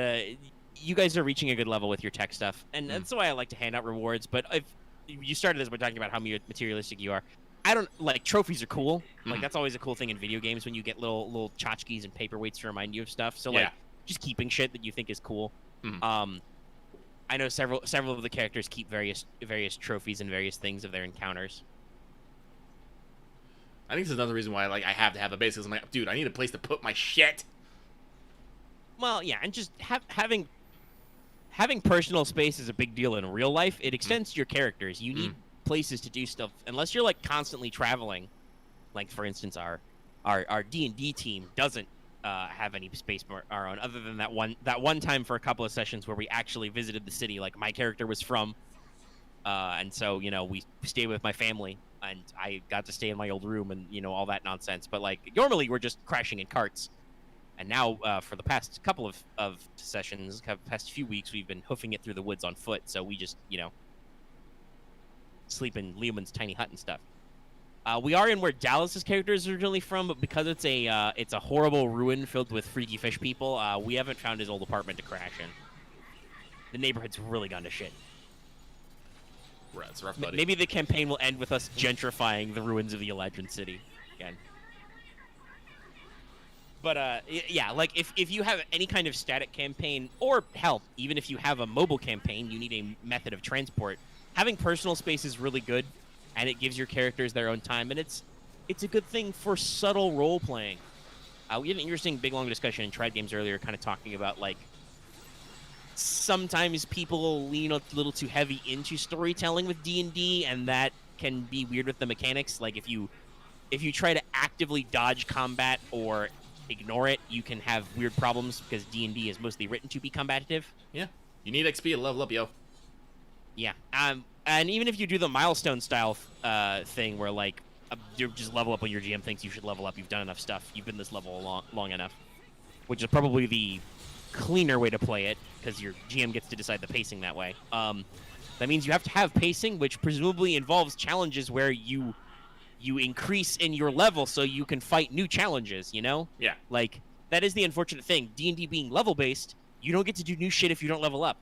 you guys are reaching a good level with your tech stuff, and that's why I like to hand out rewards. But if you started this by talking about how materialistic you are, I don't like trophies are cool. Like, that's always a cool thing in video games when you get little tchotchkes and paperweights to remind you of stuff. So like, just keeping shit that you think is cool. I know several of the characters keep various trophies and various things of their encounters. I think this is another reason why I have to have a base, because I'm like, dude, I need a place to put my shit. Well, yeah, and just having personal space is a big deal in real life. It extends to your characters. You need places to do stuff, unless you're like constantly traveling. Like, for instance, our D&D team doesn't have any space of our own, other than that one time for a couple of sessions where we actually visited the city. Like, my character was from, and so, you know, we stayed with my family, and I got to stay in my old room and, you know, all that nonsense. But like, normally we're just crashing in carts. And now, for the past couple of sessions, past few weeks, we've been hoofing it through the woods on foot. So we just, you know, sleep in Leomund's tiny hut and stuff. We are in where Dallas's character is originally from, but because it's a horrible ruin filled with freaky fish people, we haven't found his old apartment to crash in. The neighborhood's really gone to shit. Right, it's rough, buddy. Maybe the campaign will end with us gentrifying the ruins of the Legend City again. But yeah, like if you have any kind of static campaign, or hell, even if you have a mobile campaign, you need a method of transport. Having personal space is really good, and it gives your characters their own time, and it's a good thing for subtle role playing. We had an interesting big long discussion in Tried Games earlier, kind of talking about like sometimes people lean a little too heavy into storytelling with D&D, and that can be weird with the mechanics. Like if you try to actively dodge combat or ignore it, you can have weird problems because D&D is mostly written to be combative. Yeah, you need XP to level up, yo. Yeah, and even if you do the milestone style thing where like you just level up when your GM thinks you should level up, you've done enough stuff, you've been this level long enough, which is probably the cleaner way to play it because your GM gets to decide the pacing that way. That means you have to have pacing, which presumably involves challenges where you increase in your level so you can fight new challenges, you know? Yeah. Like, that is the unfortunate thing. D&D being level-based, you don't get to do new shit if you don't level up.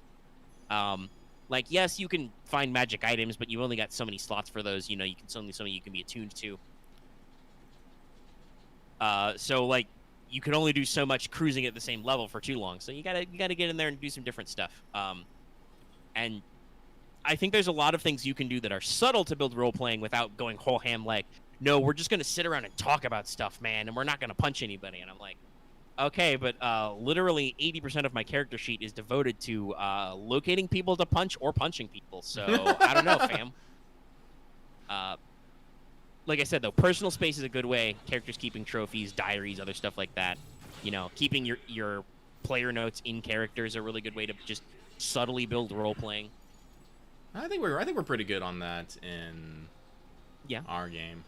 Like, yes, you can find magic items, but you've only got so many slots for those. You know, you can only so many you can be attuned to. So, like, you can only do so much cruising at the same level for too long. So you gotta get in there and do some different stuff. And I think there's a lot of things you can do that are subtle to build role-playing without going whole ham like, no, we're just going to sit around and talk about stuff, man, and we're not going to punch anybody. And I'm like, okay, but literally 80% of my character sheet is devoted to locating people to punch or punching people. So I don't know, fam. Like I said, though, personal space is a good way. Characters keeping trophies, diaries, other stuff like that. You know, keeping your player notes in character is a really good way to just subtly build role-playing. I think we're pretty good on that in our game.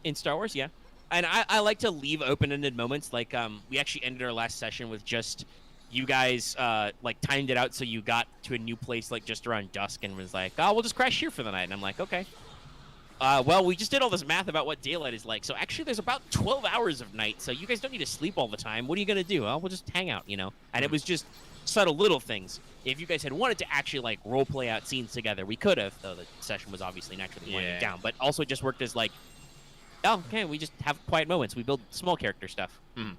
In Star Wars, yeah. And I like to leave open-ended moments. Like we actually ended our last session with just you guys like timed it out so you got to a new place like just around dusk and was like, oh, we'll just crash here for the night. And I'm like, okay. Well, we just did all this math about what daylight is like. So actually there's about 12 hours of night. So you guys don't need to sleep all the time. What are you going to do? Oh, we'll just hang out, you know. And it was just subtle little things. If you guys had wanted to actually like role play out scenes together, we could have, though the session was obviously naturally winding down. But also it just worked as like, oh, okay, we just have quiet moments. We build small character stuff. Mm.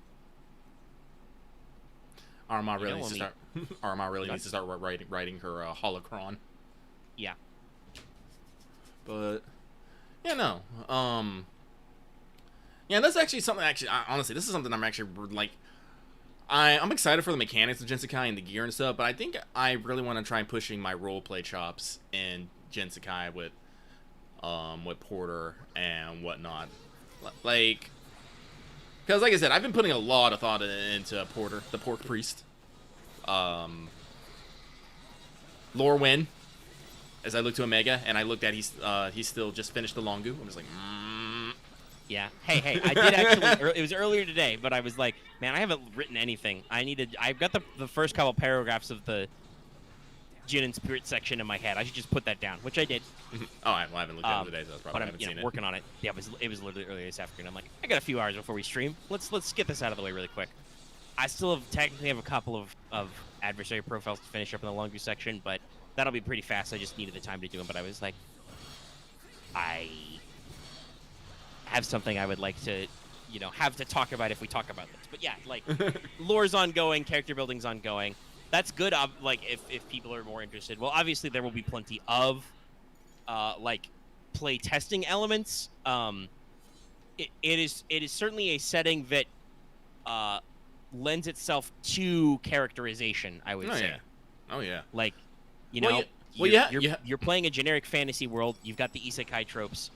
Arma really needs to start. Arma really needs to start writing her holocron. Yeah. But yeah, no. Yeah, that's actually something. Actually, honestly, this is something I'm actually like. I'm excited for the mechanics of Jinsekai and the gear and stuff, but I think I really want to try pushing my roleplay chops in Jinsekai with Porter and whatnot. Like, because like I said, I've been putting a lot of thought into Porter, the Pork Priest. Lorwyn, as I look to Omega, and I looked at he's still just finished the Longu. I'm just like, Yeah. Hey, I did actually. It was earlier today, but I was like, man, I haven't written anything. I've got the first couple paragraphs of the Jin and Spirit section in my head. I should just put that down, which I did. Oh, I haven't looked at it today, so that's probably but haven't seen it. Working on it. Yeah, it was literally earlier this afternoon. I'm like, I got a few hours before we stream. Let's get this out of the way really quick. I still technically have a couple of adversary profiles to finish up in the Longu section, but that'll be pretty fast. I just needed the time to do them. But I was like, I have something I would like to, have to talk about if we talk about this. But yeah, like, lore's ongoing, character building's ongoing. That's good, like, if people are more interested. Well, obviously there will be plenty of, like, play testing elements. It is certainly a setting that lends itself to characterization, I would say. Oh, yeah. Like, you're playing a generic fantasy world. You've got the isekai tropes.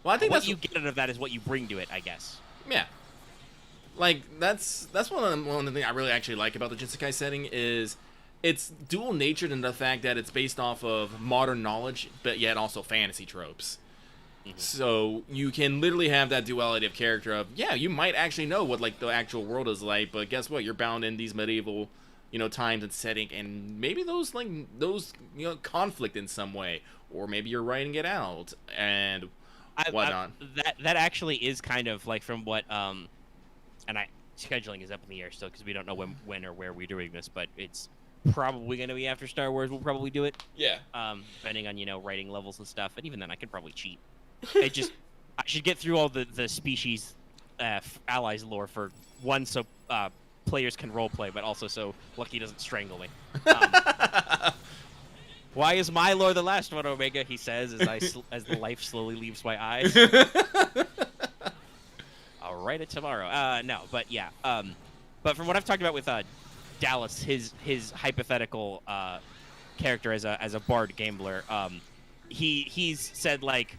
Well, I think what you get out of that is what you bring to it, I guess. Yeah. Like, that's one of the things I really actually like about the Jinsekai setting is it's dual-natured in the fact that it's based off of modern knowledge, but yet also fantasy tropes. Mm-hmm. So you can literally have that duality of character of, yeah, you might actually know what, like, the actual world is like, but guess what? You're bound in these medieval, times and setting, and maybe those conflict in some way, or maybe you're writing it out, and whatnot. That actually is kind of like from what and scheduling is up in the air still because we don't know when or where we're doing this, but it's probably going to be after Star Wars. We'll probably do it. Yeah. Depending on writing levels and stuff, and even then I could probably cheat. I should get through all the species allies lore for one, so players can roleplay, but also so Lucky doesn't strangle me. Why is my lore the last one, Omega? He says as the life slowly leaves my eyes. I'll write it tomorrow. No, but yeah. But from what I've talked about with Dallas, his hypothetical character as a bard gambler, he's said like,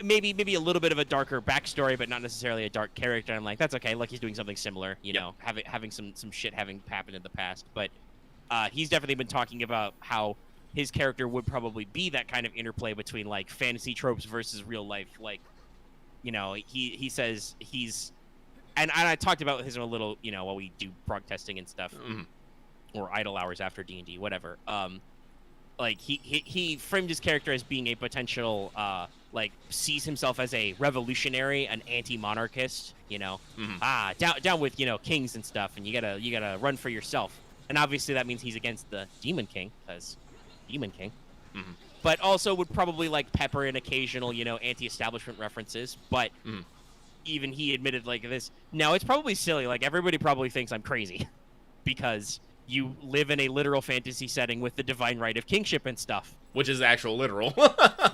maybe a little bit of a darker backstory, but not necessarily a dark character. I'm like, that's okay. Lucky's doing something similar, having some shit having happened in the past. But he's definitely been talking about how his character would probably be that kind of interplay between like fantasy tropes versus real life. Like, he says he's, and I talked about his a little, while we do prog testing and stuff, or idle hours after D&D, whatever. Like he framed his character as being a potential sees himself as a revolutionary, an anti-monarchist, down with kings and stuff, and you gotta run for yourself, and obviously that means he's against the Demon King, because Demon King, but also would probably like pepper in occasional anti-establishment references, but even he admitted like this. Now it's probably silly, like everybody probably thinks I'm crazy because you live in a literal fantasy setting with the divine right of kingship and stuff. Which is actual literal.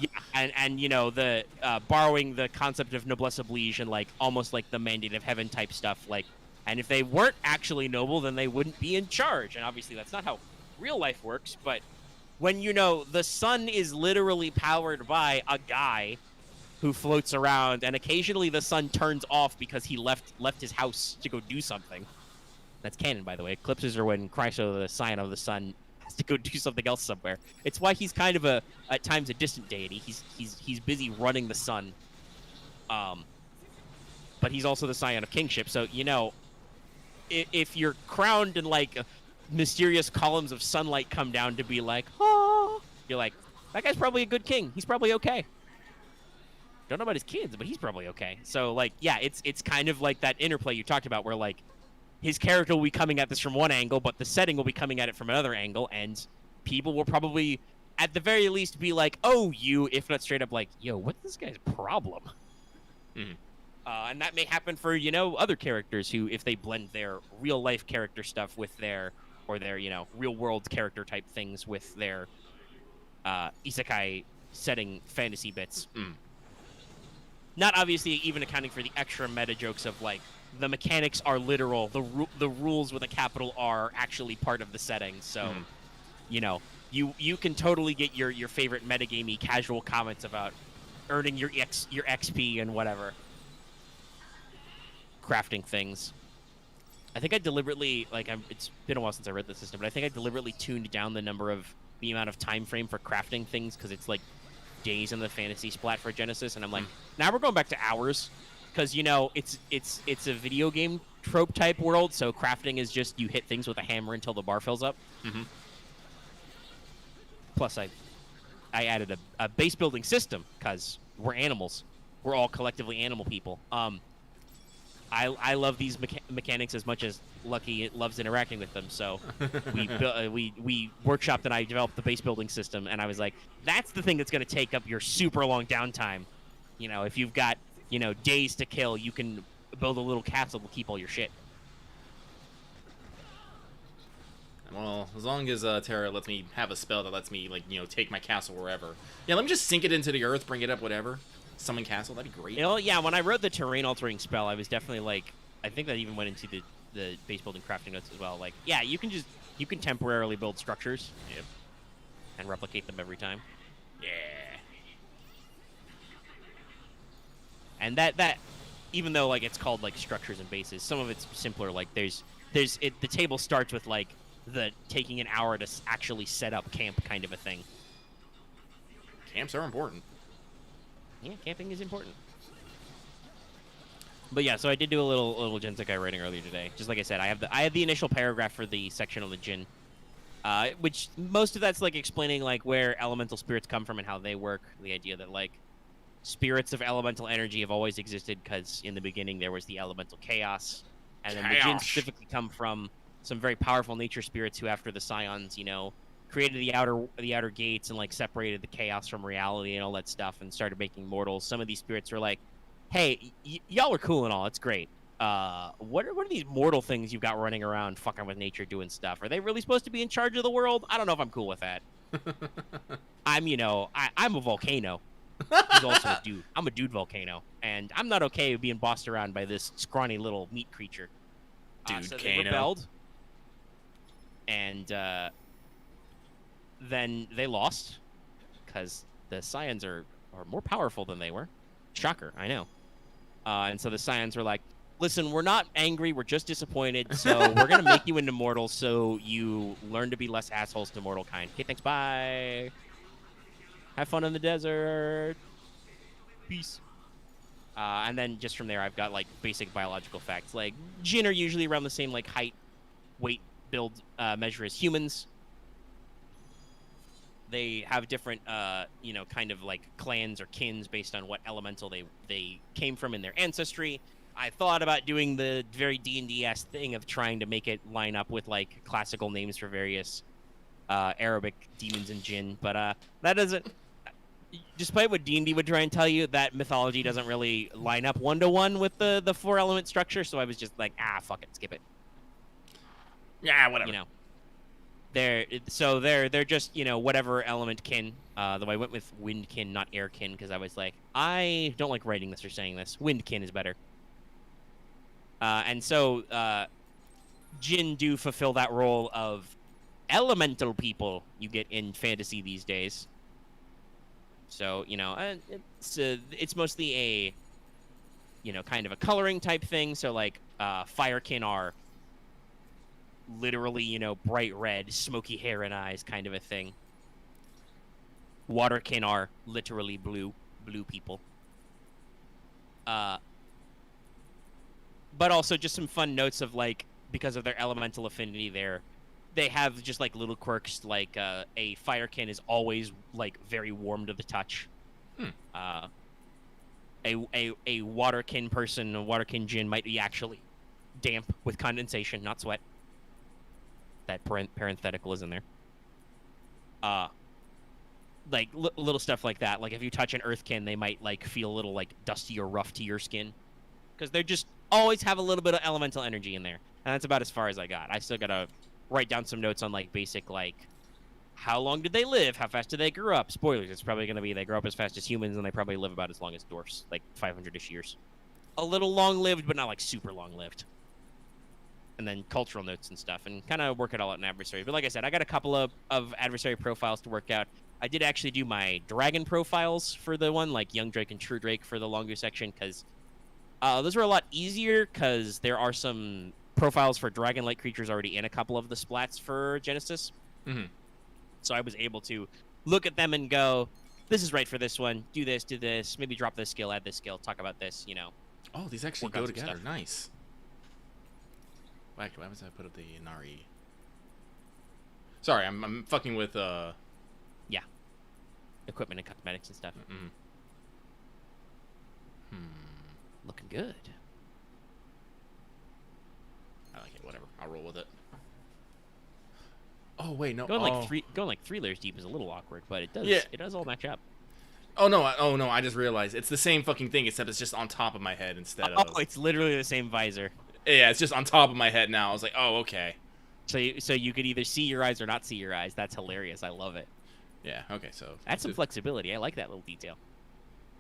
Yeah, and the borrowing the concept of noblesse oblige and like almost like the mandate of heaven type stuff. Like, and if they weren't actually noble, then they wouldn't be in charge. And obviously that's not how real life works. But when the sun is literally powered by a guy who floats around, and occasionally the sun turns off because he left his house to go do something. That's canon, by the way. Eclipses are when Chryso, the scion of the sun, has to go do something else somewhere. It's why he's kind of at times a distant deity. He's busy running the sun, but he's also the scion of kingship. So if you're crowned and like mysterious columns of sunlight come down to be like, oh, you're like, that guy's probably a good king. He's probably okay. Don't know about his kids, but he's probably okay. So like, yeah, it's kind of like that interplay you talked about, where like, his character will be coming at this from one angle, but the setting will be coming at it from another angle, and people will probably, at the very least, be like, oh, if not straight up like, yo, what's this guy's problem? And that may happen for, other characters who, if they blend their real-life character stuff with their real-world character type things with their isekai setting fantasy bits. Not obviously even accounting for the extra meta jokes of, like, the mechanics are literal. The rules with a capital R are actually part of the setting. So, you can totally get your favorite metagamey casual comments about earning your XP and whatever. Crafting things. I think I deliberately, it's been a while since I read the system, but I think I deliberately tuned down the amount of time frame for crafting things, because it's like days in the fantasy splat for Genesis, and I'm like, now we're going back to hours. Because, it's a video game trope type world, so crafting is just you hit things with a hammer until the bar fills up. Plus, I added a base building system, because we're animals. We're all collectively animal people. I love these mechanics as much as Lucky loves interacting with them, so we workshopped and I developed the base building system, and I was like, that's the thing that's going to take up your super long downtime. If you've got days to kill, you can build a little castle to keep all your shit. Well, as long as Terra lets me have a spell that lets me, take my castle wherever. Yeah, let me just sink it into the earth, bring it up, whatever. Summon castle, that'd be great. Yeah, when I wrote the terrain altering spell, I was definitely like, I think that even went into the base building crafting notes as well. Like, yeah, you can temporarily build structures. Yep. And replicate them every time. Yeah. And that even though like it's called like structures and bases, some of it's simpler. Like the table starts with like the taking an hour to actually set up camp kind of a thing. Camps are important. Yeah, camping is important. But yeah, so I did do a little Gensekai writing earlier today. Just like I said, I have the initial paragraph for the section on the Jin, which most of that's like explaining like where elemental spirits come from and how they work. The idea that like spirits of elemental energy have always existed because in the beginning there was the elemental chaos, and then the Jinn Chaos. specifically come from some very powerful nature spirits who, after the Scions, you know, created the outer gates and like separated the chaos from reality and all that stuff and started making mortals. Some of these spirits were like, hey, y'all are cool and all, it's great. What are these mortal things you've got running around fucking with nature doing stuff? Are they really supposed to be in charge of the world? I don't know if I'm cool with that. I'm a volcano. He's also a dude. I'm a dude volcano, and I'm not okay with being bossed around by this scrawny little meat creature. So they rebelled, and then they lost because the Scions are more powerful than they were. Shocker, I know. And so the Scions were like, listen, we're not angry, we're just disappointed, so we're going to make you into mortals so you learn to be less assholes to mortal kind. Okay, thanks, bye. Have fun in the desert. Peace. And then just from there, I've got, like, basic biological facts. Like, Jinn are usually around the same, like, height, weight, build measure as humans. They have different, kind of, like, clans or kins based on what elemental they came from in their ancestry. I thought about doing the very D&D-esque thing of trying to make it line up with, like, classical names for various Arabic demons and Jinn, but that doesn't... Despite what D&D would try and tell you, that mythology doesn't really line up one-to-one with the four-element structure, so I was just like, fuck it, skip it. Yeah, whatever. You know. They're just, you know, whatever element kin. Though I went with wind kin, not air kin, because I was like, I don't like writing this or saying this. Wind kin is better. And so Jinn do fulfill that role of elemental people you get in fantasy these days. So, you know, it's mostly a, you know, kind of a coloring type thing. So, like, firekin are literally, you know, bright red, smoky hair and eyes kind of a thing. Waterkin are literally blue people. But also just some fun notes of, like, because of their elemental affinity there, they have just, like, little quirks, like, a firekin is always, like, very warm to the touch. A waterkin person, a waterkin Jinn might be actually damp with condensation, not sweat. That parenthetical is in there. Like, little stuff like that. Like, if you touch an earthkin, they might, like, feel a little, like, dusty or rough to your skin. Because they're just always have a little bit of elemental energy in there. And that's about as far as I got. I still gotta write down some notes on, like, basic, like, how long did they live? How fast did they grow up? Spoilers, it's probably gonna be they grow up as fast as humans, and they probably live about as long as dwarfs, like 500-ish years. A little long-lived, but not, like, super long-lived. And then cultural notes and stuff, and kind of work it all out in adversary. But like I said, I got a couple of adversary profiles to work out. I did actually do my dragon profiles for the one, like Young Drake and True Drake for the longer section, because those were a lot easier, because there are some profiles for dragon-like creatures already in a couple of the splats for Genesis. Mm-hmm. So I was able to look at them and go, this is right for this one, do this, maybe drop this skill, add this skill, talk about this, you know. Oh, these actually go together. Nice. Why was I put up the Inari? Sorry, I'm fucking with Yeah. Equipment and cosmetics and stuff. Looking good. I like it. Whatever. I'll roll with it. Oh wait, no. Going like three layers deep is a little awkward, but it does. Yeah. It does all match up. Oh no! I just realized it's the same fucking thing, except it's just on top of my head instead of. Oh, it's literally the same visor. Yeah, it's just on top of my head now. I was like, oh, okay. So you could either see your eyes or not see your eyes. That's hilarious. I love it. Yeah. Okay. So that's some flexibility. I like that little detail.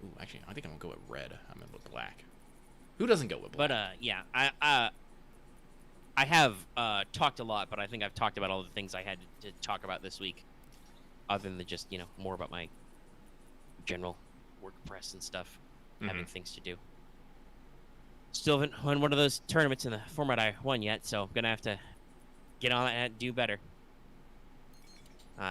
Ooh, actually, I think I'm gonna go with red. I'm gonna go with black. Who doesn't go with black? But yeah, I have talked a lot, but I think I've talked about all the things I had to talk about this week, other than just, you know, more about my general work press and stuff, having things to do. Still haven't won one of those tournaments in the format I won yet, so I'm gonna have to get on it and do better.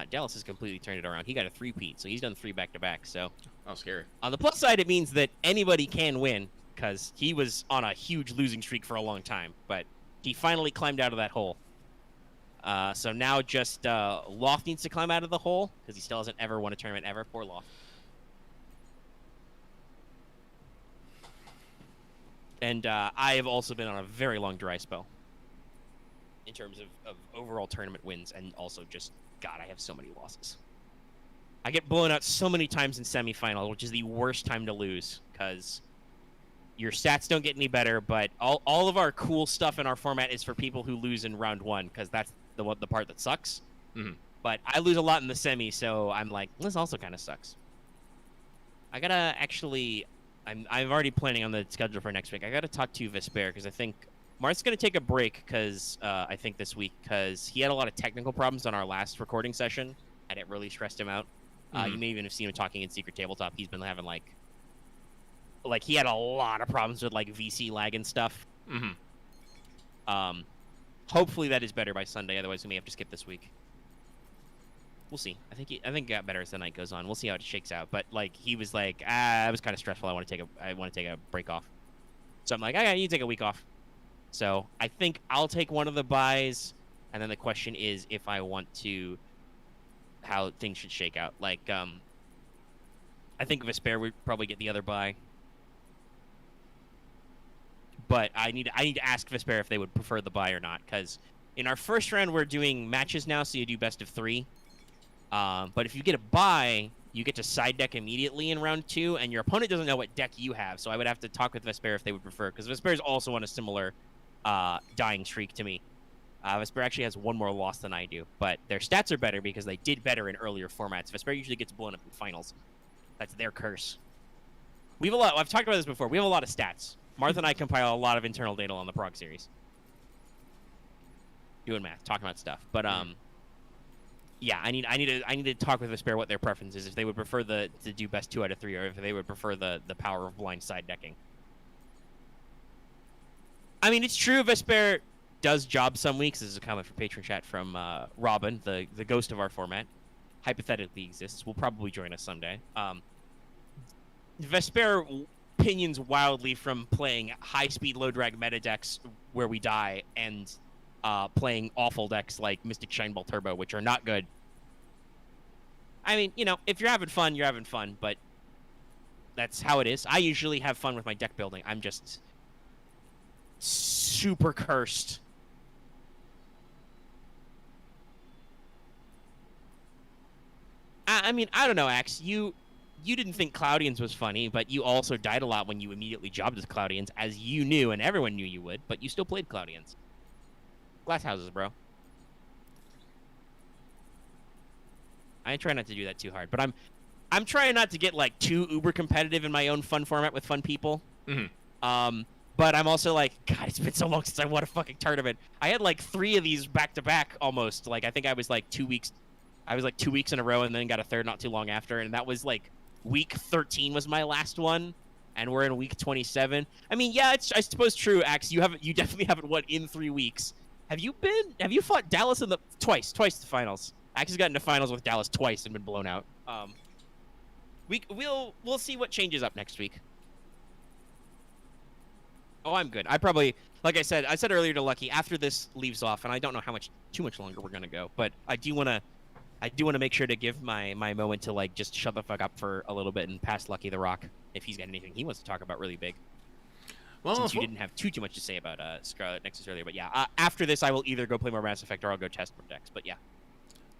Dallas has completely turned it around. He got a 3-peat, so he's done 3 back-to-back. So, oh, scary. On the plus side, it means that anybody can win, because he was on a huge losing streak for a long time, but he finally climbed out of that hole. So now just Loth needs to climb out of the hole, because he still hasn't ever won a tournament ever. Poor Loth. And I have also been on a very long dry spell in terms of overall tournament wins, and also just, God, I have so many losses. I get blown out so many times in semifinal, which is the worst time to lose, because your stats don't get any better, but all of our cool stuff in our format is for people who lose in round 1, because that's the part that sucks. Mm-hmm. But I lose a lot in the semi, so I'm like, this also kind of sucks. I gotta actually... I'm already planning on the schedule for next week. I gotta talk to Vesper, because I think Marth's gonna take a break, because I think this week, because he had a lot of technical problems on our last recording session, and it really stressed him out. You may even have seen him talking in Secret Tabletop. He's been having, like he had a lot of problems with, like, VC lag and stuff. Mm-hmm. Hopefully that is better by Sunday. Otherwise, we may have to skip this week. We'll see. I think it got better as the night goes on. We'll see how it shakes out. But, like, he was like, it was kind of stressful. I want to take a break off. So I'm like, I need to take a week off. So I think I'll take one of the buys, and then the question is if I want to, how things should shake out. Like, I think Vesper would probably get the other buy. But I need to ask Vesper if they would prefer the buy or not, because in our first round we're doing matches now, so you do best of 3. But if you get a buy, you get to side deck immediately in round 2, and your opponent doesn't know what deck you have. So I would have to talk with Vesper if they would prefer, because Vesper is also on a similar dying streak to me. Vesper actually has one more loss than I do, but their stats are better because they did better in earlier formats. Vesper usually gets blown up in finals. That's their curse. We have a lot. I've talked about this before. We have a lot of stats. Martha and I compile a lot of internal data on the Prog series. Doing math, talking about stuff. But yeah, I need to talk with Vesper what their preference is. If they would prefer to do best 2 out of 3, or if they would prefer the power of blind side decking. I mean, it's true. Vesper does job some weeks. This is a comment from Patron Chat from Robin, the ghost of our format. Hypothetically exists. Will probably join us someday. Vesper pinions wildly from playing high-speed, low-drag meta decks where we die, and playing awful decks like Mystic Shineball Turbo, which are not good. I mean, you know, if you're having fun, you're having fun, but that's how it is. I usually have fun with my deck building. I'm just super cursed. I mean, I don't know, Axe. You didn't think Cloudians was funny, but you also died a lot when you immediately jobbed as Cloudians, as you knew, and everyone knew you would, but you still played Cloudians. Glass houses, bro. I try not to do that too hard, but I'm trying not to get, like, too uber competitive in my own fun format with fun people. Mm-hmm. But I'm also like, God, it's been so long since I won a fucking tournament. I had, like, 3 of these back-to-back almost. Like, I think I was, like, 2 weeks... I was, like, 2 weeks in a row and then got a third not too long after, and that was, like, week 13 was my last one, and we're in week 27. I mean, yeah, it's, I suppose true, Axe. You definitely haven't won in 3 weeks. Have you fought Dallas in twice the finals? Axe has gotten to finals with Dallas twice and been blown out. We'll see what changes up next week. Oh, I'm good. I probably, like I said earlier to Lucky, after this leaves off, and I don't know too much longer we're gonna go, but I do want to make sure to give my moment to, like, just shut the fuck up for a little bit and pass Lucky the rock if he's got anything he wants to talk about really big. Well, since you didn't have too much to say about Scarlet Nexus earlier, but yeah, after this I will either go play more Mass Effect or I'll go test more decks. But yeah,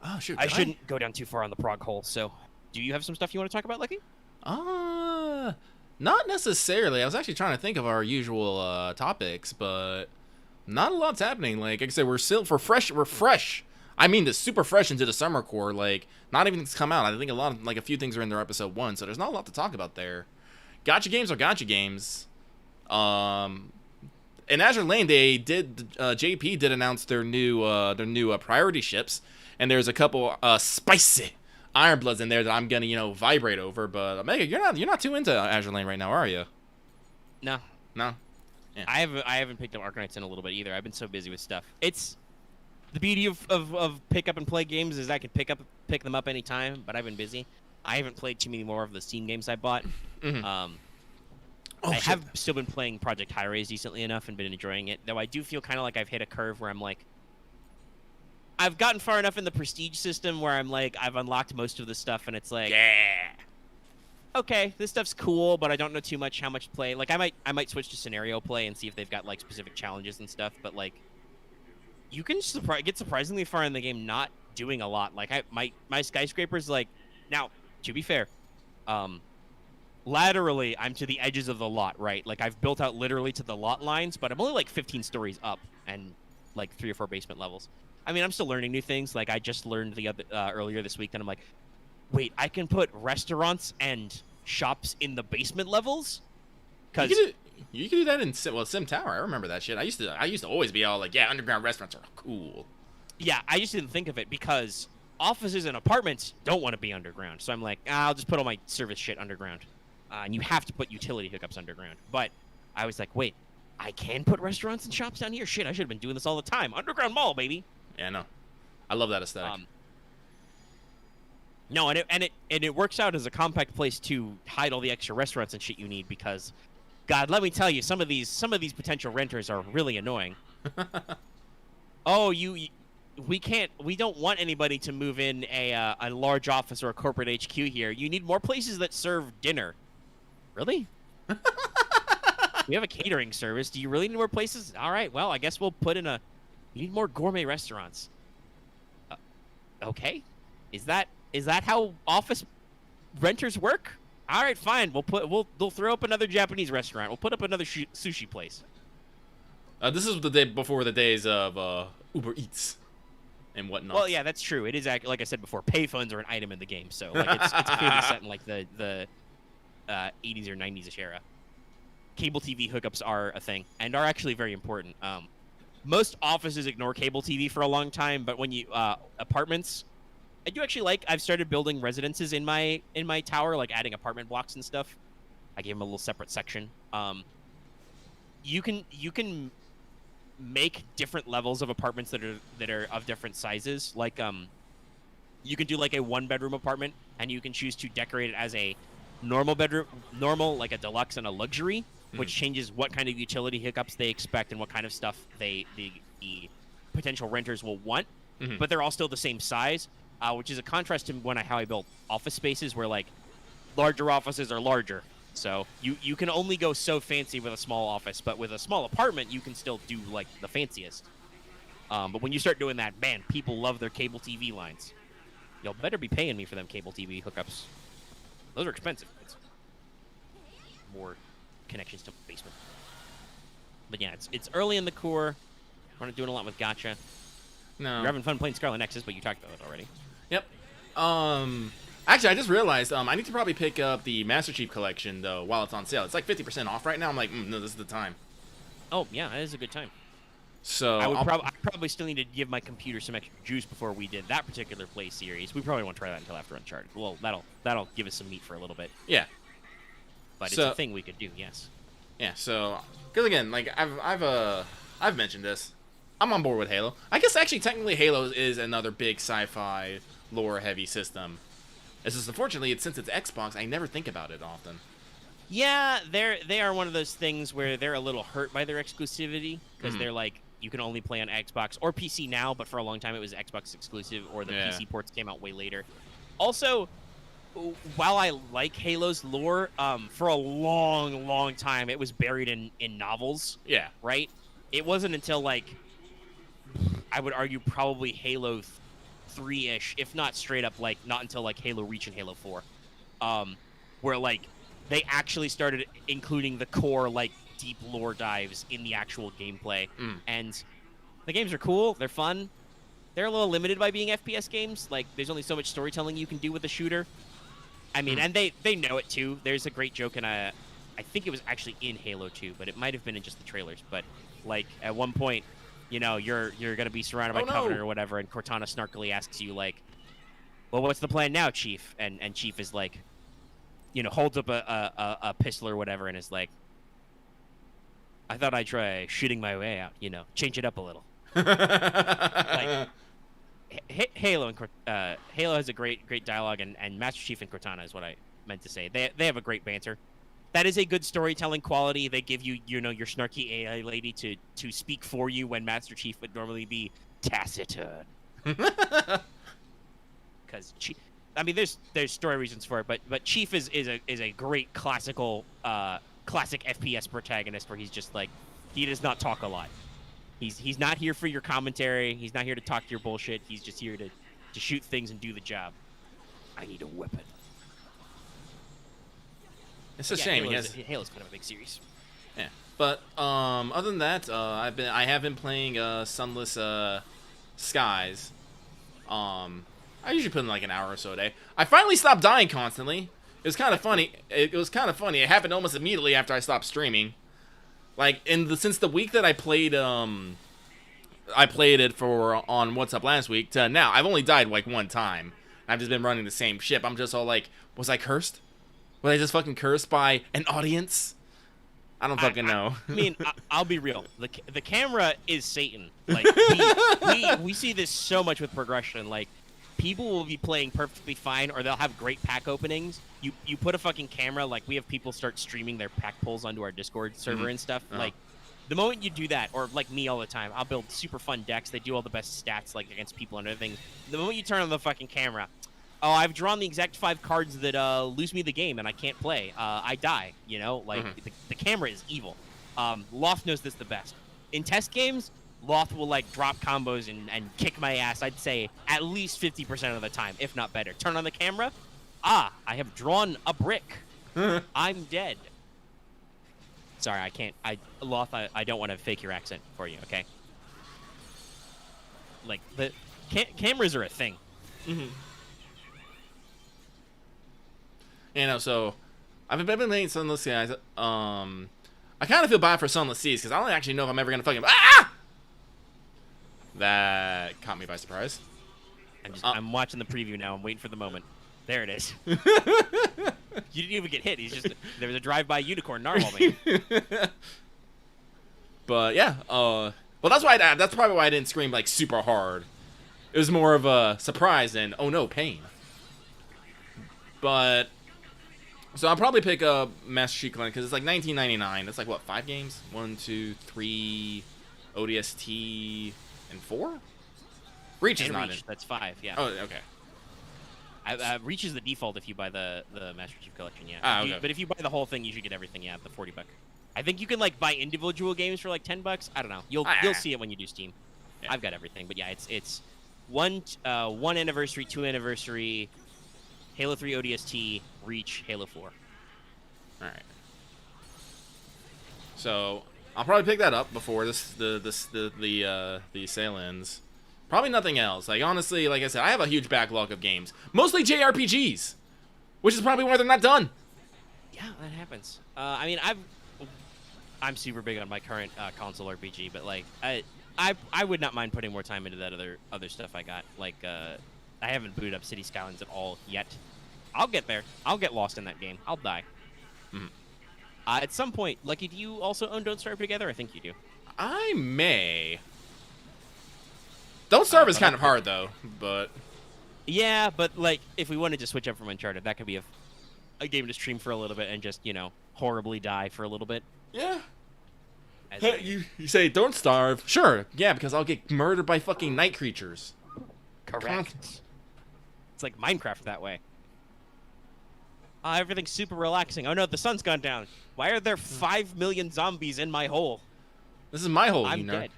oh shoot, I shouldn't go down too far on the prog hole. So, do you have some stuff you want to talk about, Lucky? Not necessarily. I was actually trying to think of our usual topics, but not a lot's happening. Like I said, we're fresh. I mean, the super fresh into the summer core. Like, not everything's come out. I think a few things are in their episode 1, so there's not a lot to talk about there. Gacha games are gacha games. In Azure Lane, JP did announce their new priority ships, and there's a couple spicy Ironbloods in there that I'm gonna vibrate over. But Omega, you're not too into Azure Lane right now, are you? No. Yeah. I haven't picked up Arcanites in a little bit either. I've been so busy with stuff. It's the beauty of pick up and play games is I can pick them up anytime, but I've been busy. I haven't played too many more of the Steam games I bought. Mm-hmm. I have still been playing Project High-Res decently enough and been enjoying it, though I do feel kind of like I've hit a curve where I'm like, I've gotten far enough in the prestige system where I'm like, I've unlocked most of the stuff, and it's like, yeah. okay, this stuff's cool, but I don't know too much how much play. Like, I might switch to scenario play and see if they've got like specific challenges and stuff. But like, you can get surprisingly far in the game not doing a lot. Like, my skyscraper's like, now to be fair, laterally I'm to the edges of the lot, right? Like, I've built out literally to the lot lines, but I'm only like 15 stories up and like 3 or 4 basement levels. I mean, I'm still learning new things. Like, I just learned the other earlier this week that I'm like, wait, I can put restaurants and shops in the basement levels? Because you can do that in Sim Tower. I remember that shit. I used to always be all like, yeah, underground restaurants are cool. yeah, I just didn't think of it because offices and apartments don't want to be underground. So I'm like, I'll just put all my service shit underground. And you have to put utility hookups underground. But I was like, wait, I can put restaurants and shops down here? Shit, I should have been doing this all the time. Underground mall, baby. Yeah, no, I love that aesthetic. No, and it works out as a compact place to hide all the extra restaurants and shit you need because, God, let me tell you, some of these potential renters are really annoying. Oh, we don't want anybody to move in a large office or a corporate HQ here. You need more places that serve dinner. Really? We have a catering service. Do you really need more places? All right, well, I guess we'll put in you need more gourmet restaurants. Okay. Is that how office renters work? All right, fine. We'll throw up another Japanese restaurant. We'll put up another sushi place. This is the day before the days of Uber Eats and whatnot. Well, yeah, that's true. It is like I said before. Payphones are an item in the game, so like it's clearly set in like the 80s or 90s-ish era. Cable TV hookups are a thing and are actually very important. Most offices ignore cable TV for a long time, but when you apartments, I do actually I've started building residences in my tower, like adding apartment blocks and stuff. I gave them a little separate section. You can make different levels of apartments that are of different sizes. Like you can do like a 1-bedroom apartment, and you can choose to decorate it as a normal bedroom, like a deluxe and a luxury, which changes what kind of utility hookups they expect and what kind of stuff the potential renters will want. But they're all still the same size, which is a contrast to how I built office spaces, where like larger offices are larger. So you can only go so fancy with a small office, but with a small apartment, you can still do like the fanciest. But when you start doing that, man, people love their cable TV lines. You'll better be paying me for them cable TV hookups. Those are expensive. It's more connections to basement. But yeah, it's early in the core. We're not doing a lot with gacha. No. You're having fun playing Scarlet Nexus, but you talked about it already. Yep. Actually, I just realized I need to probably pick up the Master Chief Collection, though, while it's on sale. It's like 50% off right now. I'm like, no, this is the time. Oh, yeah, that is a good time. So I probably still need to give my computer some extra juice before we did that particular play series. We probably won't try that until after Uncharted. Well, that'll give us some meat for a little bit. Yeah. But it's a thing we could do, yes. Yeah, so, because again, like, I've mentioned this. I'm on board with Halo. I guess actually technically Halo is another big sci-fi lore-heavy system. It's just unfortunately, since it's Xbox, I never think about it often. Yeah, they are one of those things where they're a little hurt by their exclusivity, because they're like, you can only play on Xbox or PC now, but for a long time it was Xbox exclusive, or the PC ports came out way later. Also, while I like Halo's lore, for a long, long time it was buried in novels. Yeah. Right? It wasn't until, like, I would argue probably Halo 3-ish, if not straight up, like, not until, like, Halo Reach and Halo 4, where, like, they actually started including the core, like, deep lore dives in the actual gameplay. And the games are cool. They're fun. They're a little limited by being FPS games. Like, there's only so much storytelling you can do with a shooter. I mean, and they know it, too. There's a great joke in I think it was actually in Halo 2, but it might have been in just the trailers. But, like, at one point, you know, you're going to be surrounded by Covenant or whatever, and Cortana snarkily asks you, like, well, what's the plan now, Chief? And Chief is like, you know, holds up a pistol or whatever and is like, I thought I'd try shooting my way out, you know, change it up a little. Like, Halo has a great dialogue, and Master Chief and Cortana is what I meant to say. They have a great banter. That is a good storytelling quality. They give you, you know, your snarky AI lady to speak for you when Master Chief would normally be taciturn. Because I mean, there's story reasons for it, but Chief is a great classic FPS protagonist where he's just like, he does not talk a lot. He's not here for your commentary. He's not here to talk your bullshit. He's just here to shoot things and do the job. I need a weapon. It's a shame. Halo's kind of a big series. Yeah, but other than that, I have been playing Sunless Skies. I usually put in like an hour or so a day. I finally stopped dying constantly. It was kind of funny. It was kind of funny. It happened almost immediately after I stopped streaming. Like since the week that I played it for on What's Up last week to now, I've only died like one time. I've just been running the same ship. I'm just all like, was I cursed? Was I just fucking cursed by an audience? I don't fucking know. I mean, I'll be real. The camera is Satan. Like we see this so much with progression. Like people will be playing perfectly fine, or they'll have great pack openings. You put a fucking camera. Like we have people start streaming their pack pulls onto our Discord server and stuff. Like the moment you do that, or like me all the time, I'll build super fun decks. They do all the best stats like against people and everything. The moment you turn on the fucking camera, oh, I've drawn the exact 5 cards that lose me the game and I can't play. I die, you know? Like, the camera is evil. Loth knows this the best. In test games, Loth will, like, drop combos and kick my ass, I'd say, at least 50% of the time, if not better. Turn on the camera. I have drawn a brick. I'm dead. Sorry, I can't. Loth, I don't want to fake your accent for you, okay? Like, the cameras are a thing. You know, so I've been playing Sunless Skies. I kind of feel bad for Sunless Seas because I don't actually know if I'm ever gonna fucking That caught me by surprise. I'm watching the preview now. I'm waiting for the moment. There it is. You didn't even get hit. There was a drive-by unicorn narwhal, man. But yeah, well that's probably why I didn't scream like super hard. It was more of a surprise than oh no pain. But so I'll probably pick up Master Chief Collection because it's like $19.99. That's like what, 5 games? 1, 2, 3, ODST, and 4. Reach is not in. That's 5. Yeah. Oh, okay. Reach is the default if you buy the Master Chief Collection. Yeah. Okay. But if you buy the whole thing, you should get everything. Yeah, the $40. I think you can like buy individual games for like $10. I don't know. You'll see it when you do Steam. Yeah. I've got everything, but yeah, it's one anniversary, 2 anniversary. Halo 3 ODST, Reach, Halo 4. Alright. So, I'll probably pick that up before the sale ends. Probably nothing else. Like, honestly, like I said, I have a huge backlog of games. Mostly JRPGs. Which is probably why they're not done. Yeah, that happens. I mean, I'm super big on my current console RPG, but, like, I would not mind putting more time into that other stuff I got. Like, I haven't booted up City Skylines at all yet. I'll get there. I'll get lost in that game. I'll die. At some point, Lucky, do you also own Don't Starve Together? I think you do. I may. Don't Starve is kind of hard, though, but... Yeah, but, like, if we wanted to switch up from Uncharted, that could be a game to stream for a little bit and just, you know, horribly die for a little bit. Yeah. You say, don't starve. Sure, yeah, because I'll get murdered by fucking night creatures. Correct. It's like Minecraft that way. Everything's super relaxing. Oh no, the sun's gone down. Why are there 5 million zombies in my hole? This is my hole, I'm dead.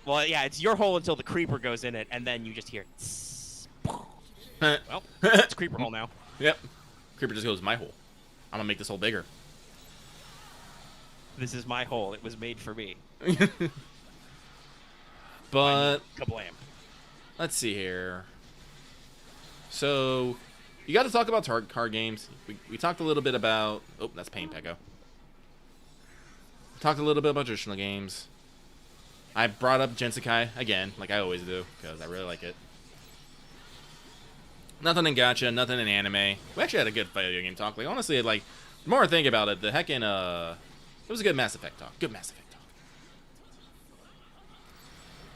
Well, yeah, it's your hole until the creeper goes in it, and then you just hear... Well, it's creeper hole now. Yep. Creeper just goes, my hole. I'm gonna make this hole bigger. This is my hole. It was made for me. But... Kablam. Let's see here. So... You got to talk about card games. We talked a little bit about... Oh, that's Pain Peko. Talked a little bit about traditional games. I brought up Gensekai again, like I always do, because I really like it. Nothing in gacha, nothing in anime. We actually had a good video game talk. Like, honestly, like, the more I think about it, the heckin', it was a good Mass Effect talk. Good Mass Effect talk.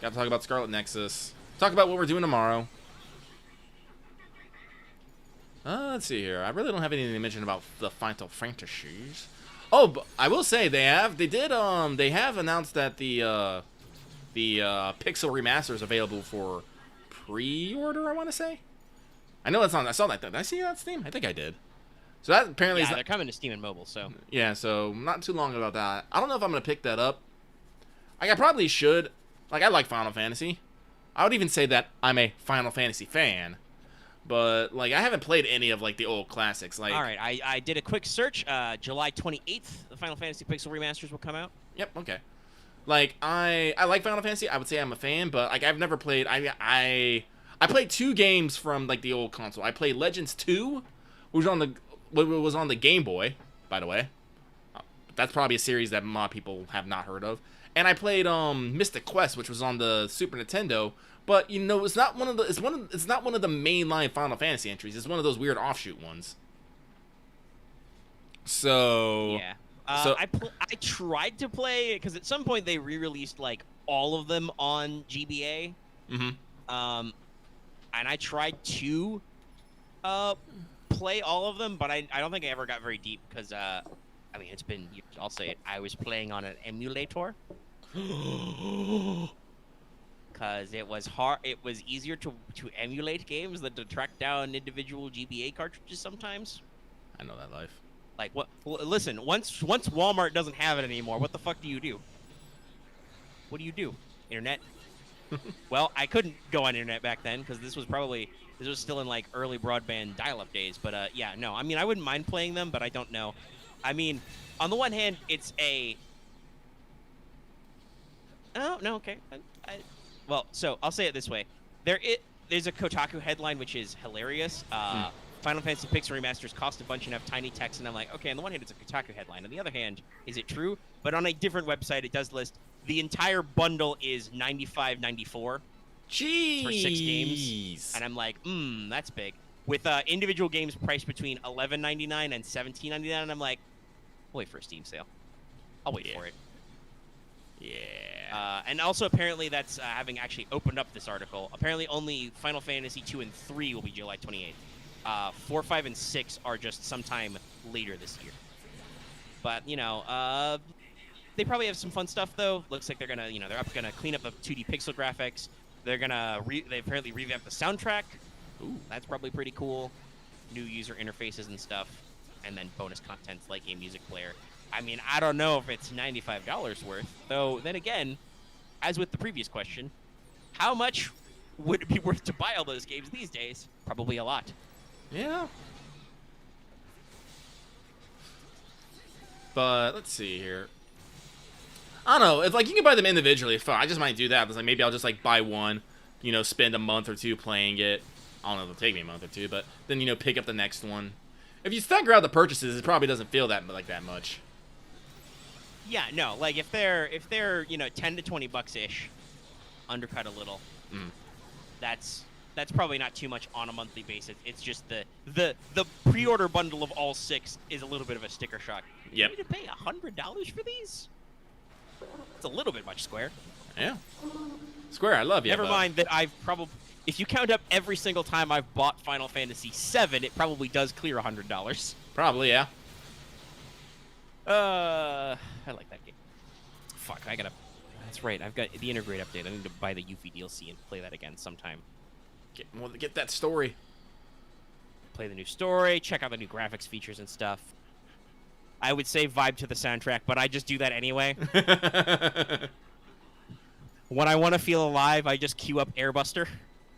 Got to talk about Scarlet Nexus. Talk about what we're doing tomorrow. Let's see here. I really don't have anything to mention about the Final Fantasies. Oh, but I will say they have announced that the Pixel remaster is available for pre-order. I want to say. I know that's on. I saw that. Did I see that on Steam? I think I did. So that apparently Yeah, is they're coming to Steam and mobile, so. yeah. So not too long about that. I don't know if I'm gonna pick that up. Like I probably should. Like I like Final Fantasy. I would even say that I'm a Final Fantasy fan. But like I haven't played any of like the old classics. Like All right, I did a quick search. July 28th, the Final Fantasy Pixel remasters will come out. Yep. Okay. Like I like Final Fantasy. I would say I'm a fan, but like I've never played. I played 2 games from like the old console. I played Legends 2, which was on the Game Boy, by the way. That's probably a series that a lot of people have not heard of. And I played Mystic Quest, which was on the Super Nintendo. But you know, it's not one of the it's not one of the mainline Final Fantasy entries. It's one of those weird offshoot ones. So Yeah. I tried to play because at some point they re-released like all of them on GBA. Mm-hmm. And I tried to play all of them, but I don't think I ever got very deep because I mean it's been, I'll say it, I was playing on an emulator. Because it was hard. It was easier to emulate games than to track down individual GBA cartridges sometimes. I know that life. Like what? Listen, once Walmart doesn't have it anymore, what the fuck do you do? What do you do? Internet? Well, I couldn't go on internet back then because this was still in like early broadband dial-up days. But yeah, no. I mean, I wouldn't mind playing them, but I don't know. I mean, on the one hand, it's a. Oh no, okay. Well, so I'll say it this way: there's a Kotaku headline which is hilarious. Final Fantasy Pixel remasters cost a bunch and have tiny text, and I'm like, okay. On the one hand, it's a Kotaku headline. On the other hand, is it true? But on a different website, it does list the entire bundle is $95.94. Jeez. For 6 games, and I'm like, that's big. With individual games priced between $11.99 and $17.99, and I'm like, I'll wait for a Steam sale. I'll wait for it. Yeah. And also, apparently, that's having actually opened up this article. Apparently, only Final Fantasy 2 and 3 will be July 28th. 4, 5, and 6 are just sometime later this year. But, you know, they probably have some fun stuff, though. Looks like they're going to, you know, they're gonna clean up the 2D pixel graphics. They're going to, they apparently revamped the soundtrack. Ooh, that's probably pretty cool. New user interfaces and stuff. And then bonus content like a music player. I mean, I don't know if it's $95 worth, though. Then again, as with the previous question, how much would it be worth to buy all those games these days? Probably a lot. Yeah. But let's see here. I don't know. If like you can buy them individually, fine. I just might do that. It's like maybe I'll just like buy one, you know, spend a month or 2 playing it. I don't know if it'll take me a month or 2, but then, you know, pick up the next one. If you stagger out the purchases, it probably doesn't feel that much. Yeah, no, like if they're you know, $10 to $20 ish, undercut a little. That's probably not too much on a monthly basis. It's just the pre-order bundle of all 6 is a little bit of a sticker shock. Yep. You need to pay $100 for these? It's a little bit much, Square. Yeah. Square, I love you. Never mind that I've probably, if you count up every single time I've bought Final Fantasy VII, it probably does clear $100. Probably, yeah. I like that game. Fuck, that's right, I've got the Integrate update. I need to buy the Yuffie DLC and play that again sometime. Get that story. Play the new story, check out the new graphics features and stuff. I would say vibe to the soundtrack, but I just do that anyway. When I want to feel alive, I just queue up Airbuster.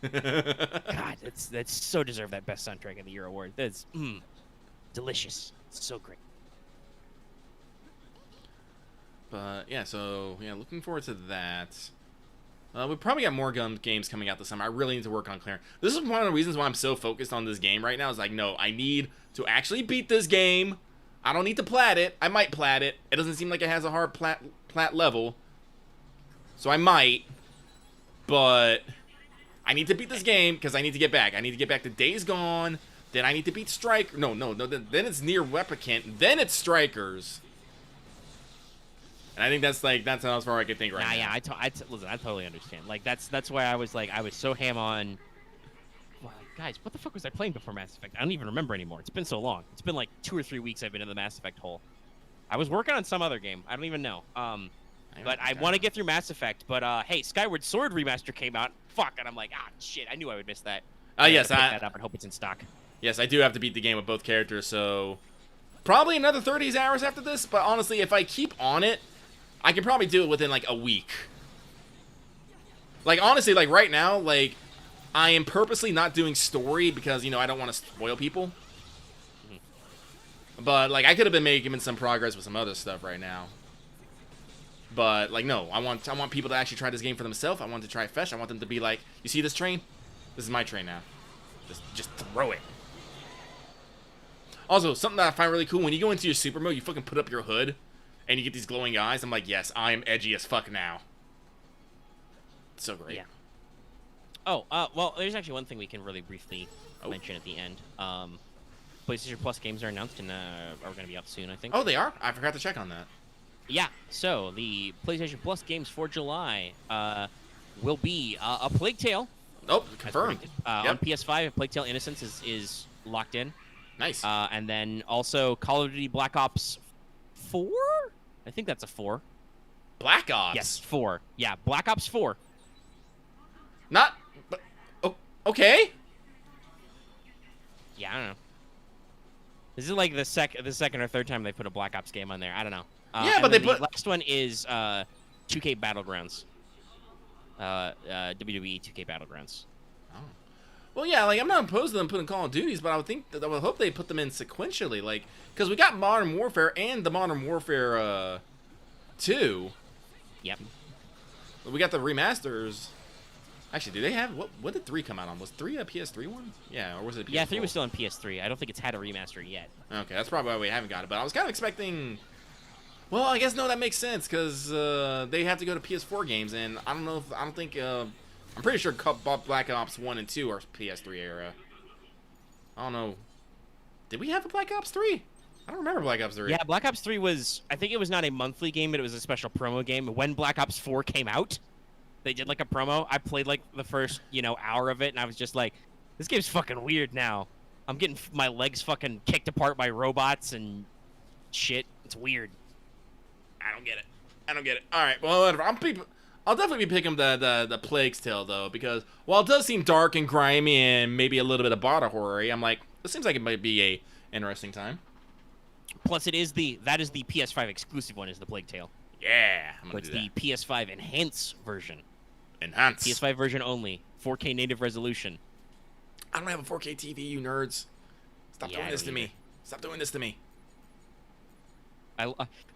God, that's so deserved that Best Soundtrack of the Year award. That's delicious. It's so great. But yeah, so yeah, looking forward to that. We probably got more games coming out this summer. I really need to work on clearing. This is one of the reasons why I'm so focused on this game right now. Is like, no, I need to actually beat this game. I don't need to plat it. I might plat it. It doesn't seem like it has a hard plat level, so I might. But I need to beat this game because I need to get back. I need to get back to Days Gone. Then I need to beat Striker. No. Then it's Near Replicant. Then it's Strikers. And I think that's how far I can think right now. Yeah, listen, I totally understand. Like that's why I was so ham on. Well, guys, what the fuck was I playing before Mass Effect? I don't even remember anymore. It's been so long. It's been like 2 or 3 weeks I've been in the Mass Effect hole. I was working on some other game. I don't even know. But I want to get through Mass Effect. But hey, Skyward Sword remaster came out. Fuck, and I'm like, shit. I knew I would miss that. Yes, pick that up and hope it's in stock. Yes, I do have to beat the game with both characters, so probably another 30 hours after this. But honestly, if I keep on it, I can probably do it within like a week. Like honestly, like right now, like I am purposely not doing story because I don't want to spoil people. But like I could have been making some progress with some other stuff right now. But like no, I want people to actually try this game for themselves. I want to try Fesh. I want them to be like, you see this train? This is my train now. Just throw it. Also, something that I find really cool, when you go into your super mode, you fucking put up your hood, and you get these glowing eyes. I'm like, yes, I am edgy as fuck now. It's so great. Yeah. Oh, well, there's actually one thing we can really briefly mention at the end. PlayStation Plus games are announced and are going to be out soon, I think. Oh, they are? I forgot to check on that. Yeah, so the PlayStation Plus games for July will be a Plague Tale. Oh, confirmed. On PS5, Plague Tale Innocence is locked in. Nice. And then also Call of Duty Black Ops 4? I think that's a 4. Black Ops? Yes, 4. Yeah, Black Ops 4. Not... But, oh, okay. Yeah, I don't know. This is like the second or third time they put a Black Ops game on there. I don't know. Yeah, but the last one is 2K Battlegrounds. WWE 2K Battlegrounds. Oh. Well, yeah, like I'm not opposed to them putting Call of Duties, but I would hope they put them in sequentially, like because we got Modern Warfare and the Modern Warfare 2. Yep. We got the remasters. Actually, do they have what did 3 come out on? Was 3 a PS3 one? Yeah, or was it PS4? Yeah, 3 was still on PS3. I don't think it's had a remaster yet. Okay, that's probably why we haven't got it. But I was kind of expecting. Well, I guess no, that makes sense because they have to go to PS4 games, and I don't think. I'm pretty sure Black Ops 1 and 2 are PS3 era. I don't know. Did we have a Black Ops 3? I don't remember Black Ops 3. Yeah, Black Ops 3 was. I think it was not a monthly game, but it was a special promo game. When Black Ops 4 came out, they did like a promo. I played like the first hour of it, and I was just like, this game's fucking weird now. I'm getting my legs fucking kicked apart by robots and shit. It's weird. I don't get it. All right, well, whatever. I'll definitely be picking the Plague's Tale though, because while it does seem dark and grimy and maybe a little bit of body horror, I'm like, this seems like it might be a interesting time. Plus, that is the PS5 exclusive one, is the Plague Tale. Yeah, I'm gonna It's do that. the PS5 Enhance version. Enhance. PS5 version only, 4K native resolution. I don't have a 4K TV, you nerds. Stop Yeah, doing I this don't to me. either. Stop doing this to me.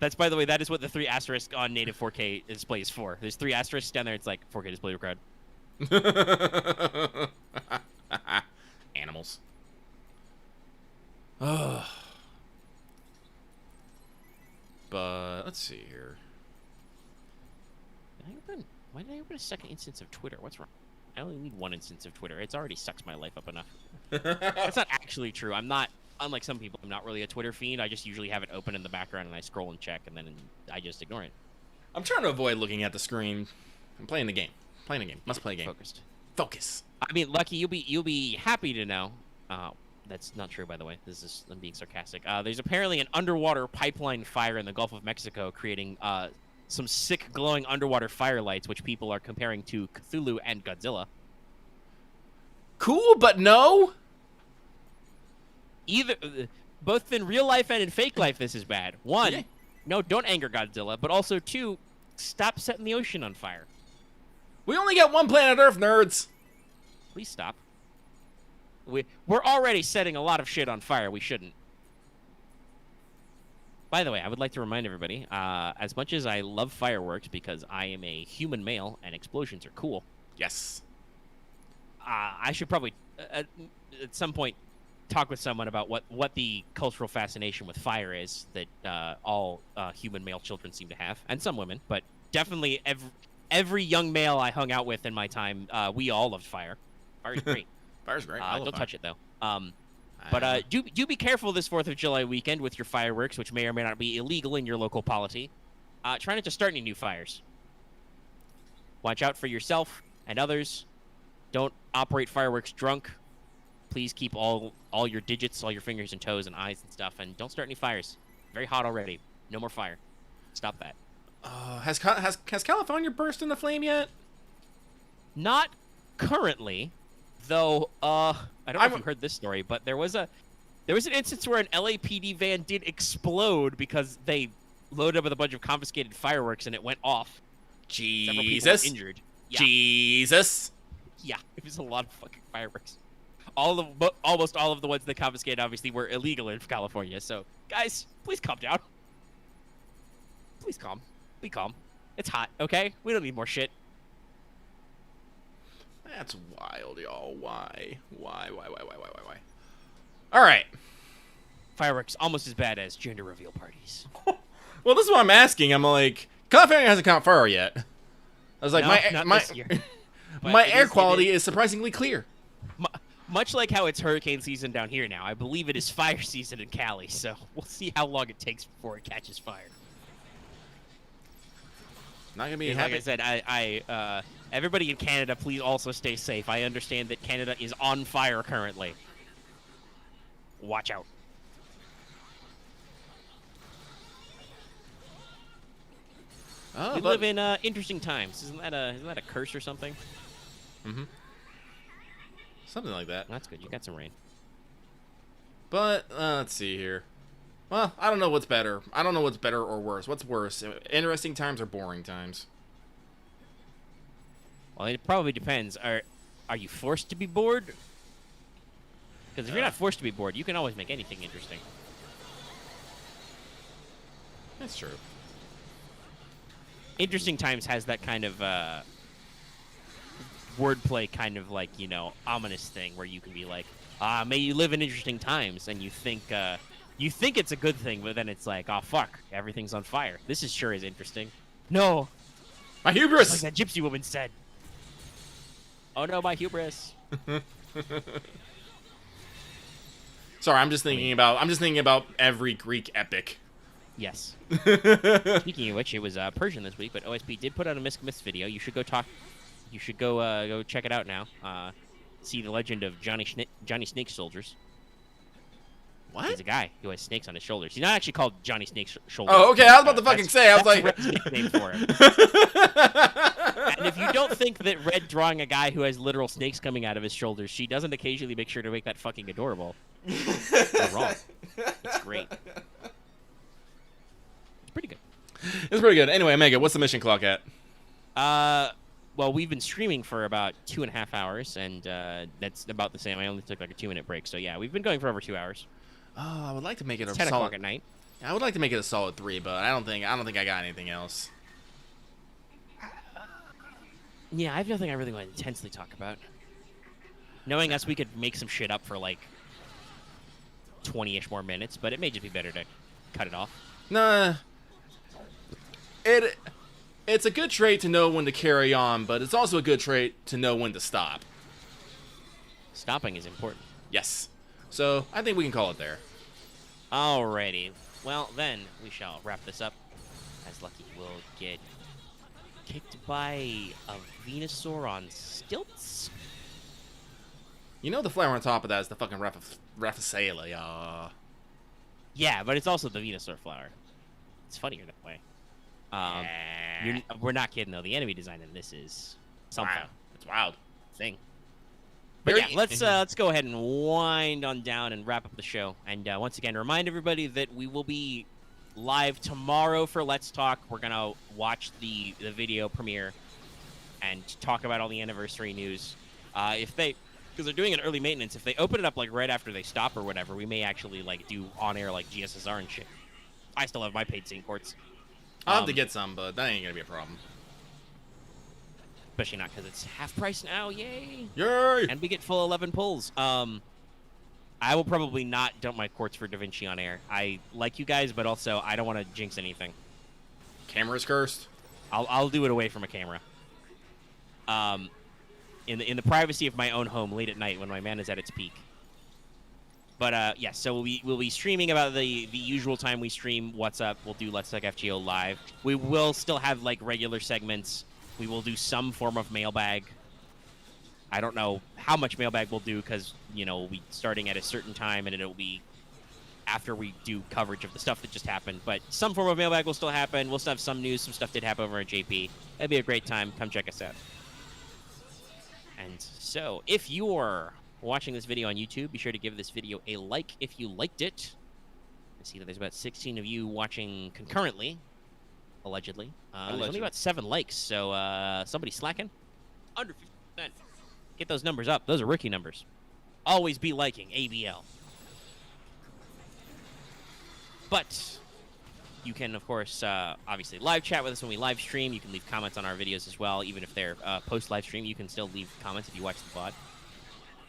That's, by the way, that is what the 3 asterisk on native 4K display is for. There's 3 asterisks down there. It's like 4K display required. Animals. Ugh. But let's see here. Why did I open a second instance of Twitter? What's wrong? I only need 1 instance of Twitter. It's already sucks my life up enough. That's not actually true. I'm not, unlike some people, I'm not really a Twitter fiend. I just usually have it open in the background and I scroll and check, and then I just ignore it. I'm trying to avoid looking at the screen. I'm playing the game. Playing a game. Must play a game. Focused. Focus. I mean, Lucky, you'll be happy to know. That's not true, by the way. I'm being sarcastic. There's apparently an underwater pipeline fire in the Gulf of Mexico, creating some sick glowing underwater firelights, which people are comparing to Cthulhu and Godzilla. Cool, but no. Both in real life and in fake life, this is bad. 1, Yeah. no, don't anger Godzilla, but also 2, stop setting the ocean on fire. We only got one planet Earth, nerds. Please stop. We're already setting a lot of shit on fire. We shouldn't. By the way, I would like to remind everybody, as much as I love fireworks because I am a human male and explosions are cool, Yes. I should probably, at some point, talk with someone about what the cultural fascination with fire is that all human male children seem to have, and some women, but definitely every young male I hung out with in my time, we all loved fire. Fire's great. Fire's great. Don't touch it, though. But do be careful this 4th of July weekend with your fireworks, which may or may not be illegal in your local polity. Try not to start any new fires. Watch out for yourself and others. Don't operate fireworks drunk. Please keep all your digits, all your fingers and toes and eyes and stuff, and don't start any fires. Very hot already. No more fire. Stop that. Has California burst into flame yet? Not currently. Though, I don't know if you heard this story, but there was an instance where an LAPD van did explode because they loaded up with a bunch of confiscated fireworks and it went off. Several people were injured. Yeah. Jesus. Yeah, it was a lot of fucking fireworks. Almost all of the ones they confiscated obviously were illegal in California. So, guys, please calm down. Please calm. Be calm. It's hot, okay? We don't need more shit. That's wild, y'all. Why? Why? All right. Fireworks almost as bad as gender reveal parties. Well, this is what I'm asking. I'm like, California hasn't caught fire yet. I was like, no, not this year. my air quality is surprisingly clear. Much like how it's hurricane season down here now, I believe it is fire season in Cali, so we'll see how long it takes before it catches fire. Not gonna be happy. Like I said, everybody in Canada, please also stay safe. I understand that Canada is on fire currently. Watch out. Oh, we live in interesting times. Isn't that a curse or something? Mm-hmm. Something like that. That's good. You got some rain. But let's see here. Well, I don't know what's better. I don't know what's better or worse. What's worse, interesting times or boring times? Well, it probably depends. Are you forced to be bored? Because if you're not forced to be bored, you can always make anything interesting. That's true. Interesting times has that kind of wordplay, kind of like, ominous thing where you can be like, may you live in interesting times, and you think it's a good thing, but then it's like, oh fuck, everything's on fire. This sure is interesting. No, my hubris, like that gypsy woman said. Oh no, my hubris. Sorry, I'm just thinking about every Greek epic. Yes. Speaking of which, it was Persian this week, but OSP did put out a Myths video. You should go go check it out now. See the legend of Johnny Snake Soldiers. What? He's a guy who has snakes on his shoulders. He's not actually called Johnny Snake Shoulders. Oh, okay. I was about to fucking say. I was like, Red's nickname for him. And if you don't think that Red drawing a guy who has literal snakes coming out of his shoulders, she doesn't occasionally make sure to make that fucking adorable. You're wrong. It's great. It's pretty good. It's pretty good. Anyway, Omega, what's the mission clock at? Well, we've been streaming for about 2.5 hours, and that's about the same. I only took like a 2-minute break, so yeah, we've been going for over 2 hours. Oh, I would like to make it it's a 10 solid... o'clock at night. I would like to make it a solid 3, but I don't think I got anything else. Yeah, I have nothing I really want to intensely talk about. Knowing us, we could make some shit up for like 20-ish more minutes, but it may just be better to cut it off. Nah. It's a good trait to know when to carry on, but it's also a good trait to know when to stop. Stopping is important. Yes. So, I think we can call it there. Alrighty. Well, then, we shall wrap this up, as Lucky will get kicked by a Venusaur on stilts. You know the flower on top of that is the fucking Raphicela, Yeah, but it's also the Venusaur flower. It's funnier that way. We're not kidding, though. The enemy design in this is something. Wow. It's wild. Thing. But yeah, let's go ahead and wind on down and wrap up the show. And once again, remind everybody that we will be live tomorrow for Let's Talk. We're gonna watch the video premiere and talk about all the anniversary news. Because they're doing an early maintenance, if they open it up like right after they stop or whatever, we may actually like do on air like GSSR and shit. I still have my paid sync ports. I'll have to get some, but that ain't gonna be a problem. Especially not because it's half price now. Yay! Yay! And we get full 11 pulls. I will probably not dump my quartz for DaVinci on air. I like you guys, but also I don't want to jinx anything. Camera's cursed. I'll do it away from a camera. In the privacy of my own home, late at night when my mana is at its peak. But yeah, so we'll be streaming about the usual time we stream. What's up? We'll do Let's Talk FGO live. We will still have like regular segments. We will do some form of mailbag. I don't know how much mailbag we'll do because, we'll be starting at a certain time and it'll be after we do coverage of the stuff that just happened. But some form of mailbag will still happen. We'll still have some news. Some stuff did happen over at JP. It'd be a great time. Come check us out. And so, if you're watching this video on YouTube, be sure to give this video a like if you liked it. I see that there's about 16 of you watching concurrently, allegedly. There's only about 7 likes, so somebody's slacking. Under 50%. Get those numbers up. Those are rookie numbers. Always be liking ABL. But you can, of course, obviously live chat with us when we live stream. You can leave comments on our videos as well. Even if they're post-live stream, you can still leave comments if you watch the VOD.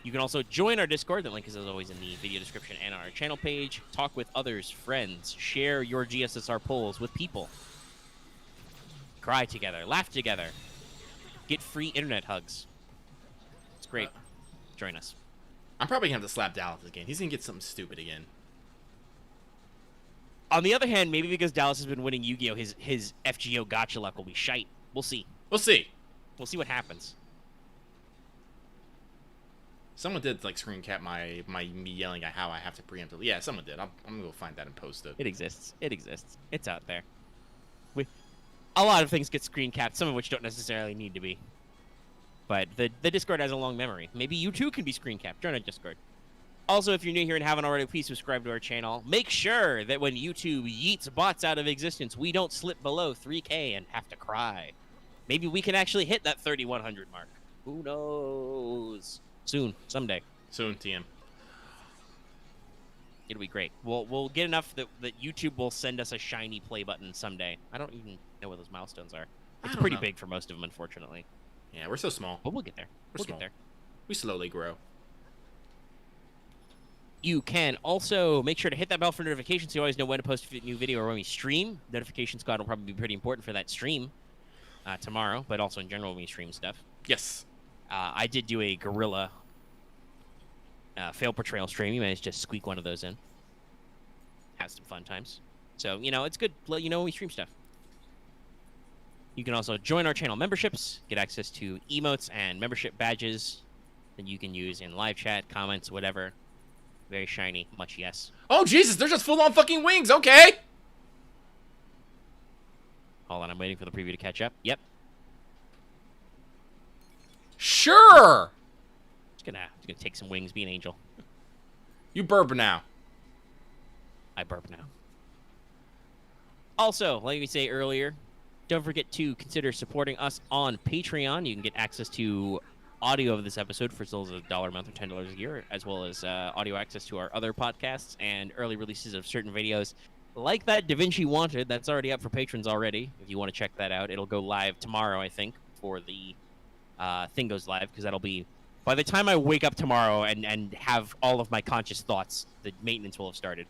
You can also join our Discord. The link is, as always, in the video description and on our channel page. Talk with others, friends. Share your GSSR polls with people. Cry together. Laugh together. Get free internet hugs. It's great. Join us. I'm probably going to have to slap Dallas again. He's going to get something stupid again. On the other hand, maybe because Dallas has been winning Yu-Gi-Oh, his FGO gacha luck will be shite. We'll see. We'll see. We'll see what happens. Someone did like screen cap me yelling at how I have to preempt it. Yeah, someone did. I'm gonna go find that and post it. It exists. It exists. It's out there. A lot of things get screen capped, some of which don't necessarily need to be. But the Discord has a long memory. Maybe you too can be screen capped. Join our Discord. Also, if you're new here and haven't already, please subscribe to our channel. Make sure that when YouTube yeets bots out of existence, we don't slip below 3K and have to cry. Maybe we can actually hit that 3,100 mark. Who knows? Soon. Someday. Soon, TM. It'll be great. We'll get enough that YouTube will send us a shiny play button someday. I don't even know what those milestones are. It's pretty big for most of them, unfortunately. Yeah, we're so small. But we'll get there. We'll get there. We slowly grow. You can also make sure to hit that bell for notifications so you always know when to post a new video or when we stream. Notification squad will probably be pretty important for that stream tomorrow, but also in general when we stream stuff. Yes. I did do a gorilla fail portrayal stream. You managed to squeak one of those in. Have some fun times. So, it's good to let you know when we stream stuff. You can also join our channel memberships, get access to emotes and membership badges that you can use in live chat, comments, whatever. Very shiny, much yes. Oh, Jesus, they're just full-on fucking wings, okay! Hold on, I'm waiting for the preview to catch up. Yep. Sure! Just gonna take some wings, be an angel. You burp now. I burp now. Also, like we say earlier, don't forget to consider supporting us on Patreon. You can get access to audio of this episode for as little as $1 a month or $10 a year, as well as audio access to our other podcasts and early releases of certain videos like that Da Vinci Wanted. That's already up for patrons already. If you want to check that out, it'll go live tomorrow, I think, before the thing goes live, because that'll be by the time I wake up tomorrow and have all of my conscious thoughts, the maintenance will have started.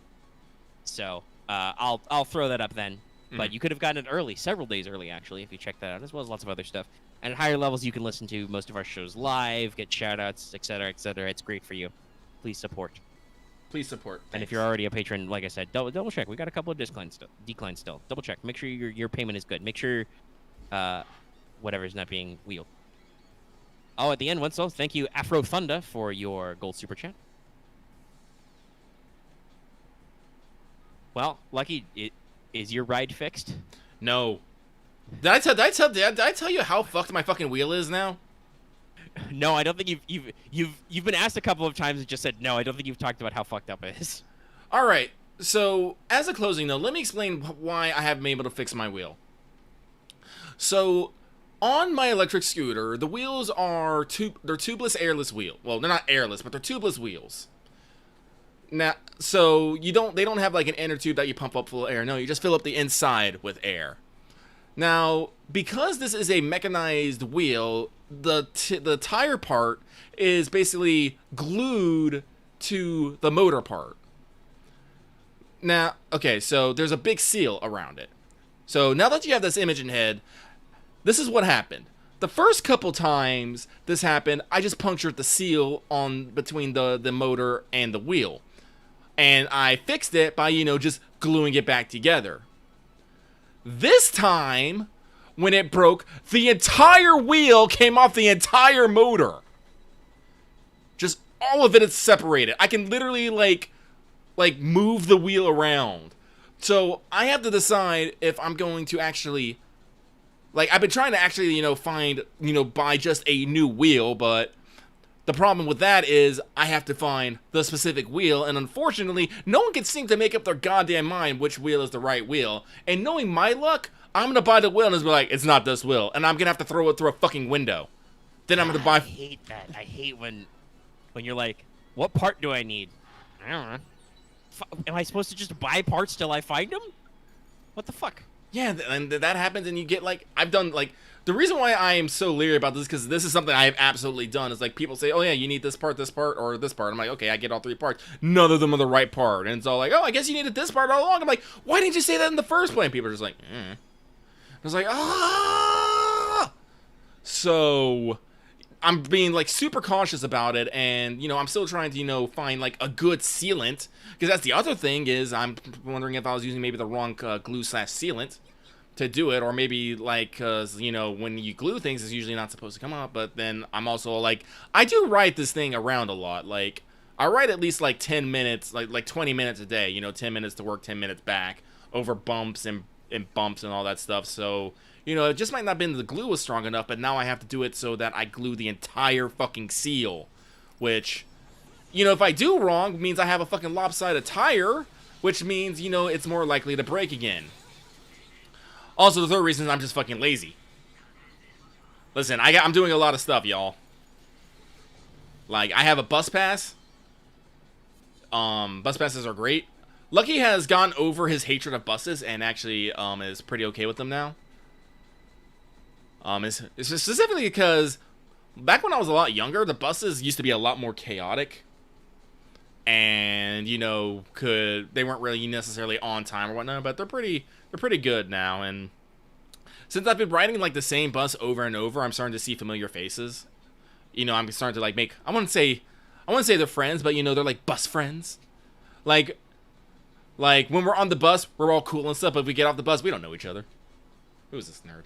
So I'll throw that up then. But you could have gotten it early, several days early, actually, if you check that out, as well as lots of other stuff. And at higher levels, you can listen to most of our shows live, get shout-outs, etc., etc. It's great for you. Please support. Please support. Thanks. And if you're already a patron, like I said, double check. We got a couple of declines still. Double check. Make sure your payment is good. Make sure whatever is not being wheeled. Oh, at the end, once though, thank you, Afro Thunder, for your gold super chat. Well, Lucky, is your ride fixed? No. Did I tell you how fucked my fucking wheel is now? No, I don't think you've been asked a couple of times and just said no. I don't think you've talked about how fucked up it is. All right. So, as a closing note, let me explain why I haven't been able to fix my wheel. So, on my electric scooter, the wheels are they're tubeless, airless wheel. Well, they're not airless, but they're tubeless wheels. Now, so they don't have like an inner tube that you pump up full of air. No, you just fill up the inside with air. Now, because this is a mechanized wheel, the tire part is basically glued to the motor part. Now, okay, so there's a big seal around it. So now that you have this image in head, this is what happened. The first couple times this happened, I just punctured the seal on between the motor and the wheel. And I fixed it by, just gluing it back together. This time, when it broke, the entire wheel came off the entire motor. Just all of it is separated. I can literally, like move the wheel around. So, I have to decide if I'm going to actually like, I've been trying to actually, find, buy just a new wheel, but the problem with that is I have to find the specific wheel, and unfortunately, no one can seem to make up their goddamn mind which wheel is the right wheel. And knowing my luck, I'm gonna buy the wheel and just be like, it's not this wheel, and I'm gonna have to throw it through a fucking window. Then I'm gonna buy. I hate that. I hate when you're like, what part do I need? I don't know. Am I supposed to just buy parts till I find them? What the fuck? Yeah, and that happens, and you get, like, I've done, like, the reason why I am so leery about this, because this is something I have absolutely done, is, like, people say, oh, yeah, you need this part, or this part. I'm like, okay, I get all 3 parts. None of them are the right part. And it's all like, oh, I guess you needed this part all along. I'm like, why didn't you say that in the first place? And people are just like, I was like, ah! So, I'm being, like, super cautious about it, and, I'm still trying to, find, like, a good sealant, because that's the other thing, is I'm wondering if I was using maybe the wrong glue/sealant to do it, or maybe, like, because, when you glue things, it's usually not supposed to come up, but then I'm also, like, I do write this thing around a lot, like, I write at least, like, 10 minutes, like 20 minutes a day, 10 minutes to work, 10 minutes back, over bumps and bumps and all that stuff, so, it just might not have been the glue was strong enough, but now I have to do it so that I glue the entire fucking seal, which, if I do wrong, means I have a fucking lopsided tire, which means, it's more likely to break again. Also, the third reason is I'm just fucking lazy. Listen, I'm doing a lot of stuff, y'all. Like, I have a bus pass. Bus passes are great. Lucky has gone over his hatred of buses and actually is pretty okay with them now. It's specifically because back when I was a lot younger, the buses used to be a lot more chaotic. And, they weren't really necessarily on time or whatnot, but they're pretty good now. And since I've been riding, like, the same bus over and over, I'm starting to see familiar faces. I'm starting to, like, make, I wouldn't say they're friends, but, they're, like, bus friends. Like, when we're on the bus, we're all cool and stuff, but if we get off the bus, we don't know each other. Who's this nerd?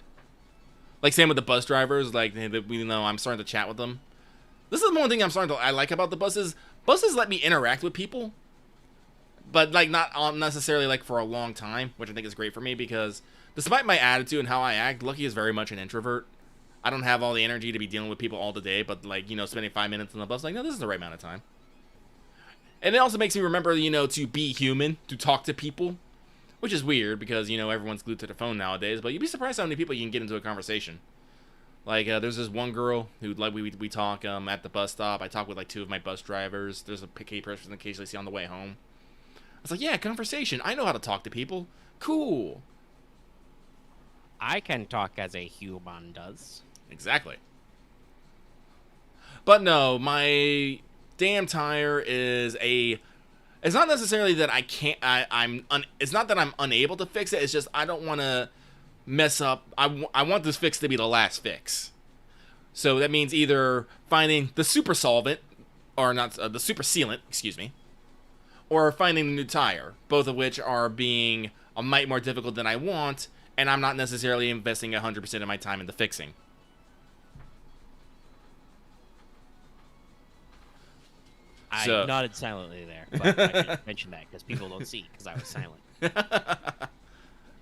Like, same with the bus drivers, like, I'm starting to chat with them. This is the one thing I like about the buses. Buses let me interact with people, but, like, not necessarily, like, for a long time, which I think is great for me, because despite my attitude and how I act, Lucky is very much an introvert. I don't have all the energy to be dealing with people all the day, but, like, spending 5 minutes on the bus, like, no, this is the right amount of time. And it also makes me remember, to be human, to talk to people, which is weird, because, everyone's glued to their phone nowadays, but you'd be surprised how many people you can get into a conversation. Like, there's this one girl who, like, we talk at the bus stop. I talk with, like, 2 of my bus drivers. There's a picky person occasionally see on the way home. I was like, yeah, conversation. I know how to talk to people. Cool. I can talk as a human does. Exactly. But no, my damn tire is it's not necessarily that I can't, it's not that I'm unable to fix it. It's just I don't want to mess up. I want this fix to be the last fix. So that means either finding the super solvent, or not, the super sealant, excuse me, or finding the new tire, both of which are being a mite more difficult than I want, and I'm not necessarily investing 100% of my time into fixing. I nodded silently there, but I should mention that because people don't see because I was silent.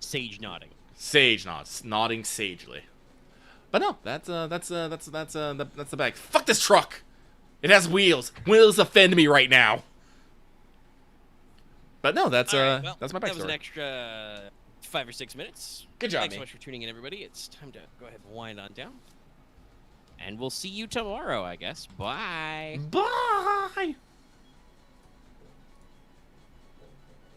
Sage nodding. Sage nods, nodding sagely. But no, that's the bag. Fuck this truck. It has wheels. Wheels offend me right now. But no, that's right, well, that's my backstory. That was an extra 5 or 6 minutes. Good job, Thanks so much for tuning in, everybody. It's time to go ahead and wind on down. And we'll see you tomorrow, I guess. Bye. Bye.